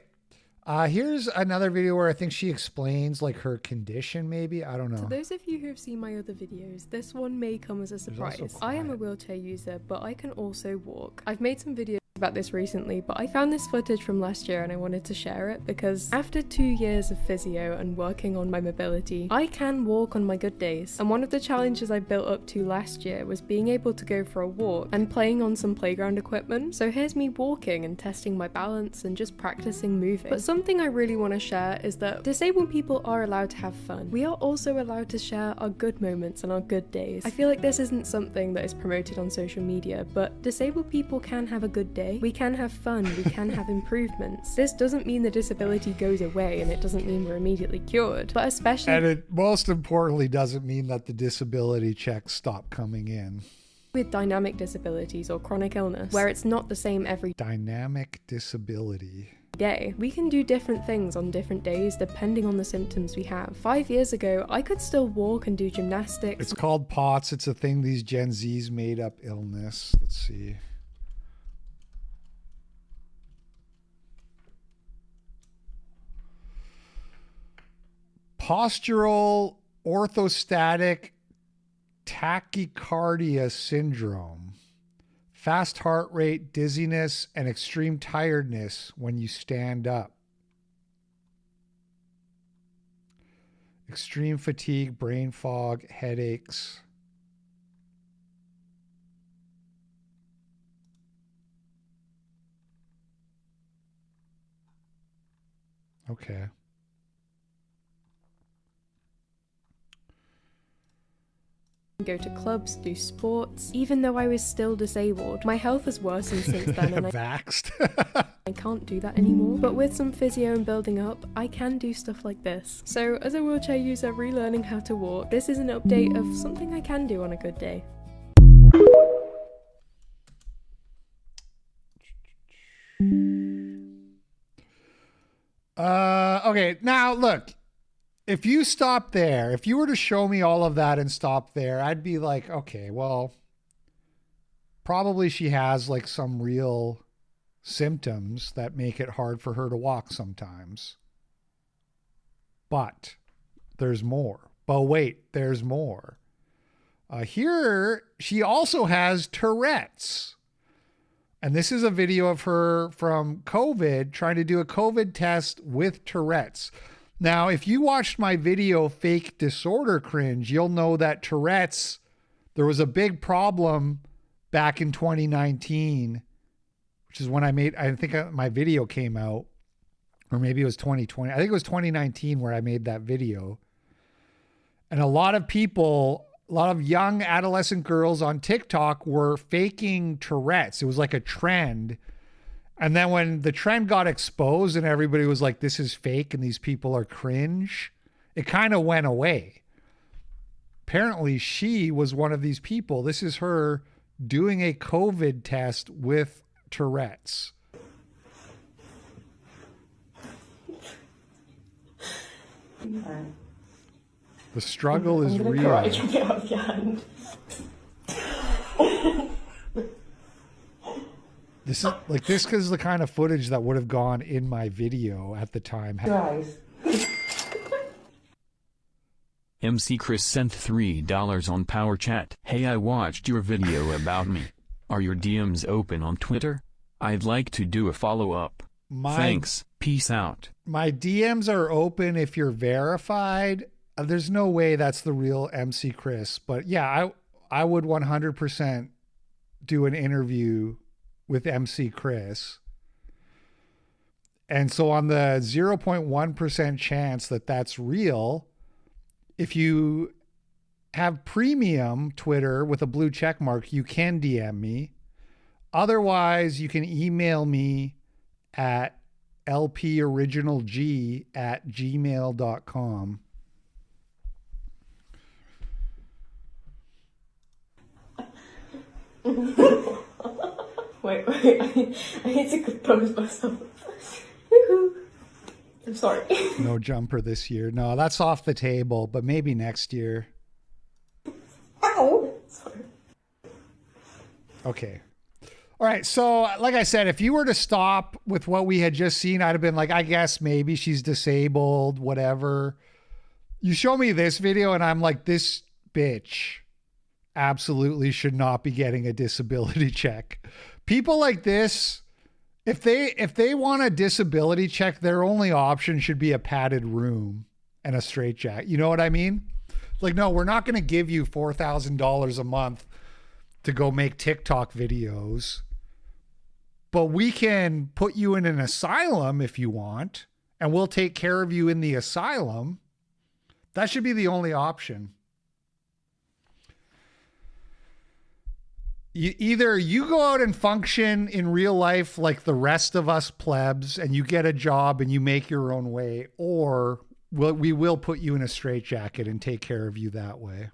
Here's another video where I think she explains like her condition, maybe. I don't know. To those of you who have seen my other videos, this one may come as a surprise. I am a wheelchair user, but I can also walk. I've made some videos about this recently, but I found this footage from last year and I wanted to share it because after 2 years of physio and working on my mobility, I can walk on my good days. And one of the challenges I built up to last year was being able to go for a walk and playing on some playground equipment. So here's me walking and testing my balance and just practicing moving. But something I really want to share is that disabled people are allowed to have fun. We are also allowed to share our good moments and our good days. I feel like this isn't something that is promoted on social media, but disabled people can have a good day. We can have fun, we can have improvements. This doesn't mean the disability goes away and it doesn't mean we're immediately cured, but especially... And it most importantly doesn't mean that the disability checks stop coming in. With dynamic disabilities or chronic illness, where it's not the same every dynamic disability day. We can do different things on different days depending on the symptoms we have. 5 years ago, I could still walk and do gymnastics. It's called POTS. It's a thing these Gen Zs made up illness. Let's see. Postural orthostatic tachycardia syndrome. Fast heart rate, dizziness, and extreme tiredness when you stand up. Extreme fatigue, brain fog, headaches. Okay. Go to clubs, do sports. Even though I was still disabled, my health has worsened since then, and Vaxxed. I can't do that anymore. But with some physio and building up, I can do stuff like this. So as a wheelchair user relearning how to walk, this is an update of something I can do on a good day. Okay, now look, if you stop there, if you were to show me all of that and stop there, I'd be like, okay, well, probably she has like some real symptoms that make it hard for her to walk sometimes. But there's more. But wait, there's more. Here, she also has Tourette's. And this is a video of her from COVID trying to do a COVID test with Tourette's. Now, if you watched my video, Fake Disorder Cringe, you'll know that Tourette's, there was a big problem back in 2019, which is when I think my video came out, or maybe it was 2020. I think it was 2019 where I made that video. And a lot of people, a lot of young adolescent girls on TikTok were faking Tourette's. It was like a trend. And then when the trend got exposed and everybody was like, this is fake and these people are cringe, it kind of went away. Apparently she was one of these people. This is her doing a COVID test with Tourette's. The struggle is real. This is like this is the kind of footage that would have gone in my video at the time. Guys. MC Chris sent $3 on Power Chat. Hey, I watched your video about me. Are your DMs open on Twitter? I'd like to do a follow-up. Thanks. Peace out. My DMs are open if you're verified. There's no way that's the real MC Chris. But yeah, I would 100% do an interview with MC Chris. And so on the 0.1% chance that that's real, if you have premium Twitter with a blue check mark, you can DM me. Otherwise, you can email me at lporiginalg@gmail.com. Wait, I need to compose myself. I'm sorry. No jumper this year. No, that's off the table, but maybe next year. Ow! Sorry. Okay. All right. So, like I said, if you were to stop with what we had just seen, I'd have been like, I guess maybe she's disabled, whatever. You show me this video and I'm like, this bitch absolutely should not be getting a disability check. People like this, if they want a disability check, their only option should be a padded room and a straitjacket. You know what I mean? Like, no, we're not going to give you $4,000 a month to go make TikTok videos, but we can put you in an asylum if you want, and we'll take care of you in the asylum. That should be the only option. Either you go out and function in real life like the rest of us plebs and you get a job and you make your own way, or we will put you in a straitjacket and take care of you that way.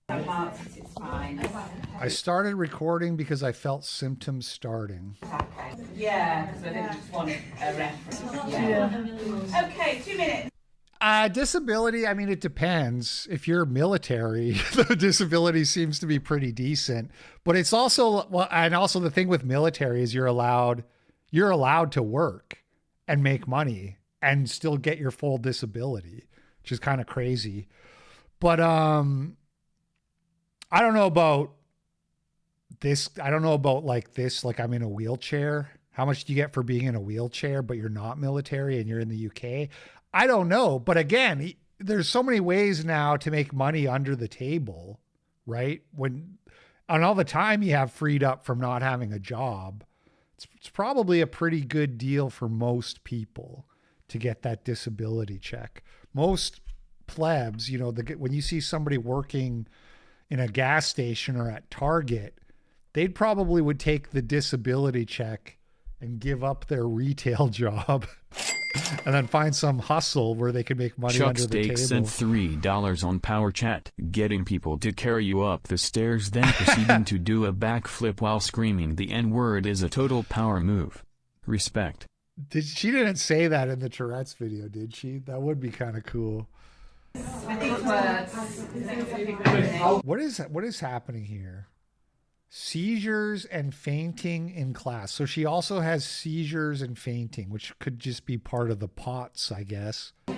I started recording because I felt symptoms starting. Yeah, because I didn't just want a reference. Yeah. Okay, 2 minutes. Disability, I mean, it depends. If you're military, the disability seems to be pretty decent. But it's also, well, and also the thing with military is you're allowed, you're allowed to work and make money and still get your full disability, which is kind of crazy. But I don't know about this. I don't know about like this, like I'm in a wheelchair. How much do you get for being in a wheelchair, but you're not military and you're in the UK? I don't know. But again, there's so many ways now to make money under the table, right? When on all the time you have freed up from not having a job, it's probably a pretty good deal for most people to get that disability check. Most plebs, you know, when you see somebody working in a gas station or at Target, they'd probably would take the disability check and give up their retail job and then find some hustle where they can make money Chuck under the table. Steak sent $3 on Power Chat, getting people to carry you up the stairs then proceeding to do a backflip while screaming the N-word is a total power move. Respect. She didn't say that in the Tourette's video, did she? That would be kind of cool. What is happening here? Seizures and fainting in class. So she also has seizures and fainting, which could just be part of the POTS, I guess. I'm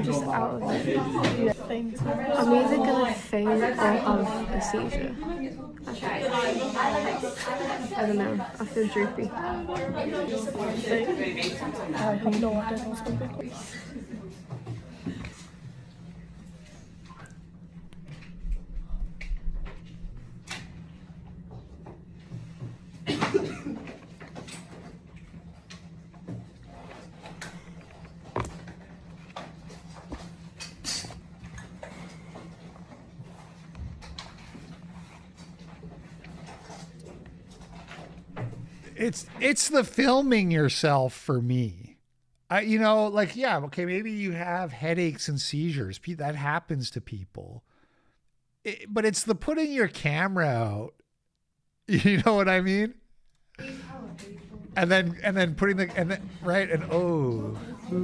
just out of it. I'm either gonna faint or have a seizure. I don't know. I feel droopy. I have no idea. It's the filming yourself for me. You know, like, yeah, okay, maybe you have headaches and seizures. That happens to people. But it's the putting your camera out. You know what I mean? And then putting right, and ooh,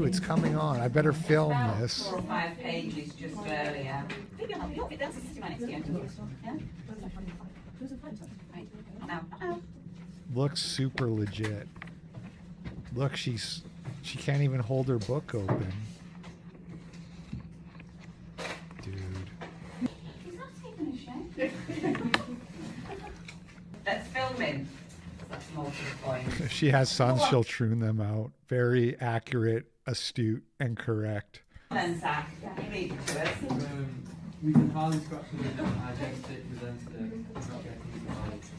it's coming on. I better film this. 4 or 5 pages just earlier. Looks super legit. Look, she can't even hold her book open. Dude. He's not taking a shame. That's filming. That's more to the point. If she has sons, she'll tune them out. Very accurate, astute, and correct. Then, Zach, you read it to us. We can hardly scratch the identity presented.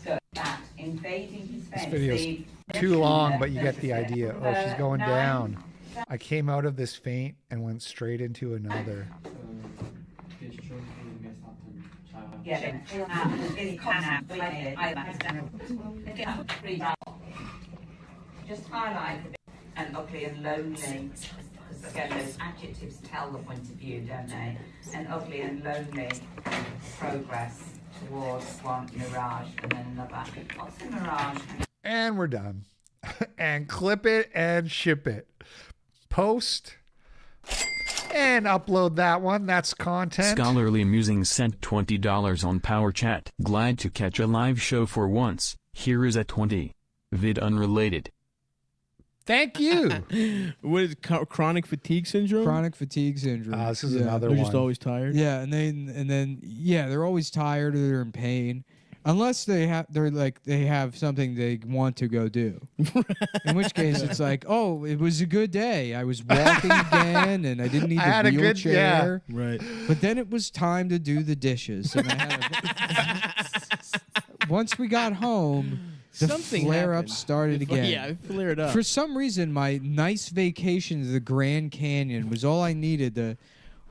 So that invading his This face. video's too long, but you get the idea. Oh, she's going down. I came out of this faint and went straight into another. Just highlight and ugly and lonely. Because again, those adjectives tell the point of view, don't they? And ugly and lonely progress towards one mirage and then another. What's a mirage? And we're done. And clip it and ship it. Post and upload that one. That's content. Scholarly Musings sent $20 on Power Chat. Glad to catch a live show for once. Here is a 20. Vid unrelated. Thank you. What is chronic fatigue syndrome? Chronic fatigue syndrome. This is another they're one. just always tired. Yeah, and then they're always tired or they're in pain, unless they have something they want to go do. In which case, it's like, oh, it was a good day. I was walking again, and I didn't need the wheelchair. Right. But then it was time to do the dishes, and once we got home. The flare-up started again. Yeah, it flared up. For some reason, my nice vacation to the Grand Canyon was all I needed to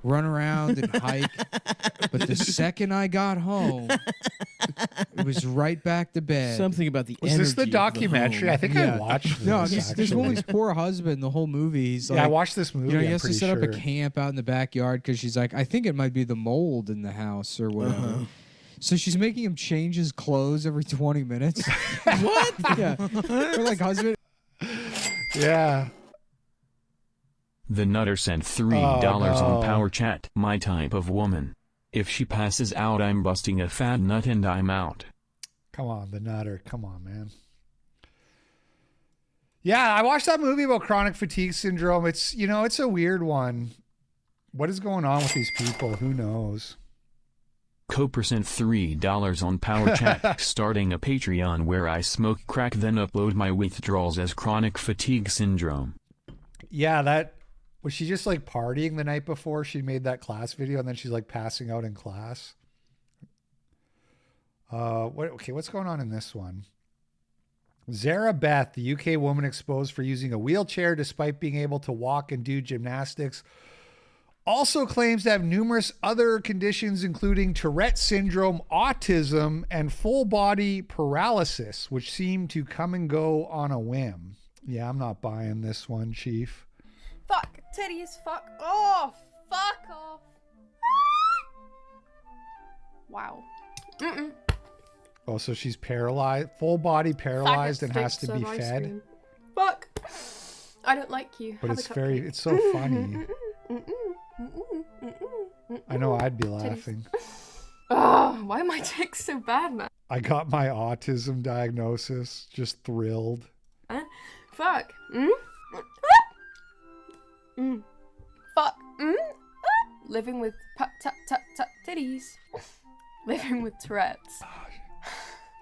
run around and hike. But the second I got home, it was right back to bed. Something about the Was this the documentary? I think I watched this. No, this actually. woman's poor husband, the whole movie. He's Yeah, I watched this movie, You know, he I'm has to pretty set up a sure. camp out in the backyard because she's like, I think it might be the mold in the house or whatever. So she's making him change his clothes every 20 minutes. What? Yeah. Her, like, husband. Yeah. The Nutter sent $3 on Power Chat. My type of woman. If she passes out, I'm busting a fat nut and I'm out. Come on, the Nutter. Come on, man. Yeah, I watched that movie about chronic fatigue syndrome. It's, you know, it's a weird one. What is going on with these people? Who knows? Coper sent $3 on Power Chat, starting a Patreon where I smoke crack then upload my withdrawals as chronic fatigue syndrome. Yeah, that was she just like partying the night before she made that class video and then she's like passing out in class. What's going on in this one? Zara Beth, the UK woman exposed for using a wheelchair despite being able to walk and do gymnastics, also claims to have numerous other conditions, including Tourette syndrome, autism, and full body paralysis, which seem to come and go on a whim. Yeah, I'm not buying this one, Chief. Fuck titties. Fuck off. Fuck off. Wow. Mm-mm. Oh, so she's paralyzed, full body paralyzed, and has to be fed. Fuck. I don't like you. But Have it's so funny. I know I'd be laughing. Oh, why are my ticks so bad, man? I got my autism diagnosis. Just thrilled. Fuck. Fuck. Living with titties. Living with Tourette's.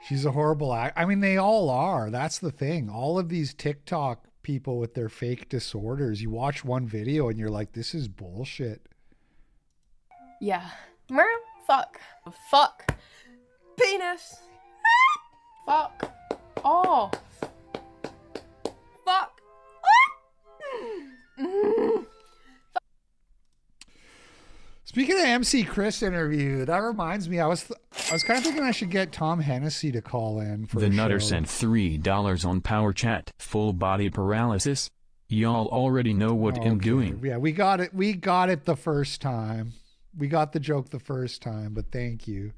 She's a horrible I mean, they all are. That's the thing. All of these TikTok people with their fake disorders, you watch one video and you're like, this is bullshit. Yeah. Fuck. Fuck. Penis. Fuck. Oh. Fuck. Speaking of MC Chris interview, that reminds me, I was kind of thinking I should get Tom Hennessy to call in for The Nutter show. sent $3 on Power Chat. Full body paralysis. Y'all already know what I'm doing. Yeah, we got it. We got it the first time. We got the joke the first time, but thank you.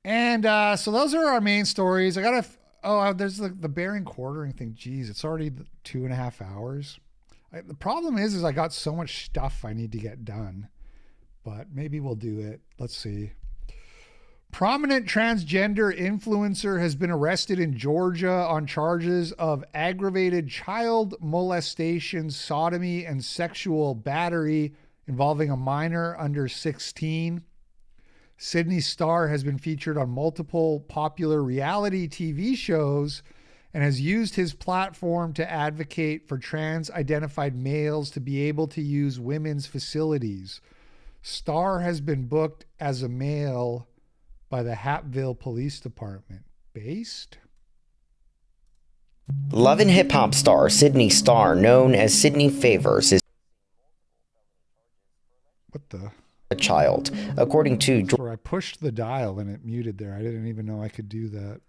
And so those are our main stories. I got there's the bearing quartering thing. Jeez, it's already 2.5 hours. The problem is I got so much stuff I need to get done, but maybe we'll do it. Let's see. Prominent transgender influencer has been arrested in Georgia on charges of aggravated child molestation, sodomy, and sexual battery involving a minor under 16. Sydney Star has been featured on multiple popular reality TV shows and has used his platform to advocate for trans-identified males to be able to use women's facilities. Star has been booked as a male by the Hapville Police Department. Based? Love and hip hop star Sydney Star, known as Sydney Favors, is a child, according to I pushed the dial and it muted there. I didn't even know I could do that.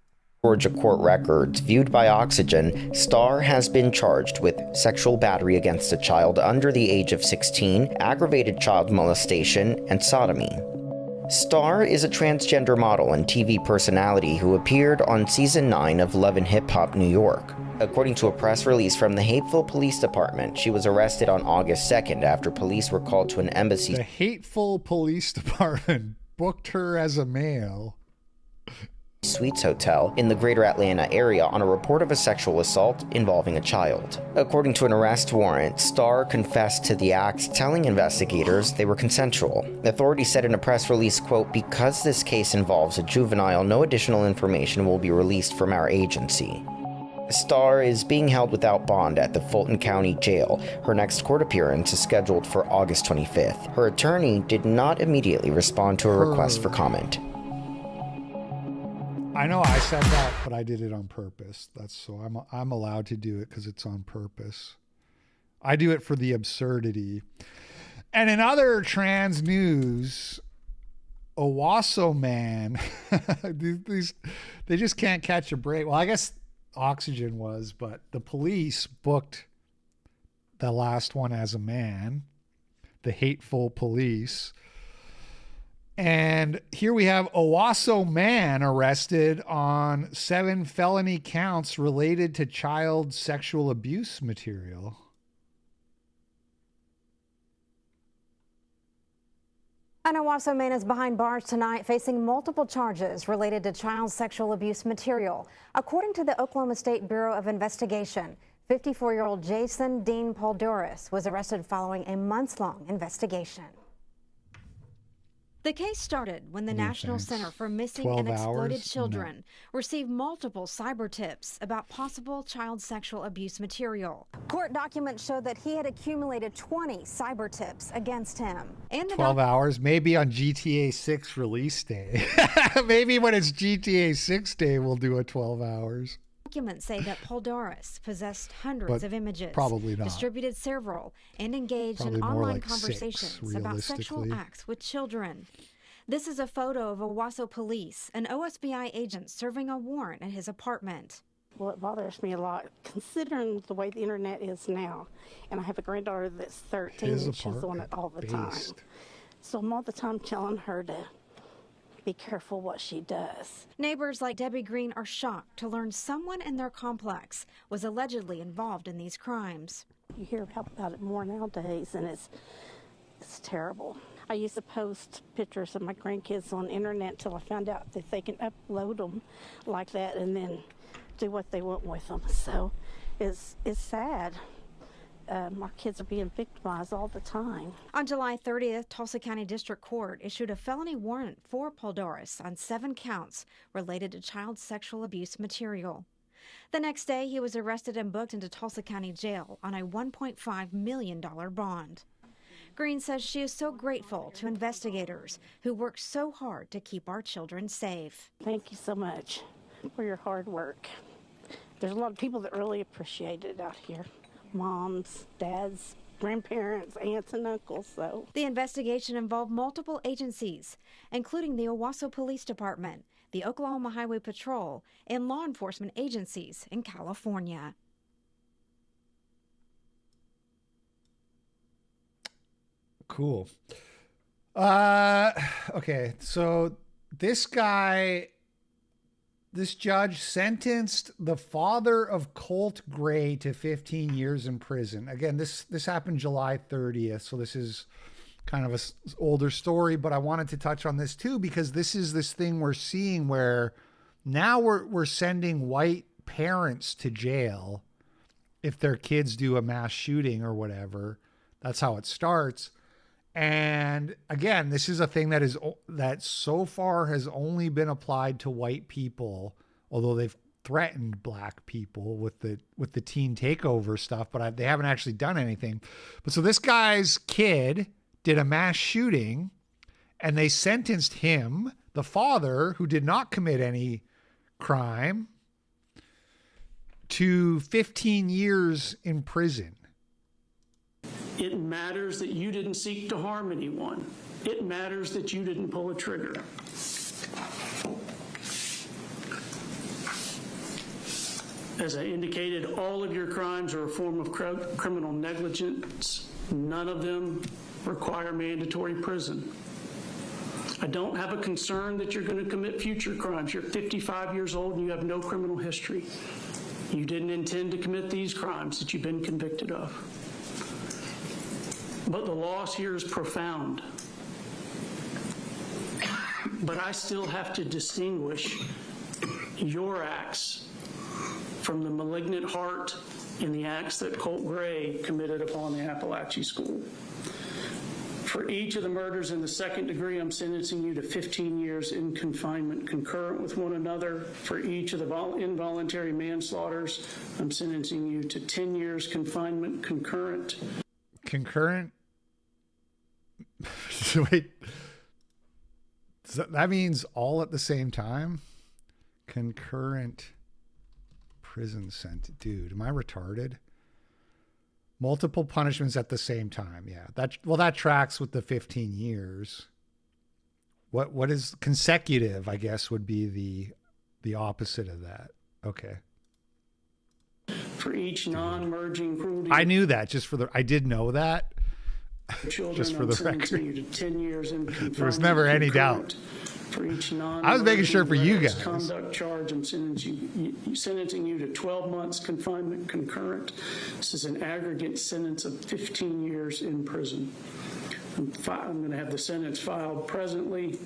Georgia court records viewed by Oxygen. Star has been charged with sexual battery against a child under the age of 16, aggravated child molestation, and sodomy. Star is a transgender model and TV personality who appeared on Season 9 of Love and Hip Hop New York. According to a press release from the Hateful Police Department, she was arrested on August 2nd after police were called to an embassy. The Hateful Police Department booked her as a male. Suites Hotel in the greater Atlanta area on a report of a sexual assault involving a child. According to an arrest warrant, Star confessed to the acts, telling investigators they were consensual. Authorities said in a press release, quote, "Because this case involves a juvenile, no additional information will be released from our agency." Star is being held without bond at the Fulton County Jail. Her next court appearance is scheduled for August 25th. Her attorney did not immediately respond to a request for comment. I know I said that, but I did it on purpose. I'm allowed to do it because it's on purpose. I do it for the absurdity. And in other trans news, Owasso man, they just can't catch a break. Well, I guess Oxygen was, but the police booked the last one as a man, the Hateful Police. And here we have Owasso man arrested on 7 felony counts related to child sexual abuse material. An Owasso man is behind bars tonight facing multiple charges related to child sexual abuse material. According to the Oklahoma State Bureau of Investigation, 54-year-old Jason Dean Poldoris was arrested following a months-long investigation. The case started when the National Center for Missing and Exploited Children received multiple cyber tips about possible child sexual abuse material. Court documents show that he had accumulated 20 cyber tips against him. And 12 hours, maybe on GTA 6 release day. Maybe when it's GTA 6 day, we'll do a 12 hours. Documents say that Poldoris possessed hundreds of images, probably not. distributed several, and engaged in online conversations about sexual acts with children. This is a photo of Owasso police, an OSBI agent serving a warrant at his apartment. Well, it bothers me a lot, considering the way the internet is now. And I have a granddaughter that's 13, and she's on it all the time. So I'm all the time telling her to be careful what she does. Neighbors like Debbie Green are shocked to learn someone in their complex was allegedly involved in these crimes. You hear about it more nowadays, and it's terrible. I used to post pictures of my grandkids on the internet until I found out that they can upload them like that and then do what they want with them. So it's sad. Our kids are being victimized all the time. On July 30th, Tulsa County District Court issued a felony warrant for Poldoris on 7 counts related to child sexual abuse material. The next day, he was arrested and booked into Tulsa County Jail on a $1.5 million bond. Green says she is so grateful to investigators who work so hard to keep our children safe. Thank you so much for your hard work. There's a lot of people that really appreciate it out here. Moms, dads, grandparents, aunts, and uncles. So the investigation involved multiple agencies, including the Owasso Police Department, the Oklahoma Highway Patrol, and law enforcement agencies in California. Cool. Okay, so this judge sentenced the father of Colt Gray to 15 years in prison. Again, this happened July 30th, so this is kind of an older story, but I wanted to touch on this too because this is this thing we're seeing where now we're sending white parents to jail if their kids do a mass shooting or whatever. That's how it starts. And again, this is a thing that so far has only been applied to white people, although they've threatened black people with the teen takeover stuff, but they haven't actually done anything. But so this guy's kid did a mass shooting, and they sentenced him, the father, who did not commit any crime, to 15 years in prison. It matters that you didn't seek to harm anyone. It matters that you didn't pull a trigger. As I indicated, all of your crimes are a form of criminal negligence. None of them require mandatory prison. I don't have a concern that you're going to commit future crimes. You're 55 years old and you have no criminal history. You didn't intend to commit these crimes that you've been convicted of. But the loss here is profound. But I still have to distinguish your acts from the malignant heart in the acts that Colt Gray committed upon the Appalachian School. For each of the murders in the second degree, I'm sentencing you to 15 years in confinement concurrent with one another. For each of the involuntary manslaughters, I'm sentencing you to 10 years confinement concurrent. Concurrent? Wait, that means all at the same time? Concurrent prison sentence. Dude, am I retarded? Multiple punishments at the same time. Yeah, that tracks with the 15 years. What is consecutive, I guess, would be the opposite of that. Okay. For each non-merging cruelty. I knew that I did know that. Children, just for the record. You to 10 years in there was never any doubt. For each I was making sure for you guys. Conduct charge, I'm sentencing you to 12 months confinement concurrent. This is an aggregate sentence of 15 years in prison. I'm going to have the sentence filed presently.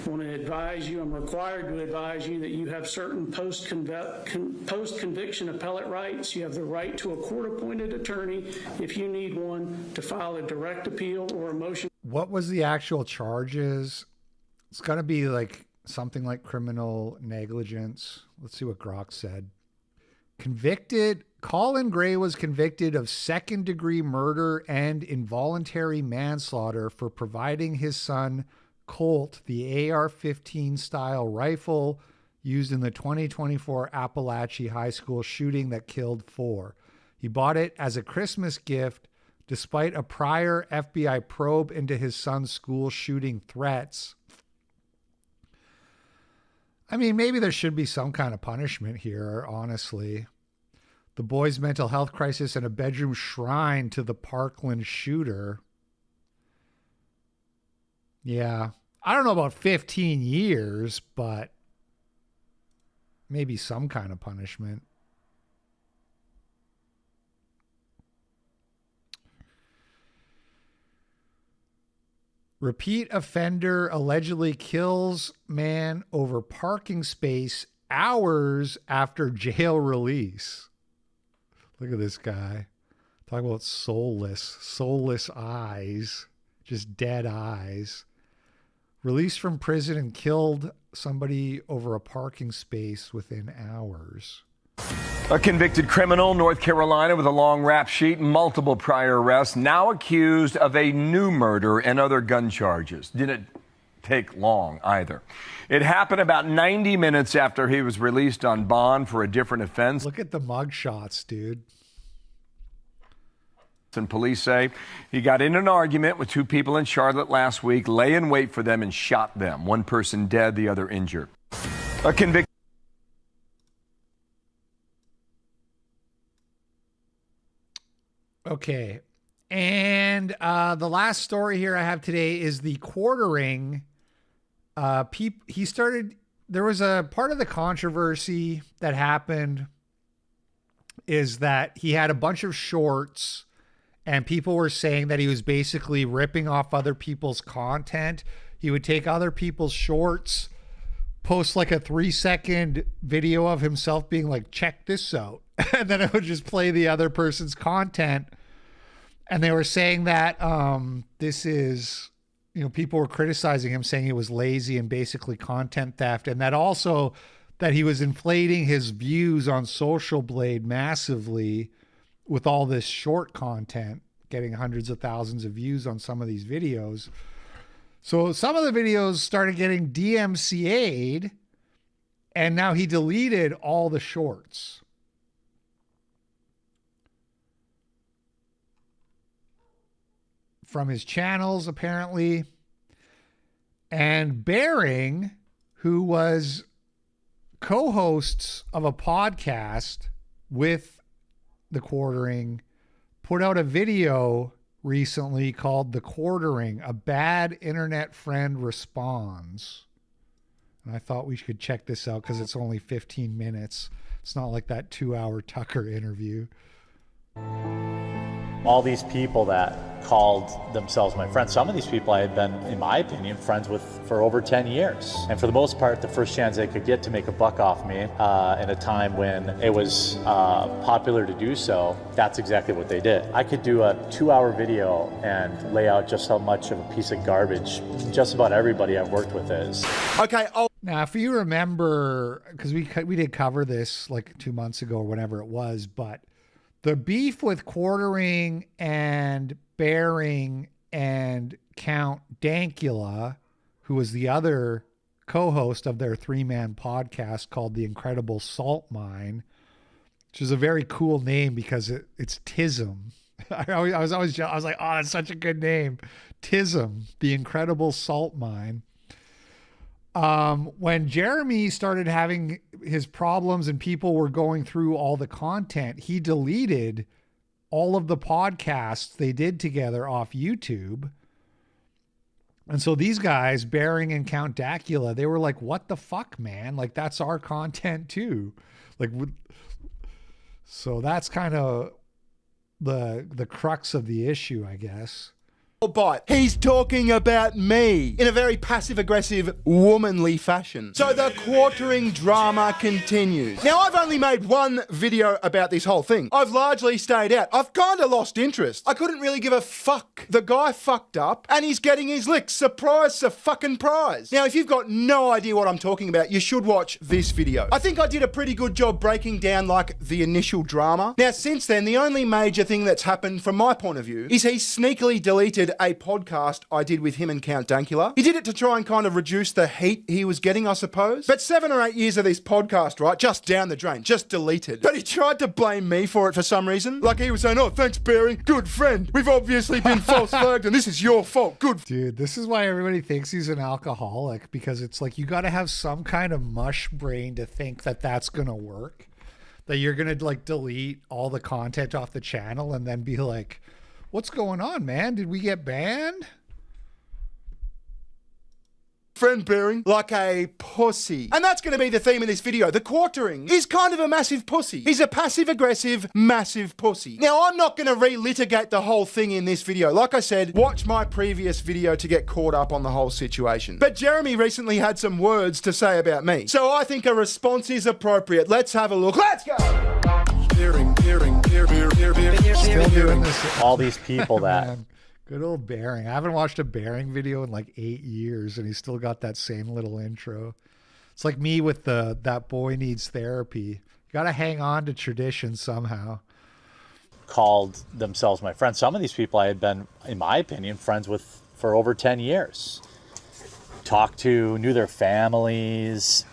I want to advise you, I'm required to advise you that you have certain post-conviction appellate rights. You have the right to a court-appointed attorney if you need one, to file a direct appeal or a motion. What was the actual charges? It's going to be like something like criminal negligence. Let's see what Grok said. Convicted, Colin Gray was convicted of second-degree murder and involuntary manslaughter for providing his son Colt the AR-15 style rifle used in the 2024 Appalachia High School shooting that killed 4. He bought it as a Christmas gift despite a prior FBI probe into his son's school shooting threats. I mean, maybe there should be some kind of punishment here, honestly. The boy's mental health crisis and a bedroom shrine to the Parkland shooter. Yeah. I don't know about 15 years, but maybe some kind of punishment. Repeat offender allegedly kills man over parking space hours after jail release. Look at this guy. Talk about soulless eyes, just dead eyes. Released from prison and killed somebody over a parking space within hours. A convicted criminal, North Carolina, with a long rap sheet, multiple prior arrests, now accused of a new murder and other gun charges. Didn't take long either. It happened about 90 minutes after he was released on bond for a different offense. Look at the mugshots, dude. And police say he got in an argument with 2 people in Charlotte last week, lay in wait for them and shot them. 1 person dead, the other injured. A convicted. Okay. And the last story here I have today is the quartering. There was a part of the controversy that happened is that he had a bunch of shorts and people were saying that he was basically ripping off other people's content. He would take other people's shorts, post like a 3-second video of himself being like, check this out. And then it would just play the other person's content. And they were saying that this is, people were criticizing him, saying he was lazy and basically content theft. And that also that he was inflating his views on Social Blade massively with all this short content, getting hundreds of thousands of views on some of these videos. So some of the videos started getting DMCA'd, and now he deleted all the shorts. From his channels, apparently. And Bering, who was co-hosts of a podcast with the quartering, put out a video recently called The Quartering, A Bad Internet Friend Responds. And I thought we could check this out because it's only 15 minutes. It's not like that 2-hour Tucker interview. All these people that called themselves my friends, some of these people I had been, in my opinion, friends with for over 10 years. And for the most part, the first chance they could get to make a buck off me in a time when it was popular to do so, that's exactly what they did. I could do a 2-hour video and lay out just how much of a piece of garbage just about everybody I've worked with is. Okay. Now, if you remember, because we did cover this like 2 months ago or whenever it was, but the beef with Quartering and Bering and Count Dankula, who was the other co-host of their 3-man podcast called The Incredible Salt Mine, which is a very cool name because it's TISM. I was like, oh, that's such a good name. TISM, The Incredible Salt Mine. When Jeremy started having his problems and people were going through all the content, he deleted all of the podcasts they did together off YouTube. And so these guys, Bering and Count Dankula, they were like, what the fuck, man? Like, that's our content too. Like, so that's kind of the crux of the issue, I guess. bite. He's talking about me in a very passive-aggressive, womanly fashion. So the quartering drama continues. Now, I've only made one video about this whole thing. I've largely stayed out. I've kind of lost interest. I couldn't really give a fuck. The guy fucked up, and he's getting his licks. Surprise, fucking prize. Now, if you've got no idea what I'm talking about, you should watch this video. I think I did a pretty good job breaking down, like, the initial drama. Now, since then, the only major thing that's happened from my point of view is he sneakily deleted a podcast I did with him and Count Dankula. He did it to try and kind of reduce the heat he was getting, I suppose. But 7 or 8 years of this podcast, right, just down the drain, just deleted. But he tried to blame me for it for some reason. Like he was saying, oh, thanks, Barry, good friend. We've obviously been false flagged and this is your fault. Good. Dude, this is why everybody thinks he's an alcoholic, because it's like you got to have some kind of mush brain to think that that's going to work. That you're going to like delete all the content off the channel and then be like, what's going on, man? Did we get banned? Friend bearing like a pussy. And that's going to be the theme of this video. The quartering is kind of a massive pussy. He's a passive-aggressive, massive pussy. Now, I'm not going to relitigate the whole thing in this video. Like I said, watch my previous video to get caught up on the whole situation. But Jeremy recently had some words to say about me. So I think a response is appropriate. Let's have a look. Let's go! Still doing this. All these people that... Man, good old Bearing. I haven't watched a Bearing video in like 8 years, and he's still got that same little intro. It's like me with that boy needs therapy. You got to hang on to tradition somehow. Called themselves my friends. Some of these people I had been, in my opinion, friends with for over 10 years. Talked to, knew their families,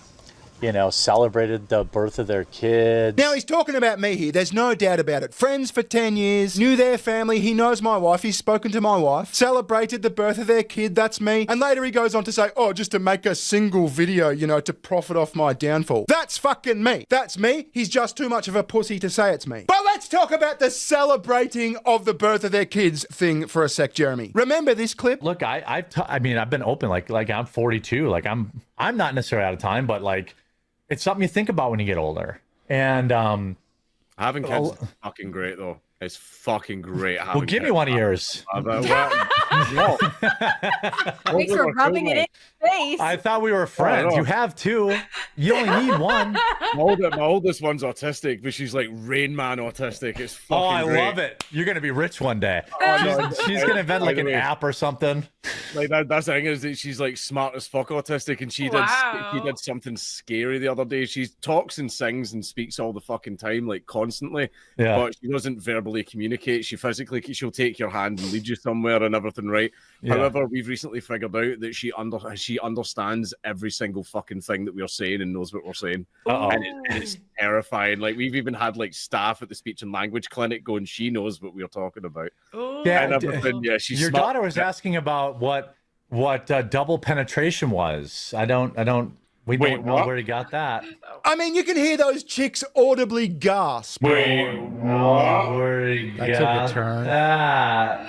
you know, celebrated the birth of their kids. Now, he's talking about me here. There's no doubt about it. Friends for 10 years, knew their family. He knows my wife. He's spoken to my wife. Celebrated the birth of their kid. That's me. And later he goes on to say, oh, just to make a single video, you know, to profit off my downfall. That's fucking me. That's me. He's just too much of a pussy to say it's me. But let's talk about the celebrating of the birth of their kids thing for a sec, Jeremy. Remember this clip? Look, I mean, I've been open. Like I'm 42. Like I'm not necessarily out of time, but like, it's something you think about when you get older. And having kids is fucking great, though. It's fucking great. Well, give me one of yours. Thanks for rubbing it in your face. I thought we were friends. You have two. You only need one. My oldest one's autistic, but she's like Rain Man autistic. It's fucking great. Love it. You're going to be rich one day. She's going to invent like an app or something. Like that's the thing is that she's like smart as fuck autistic, and she did something scary the other day. She talks and sings and speaks all the fucking time, like constantly. Yeah. But she doesn't verbally communicate. She'll take your hand and lead you somewhere and everything, right? Yeah. However, we've recently figured out that she understands every single fucking thing that we're saying and knows what we're saying. And it's terrifying. Like we've even had like staff at the speech and language clinic going, she knows what we're talking about. Yeah, she's your smart. daughter was asking about what double penetration was. We don't know where he got that. I mean, you can hear those chicks audibly gasp. Where he got that.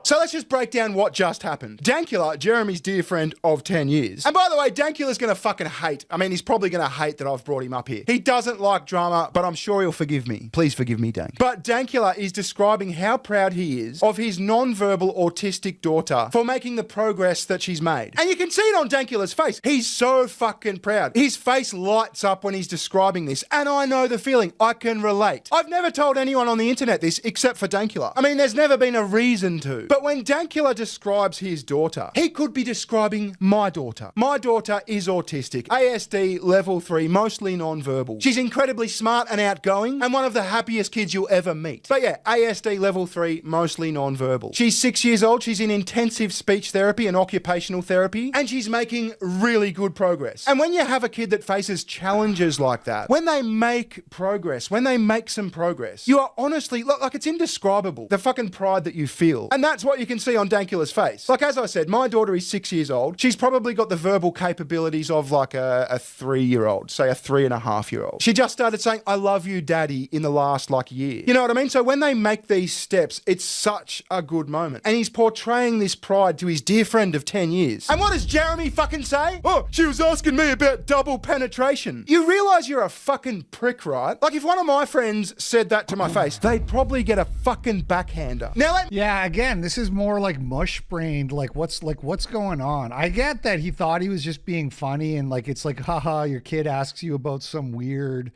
So let's just break down what just happened. Dankula, Jeremy's dear friend of 10 years. And by the way, Dankula's going to fucking hate. I mean, he's probably going to hate that I've brought him up here. He doesn't like drama, but I'm sure he'll forgive me. Please forgive me, Dank. But Dankula is describing how proud he is of his non-verbal autistic daughter for making the progress that she's made. And you can see it on Dankula's face. He's so fucking proud. His face lights up when he's describing this. And I know the feeling. I can relate. I've never told anyone on the internet this except for Dankula. I mean, there's never been a reason to. But when Dankula describes his daughter, he could be describing my daughter. My daughter is autistic, ASD level 3, mostly non-verbal. She's incredibly smart and outgoing and one of the happiest kids you'll ever meet. But yeah, ASD level 3, mostly non-verbal. She's 6 years old. She's in intensive speech therapy and occupational therapy, and she's making really good progress. And when you have a kid that faces challenges like that, when they make progress, when they make some progress, you are honestly, like it's indescribable, the fucking pride that you feel. And that's what you can see on Dankula's face. Like, as I said, my daughter is 6 years old. She's probably got the verbal capabilities of like a 3-year-old, say a 3.5-year-old. She just started saying, I love you, daddy, in the last like year. You know what I mean? So when they make these steps, it's such a good moment. And he's portraying this pride to his dear friend of 10 years. And what does Jeremy fucking say? Oh, she was asking me about double penetration. You realize you're a fucking prick, right? Like if one of my friends said that to my face, they'd probably get a fucking backhander. Now, yeah, again, This is more like mush brained. Like what's going on? I get that he thought he was just being funny and like it's like, haha, your kid asks you about some weird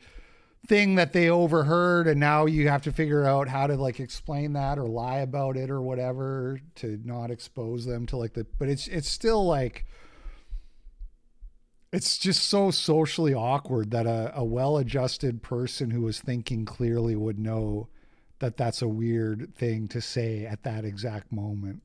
thing that they overheard and now you have to figure out how to like explain that or lie about it or whatever to not expose them to like but it's still like, it's just so socially awkward that a well-adjusted person who was thinking clearly would know that that's a weird thing to say at that exact moment.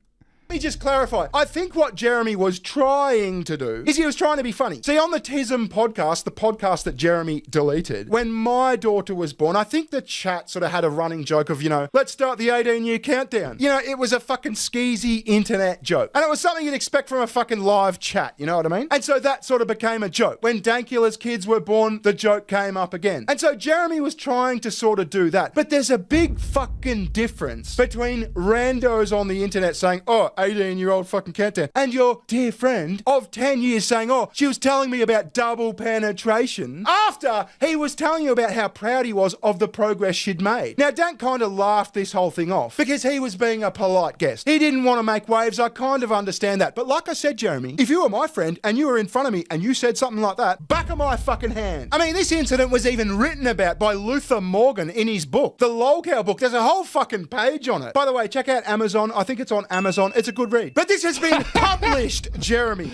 Let me just clarify. I think what Jeremy was trying to do is he was trying to be funny. See, on the TISM podcast, the podcast that Jeremy deleted, when my daughter was born, I think the chat sort of had a running joke of, let's start the 18-year countdown. It was a fucking skeezy internet joke. And it was something you'd expect from a fucking live chat, you know what I mean? And so that sort of became a joke. When Dankula's kids were born, the joke came up again. And so Jeremy was trying to sort of do that. But there's a big fucking difference between randos on the internet saying, 18-year-old fucking countdown, and your dear friend of 10 years saying, she was telling me about double penetration after he was telling you about how proud he was of the progress she'd made. Now, Dan kind of laughed this whole thing off because he was being a polite guest. He didn't want to make waves. I kind of understand that. But like I said, Jeremy, if you were my friend and you were in front of me and you said something like that, back of my fucking hand. I mean, this incident was even written about by Luther Morgan in his book, the Lolcow book. There's a whole fucking page on it. By the way, check out Amazon. I think it's on Amazon. It's a good read. But this has been published, Jeremy.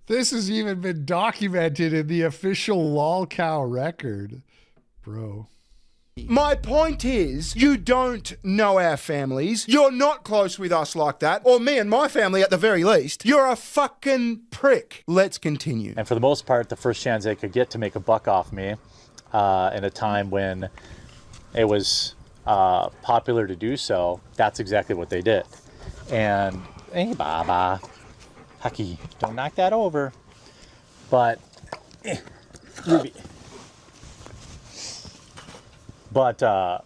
This has even been documented in the official Lolcow record. Bro. My point is, you don't know our families. You're not close with us like that. Or me and my family at the very least. You're a fucking prick. Let's continue. And for the most part, the first chance they could get to make a buck off me in a time when it was popular to do so, that's exactly what they did. And hey, Baba. Hucky, don't knock that over. But, Ruby. But, I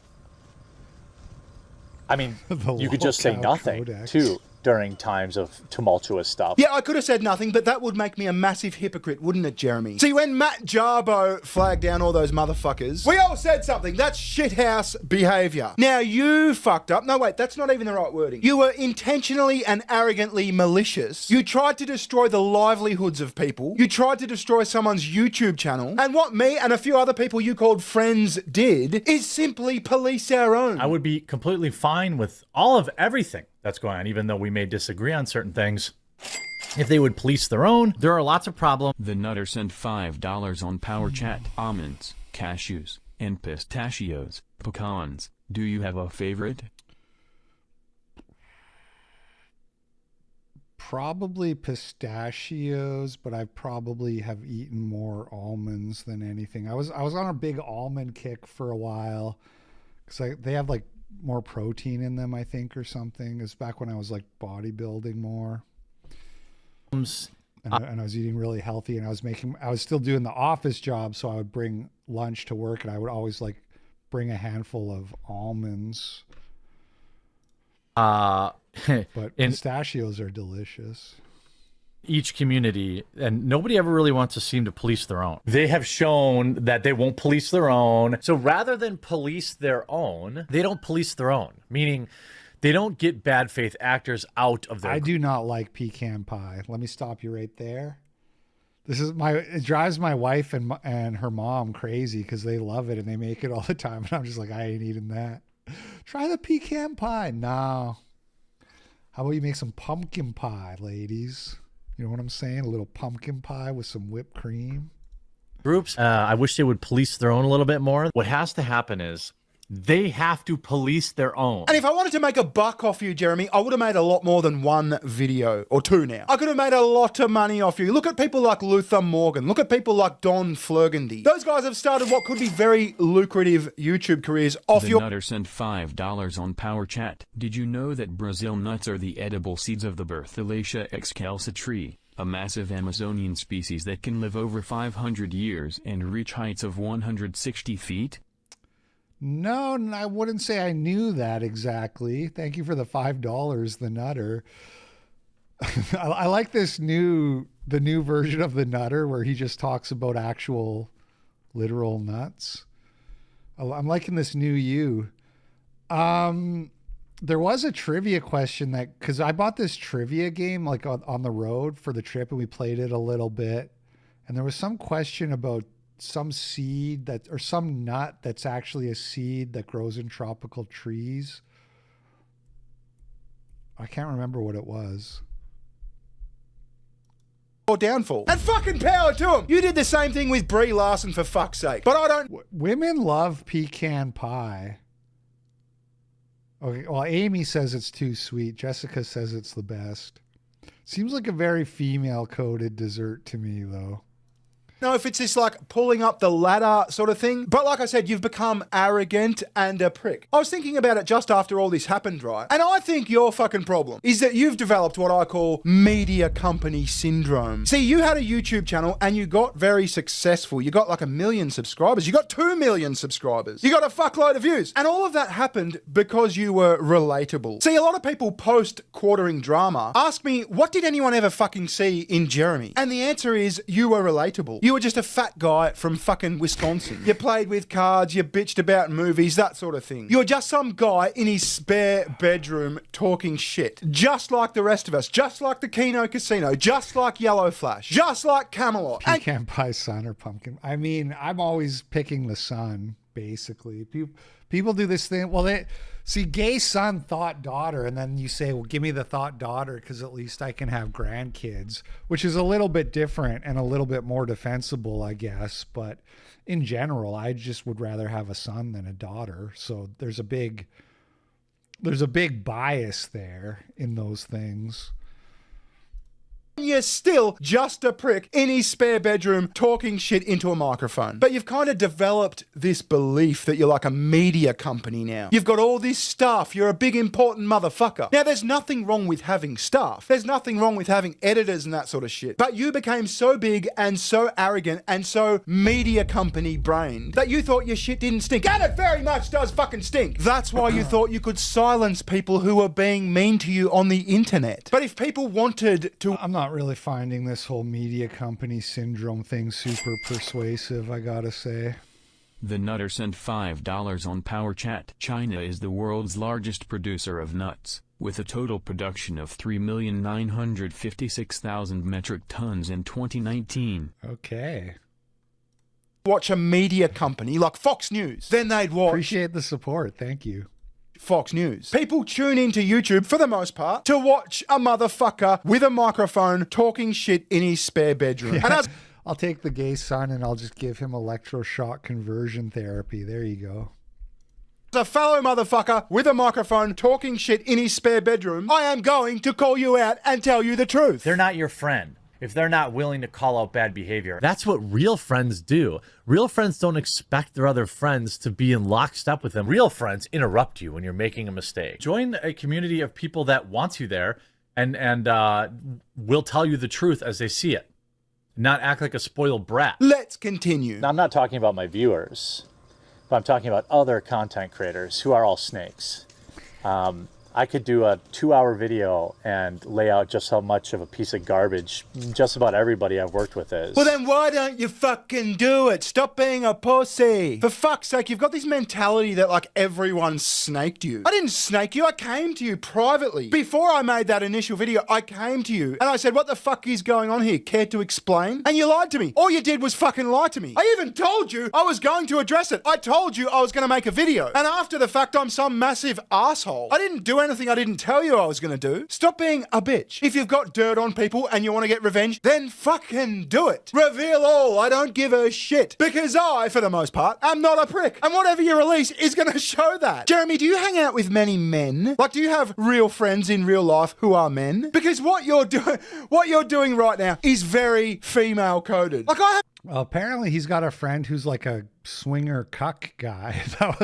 mean, you could just say nothing, too, during times of tumultuous stuff. Yeah, I could have said nothing, but that would make me a massive hypocrite, wouldn't it, Jeremy? See, when Matt Jarbo flagged down all those motherfuckers, we all said something. That's shithouse behaviour. Now, you fucked up. No, wait, that's not even the right wording. You were intentionally and arrogantly malicious. You tried to destroy the livelihoods of people. You tried to destroy someone's YouTube channel. And what me and a few other people you called friends did is simply police our own. I would be completely fine with all of everything that's going on, even though we may disagree on certain things. If they would police their own, there are lots of problems. The Nutter sent $5 on Power Chat. Almonds, cashews, and pistachios, pecans. Do you have a favorite? Probably pistachios, but I probably have eaten more almonds than anything. I was on a big almond kick for a while because they have like more protein in them, I think, or something. It's back when I was like bodybuilding more. And I was eating really healthy, and I was still doing the office job, so I would bring lunch to work, and I would always like bring a handful of almonds. But pistachios are delicious. Each community, and nobody ever really wants to seem to police their own. They have shown that they won't police their own. So rather than police their own, they don't police their own, meaning they don't get bad faith actors out of their... I do not like pecan pie. Let me stop you right there. It drives my wife and her mom crazy because they love it and they make it all the time. And I'm just like, I ain't eating that. Try the pecan pie. No. How about you make some pumpkin pie, ladies? You know what I'm saying? A little pumpkin pie with some whipped cream. Groups, I wish they would police their own a little bit more. What has to happen is they have to police their own. And if I wanted to make a buck off you, Jeremy, I would have made a lot more than one video, or two now. I could have made a lot of money off you. Look at people like Luther Morgan. Look at people like Don Flurgandy. Those guys have started what could be very lucrative YouTube careers off your... The Nutter sent $5 on Power Chat. Did you know that Brazil nuts are the edible seeds of the Bertholacea excalsa tree, a massive Amazonian species that can live over 500 years and reach heights of 160 feet? No, I wouldn't say I knew that exactly. Thank you for the $5, the Nutter. I like the new version of the Nutter where he just talks about actual literal nuts. I'm liking this new you. There was a trivia question that, because I bought this trivia game like on the road for the trip and we played it a little bit. And there was some question about some seed that, or some nut that's actually a seed that grows in tropical trees. I can't remember what it was. Or downfall. And fucking power to him. You did the same thing with Brie Larson, for fuck's sake. But I don't. Women love pecan pie. Okay, well, Amy says it's too sweet. Jessica says it's the best. Seems like a very female-coded dessert to me, though. No, if it's this like pulling up the ladder sort of thing. But like I said, you've become arrogant and a prick. I was thinking about it just after all this happened, right? And I think your fucking problem is that you've developed what I call media company syndrome. See, you had a YouTube channel and you got very successful. You got like 1 million subscribers. You got 2 million subscribers. You got a fuckload of views. And all of that happened because you were relatable. See, a lot of people post quartering drama ask me, what did anyone ever fucking see in Jeremy? And the answer is, you were relatable. You were just a fat guy from fucking Wisconsin. You played with cards, you bitched about movies, that sort of thing. You were just some guy in his spare bedroom talking shit. Just like the rest of us. Just like the Keno Casino. Just like Yellow Flash. Just like Camelot. Pecan pie sun or pumpkin. I mean, I'm always picking the sun, basically. People do this thing. Well, they see gay son, thought daughter, and then you say, well, give me the thought daughter because at least I can have grandkids, which is a little bit different and a little bit more defensible, I guess. But in general, I just would rather have a son than a daughter. So there's a big bias there in those things. You're still just a prick in his spare bedroom talking shit into a microphone. But you've kind of developed this belief that you're like a media company now. You've got all this stuff. You're a big important motherfucker. Now, there's nothing wrong with having staff. There's nothing wrong with having editors and that sort of shit. But you became so big and so arrogant and so media company brained that you thought your shit didn't stink. And it very much does fucking stink. That's why you thought you could silence people who were being mean to you on the internet. But if people wanted to... I'm not really finding this whole media company syndrome thing super persuasive, I gotta say. The Nutter sent $5 on Power Chat. China is the world's largest producer of nuts, with a total production of 3,956,000 metric tons in 2019. Okay. Watch a media company like Fox News, then they'd watch... Appreciate the support, thank you. Fox News. People tune into YouTube, for the most part, to watch a motherfucker with a microphone talking shit in his spare bedroom. Yeah. And I'll take the gay son and I'll just give him electroshock conversion therapy. There you go. as a fellow motherfucker with a microphone talking shit in his spare bedroom, I am going to call you out and tell you the truth. They're not your friend if they're not willing to call out bad behavior. That's what real friends do. Real friends don't expect their other friends to be in lockstep with them. Real friends interrupt you when you're making a mistake. Join a community of people that wants you there and will tell you the truth as they see it. Not act like a spoiled brat. Let's continue. Now, I'm not talking about my viewers, but I'm talking about other content creators who are all snakes. I could do a 2-hour video and lay out just how much of a piece of garbage just about everybody I've worked with is. Well, then why don't you fucking do it? Stop being a pussy. For fuck's sake, you've got this mentality that like everyone snaked you. I didn't snake you. I came to you privately. Before I made that initial video, I came to you and I said, what the fuck is going on here? Care to explain? And you lied to me. All you did was fucking lie to me. I even told you I was going to address it. I told you I was going to make a video. And after the fact, I'm some massive asshole. I didn't do anything I didn't tell you I was going to do. Stop being a bitch. If you've got dirt on people and you want to get revenge, then fucking do it. Reveal all. I don't give a shit. Because I, for the most part, am not a prick. And whatever you release is going to show that. Jeremy, do you hang out with many men? Like, do you have real friends in real life who are men? Because what you're doing right now is very female coded. Like Well, apparently he's got a friend who's like a swinger cuck guy. That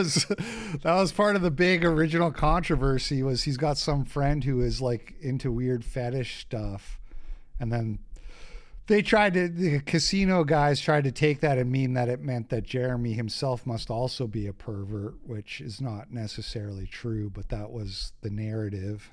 was part of the big original controversy, was he's got some friend who is like into weird fetish stuff. And then the casino guys tried to take that and mean that it meant that Jeremy himself must also be a pervert, which is not necessarily true, but that was the narrative.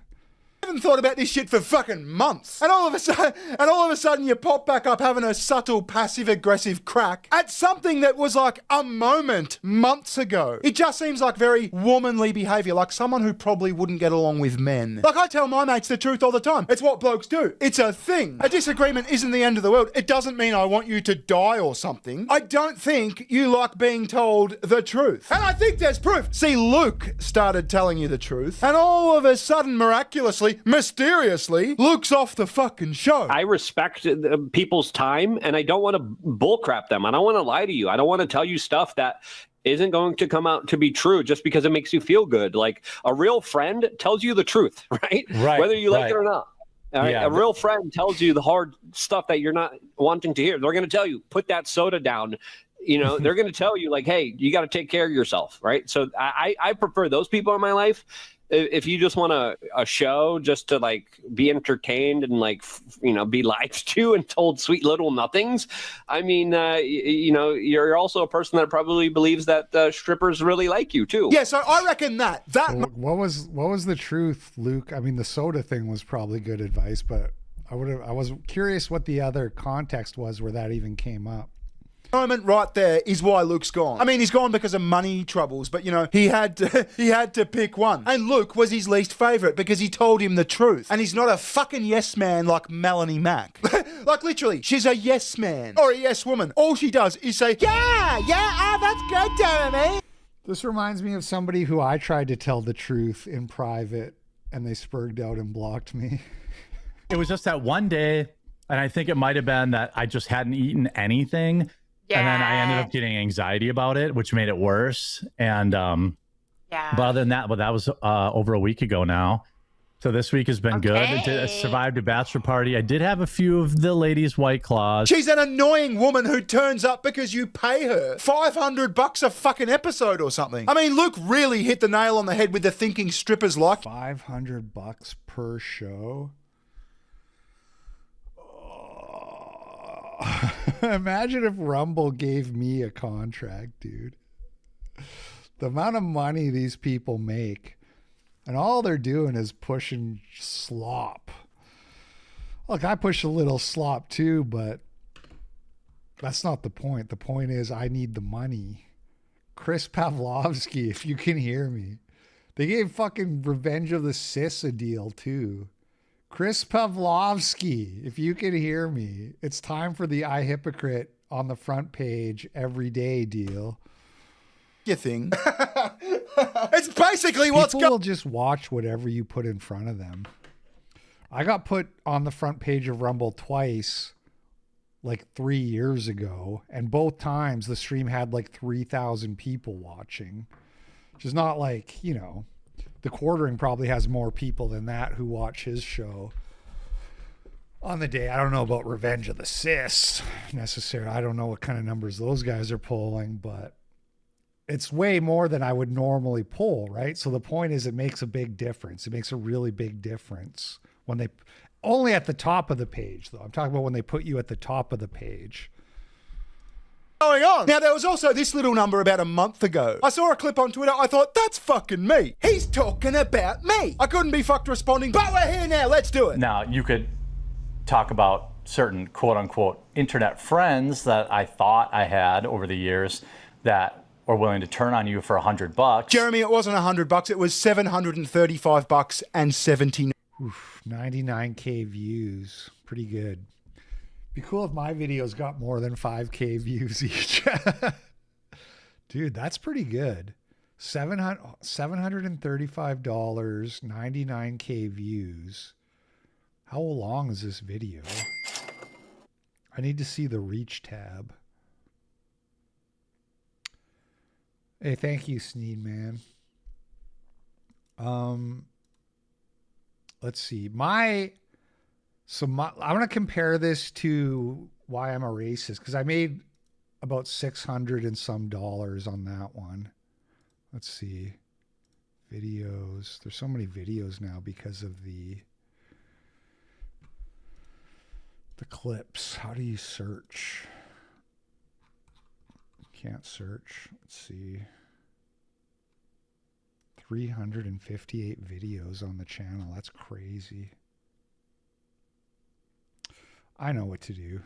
haven't thought about this shit for fucking months. And all of a sudden you pop back up having a subtle passive-aggressive crack at something that was like a moment months ago. It just seems like very womanly behaviour, like someone who probably wouldn't get along with men. Like I tell my mates the truth all the time. It's what blokes do. It's a thing. A disagreement isn't the end of the world. It doesn't mean I want you to die or something. I don't think you like being told the truth. And I think there's proof. See, Luke started telling you the truth, and all of a sudden, miraculously, mysteriously, Luke's off the fucking show. I respect people's time, and I don't want to bullcrap them. I don't want to lie to you. I don't want to tell you stuff that isn't going to come out to be true just because it makes you feel good. Like a real friend tells you the truth, right? Right. Whether you like it or not. All right? Yeah. A real friend tells you the hard stuff that you're not wanting to hear. They're going to tell you, put that soda down. You know, they're going to tell you like, hey, you got to take care of yourself. Right. So I prefer those people in my life. If you just want a show just to like be entertained and like, you know, be lied to and told sweet little nothings. I mean, you know, you're also a person that probably believes that strippers really like you too. Yeah. So I reckon that. What was the truth, Luke? I mean, the soda thing was probably good advice, but I was curious what the other context was where that even came up. Moment right there is why Luke's gone. I mean, he's gone because of money troubles, but you know, he had to pick one. And Luke was his least favourite because he told him the truth. And he's not a fucking yes man like Melanie Mack. Like literally, she's a yes man or a yes woman. All she does is say, that's good, Jeremy. This reminds me of somebody who I tried to tell the truth in private and they spurged out and blocked me. It was just that one day, and I think it might have been that I just hadn't eaten anything. And then I ended up getting anxiety about it, which made it worse. And but other than that, that was over a week ago now. So this week has been good. I survived a bachelor party. I did have a few of the ladies' White Claws. She's an annoying woman who turns up because you pay her $500 a fucking episode or something. I mean, Luke really hit the nail on the head with the thinking strippers like $500 per show. Imagine if Rumble gave me a contract, dude. The amount of money these people make, and all they're doing is pushing slop. Look, I push a little slop too, but that's not the point. The point is I need the money. Chris Pavlovsky, if you can hear me. They gave fucking Revenge of the Sis a deal too. Chris Pavlovsky, if you can hear me, it's time for the Hypocrite on the front page every day deal. Your thing. It's basically what's People will just watch whatever you put in front of them. I got put on the front page of Rumble twice, like 3 years ago, and both times the stream had like 3,000 people watching, which is not like, you know, the Quartering probably has more people than that who watch his show on the day. I don't know about Revenge of the Sis necessarily. I don't know what kind of numbers those guys are pulling, but it's way more than I would normally pull, right? So the point is it makes a big difference. It makes a really big difference when they only at the top of the page, though. I'm talking about when they put you at the top of the page. Going on. Now, there was also this little number about a month ago. I saw a clip on Twitter. I thought, that's fucking me. He's talking about me. I couldn't be fucked responding, but we're here now. Let's do it. Now, you could talk about certain quote unquote internet friends that I thought I had over the years that were willing to turn on you for $100. Jeremy, it wasn't $100. It was $735 and 79. 99K views. Pretty good. Be cool if my videos got more than 5K views each. Dude, that's pretty good. $735, 99K views. How long is this video? I need to see the reach tab. Hey, thank you, Sneed Man. Let's see. I'm going to compare this to Why I'm a Racist, because I made about $600 and some on that one. Let's see. Videos. There's so many videos now because of the clips. How do you search? Can't search. Let's see. 358 videos on the channel. That's crazy. I know what to do.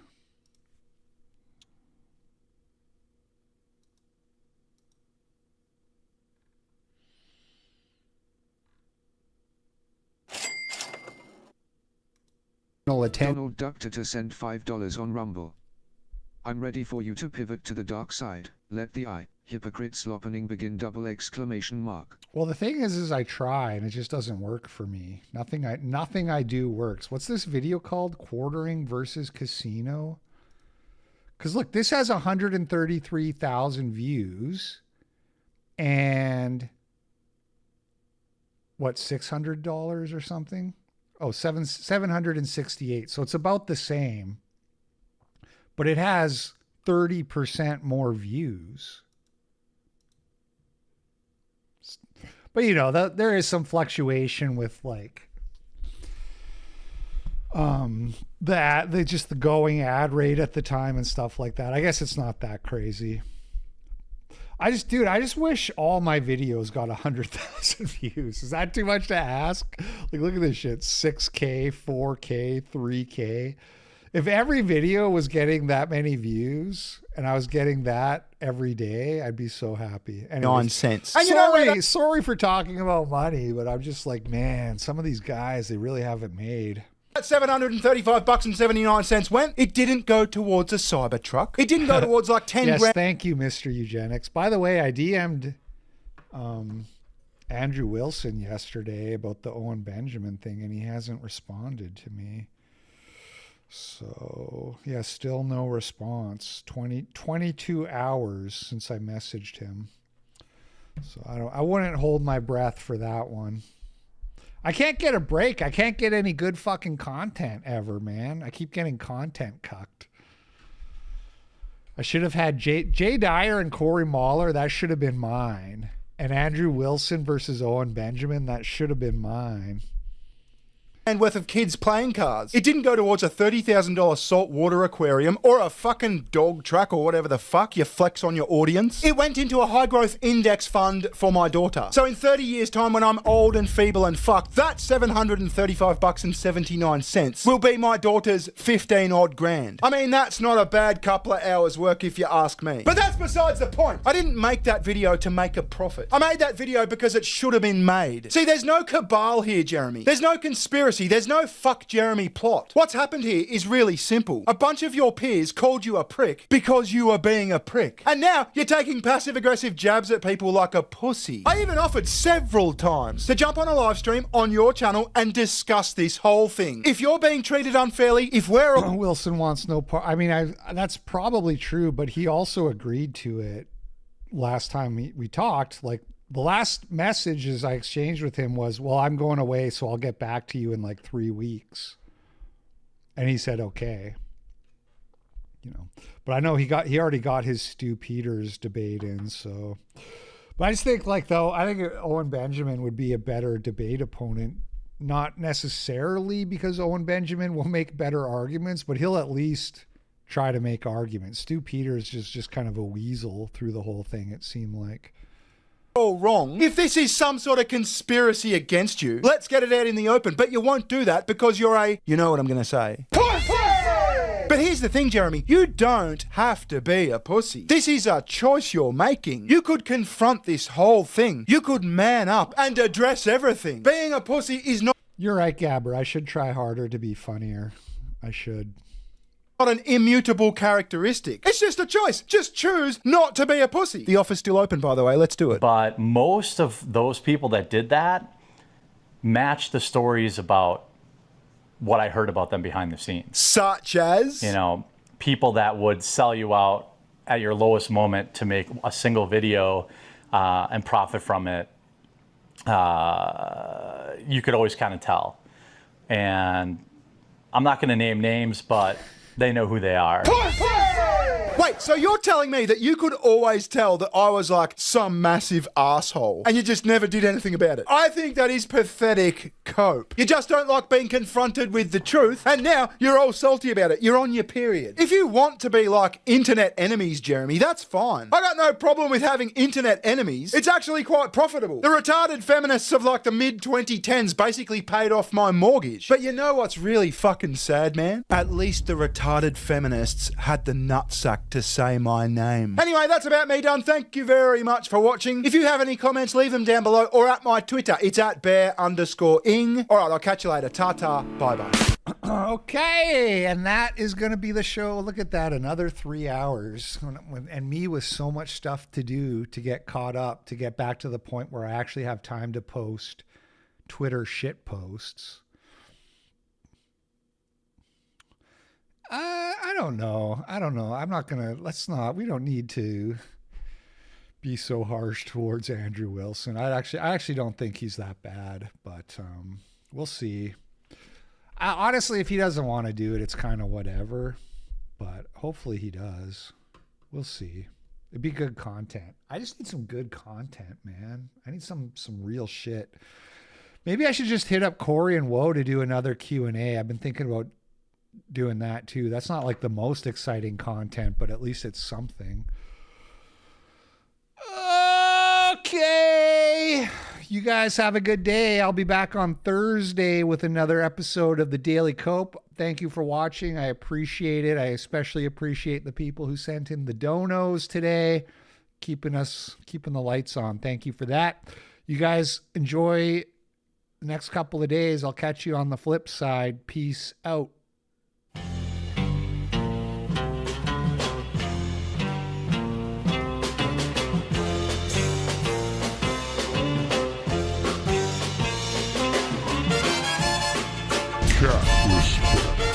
Donald Duck to send $5 on Rumble. I'm ready for you to pivot to the dark side. Let the hypocrite sloppening begin ! Well, the thing is I try and it just doesn't work for me. Nothing I do works. What's this video called? Quartering versus casino? Because look, this has 133,000 views and what, $600 or something? Oh, 768. So it's about the same, but it has 30% more views. But you know, there is some fluctuation with like the going ad rate at the time and stuff like that. I guess it's not that crazy. I just wish all my videos got 100,000 views. Is that too much to ask? Like, look at this shit. 6K, 4K, 3K. If every video was getting that many views and I was getting that every day, I'd be so happy. Anyways, 9 cents. Sorry for talking about money, but I'm just like, man, some of these guys, they really haven't made. That $735.79 went. It didn't go towards a Cybertruck. It didn't go towards like 10 yes, grand. Thank you, Mr. Eugenics. By the way, I DM'd Andrew Wilson yesterday about the Owen Benjamin thing, and he hasn't responded to me. So, yeah, still no response. 22 hours since I messaged him. So I wouldn't hold my breath for that one. I can't get a break. I can't get any good fucking content ever, man. I keep getting content cucked. I should have had Jay Dyer and Corey Mahler. That should have been mine. And Andrew Wilson versus Owen Benjamin. That should have been mine. And worth of kids playing cards. It didn't go towards a $30,000 saltwater aquarium or a fucking dog track or whatever the fuck you flex on your audience. It went into a high growth index fund for my daughter. So in 30 years time when I'm old and feeble and fucked, that $735.79 will be my daughter's 15 odd grand. I mean, that's not a bad couple of hours work if you ask me. But that's besides the point. I didn't make that video to make a profit. I made that video because it should have been made. See, there's no cabal here, Jeremy. There's no conspiracy. There's no fuck Jeremy plot. What's happened here is really simple. A bunch of your peers called you a prick because you were being a prick. And now you're taking passive aggressive jabs at people like a pussy. I even offered several times to jump on a live stream on your channel and discuss this whole thing. If you're being treated unfairly, if we're... Wilson wants no part. I mean, that's probably true, but he also agreed to it last time we talked. Like, the last messages I exchanged with him was, well, I'm going away, so I'll get back to you in like 3 weeks. And he said, okay. You know, but I know he already got his Stu Peters debate in, so. But I just think I think Owen Benjamin would be a better debate opponent, not necessarily because Owen Benjamin will make better arguments, but he'll at least try to make arguments. Stu Peters is just kind of a weasel through the whole thing, it seemed like. All wrong. If this is some sort of conspiracy against you, let's get it out in the open. But you won't do that because you're a, you know what I'm going to say, pussy! But here's the thing, Jeremy. You don't have to be a pussy. This is a choice you're making. You could confront this whole thing. You could man up and address everything. Being a pussy is not... You're right, Gabber. I should try harder to be funnier. I should. Not an immutable characteristic. It's just a choice. Just choose not to be a pussy. The offer's still open, by the way. Let's do it. But most of those people that did that matched the stories about what I heard about them behind the scenes. Such as? You know, people that would sell you out at your lowest moment to make a single video and profit from it. You could always kind of tell. And I'm not going to name names, but they know who they are. Wait, so you're telling me that you could always tell that I was like some massive asshole and you just never did anything about it? I think that is pathetic, Cope. You just don't like being confronted with the truth and now you're all salty about it. You're on your period. If you want to be like internet enemies, Jeremy, that's fine. I got no problem with having internet enemies. It's actually quite profitable. The retarded feminists of like the mid-2010s basically paid off my mortgage. But you know what's really fucking sad, man? At least the retarded feminists had the nutsack to say my name. Anyway, that's about me done. Thank you very much for watching. If you have any comments, leave them down below or at my Twitter. It's at bear_ing. All right, I'll catch you later. Ta-ta. Bye-bye. Okay, and that is going to be the show. Look at that, another 3 hours. And me with so much stuff to do to get caught up, to get back to the point where I actually have time to post Twitter shit posts. I don't know. I'm not going to, we don't need to be so harsh towards Andrew Wilson. I actually don't think he's that bad, but we'll see. Honestly, if he doesn't want to do it, it's kind of whatever, but hopefully he does. We'll see. It'd be good content. I just need some good content, man. I need some real shit. Maybe I should just hit up Corey and Woe to do another Q&A. I've been thinking about doing that too. That's not like the most exciting content, but at least it's something. Okay. You guys have a good day. I'll be back on Thursday with another episode of the Daily Cope. Thank you for watching. I appreciate it. I especially appreciate the people who sent in the donos today, keeping the lights on. Thank you for that. You guys enjoy the next couple of days. I'll catch you on the flip side. Peace out. Cat respect.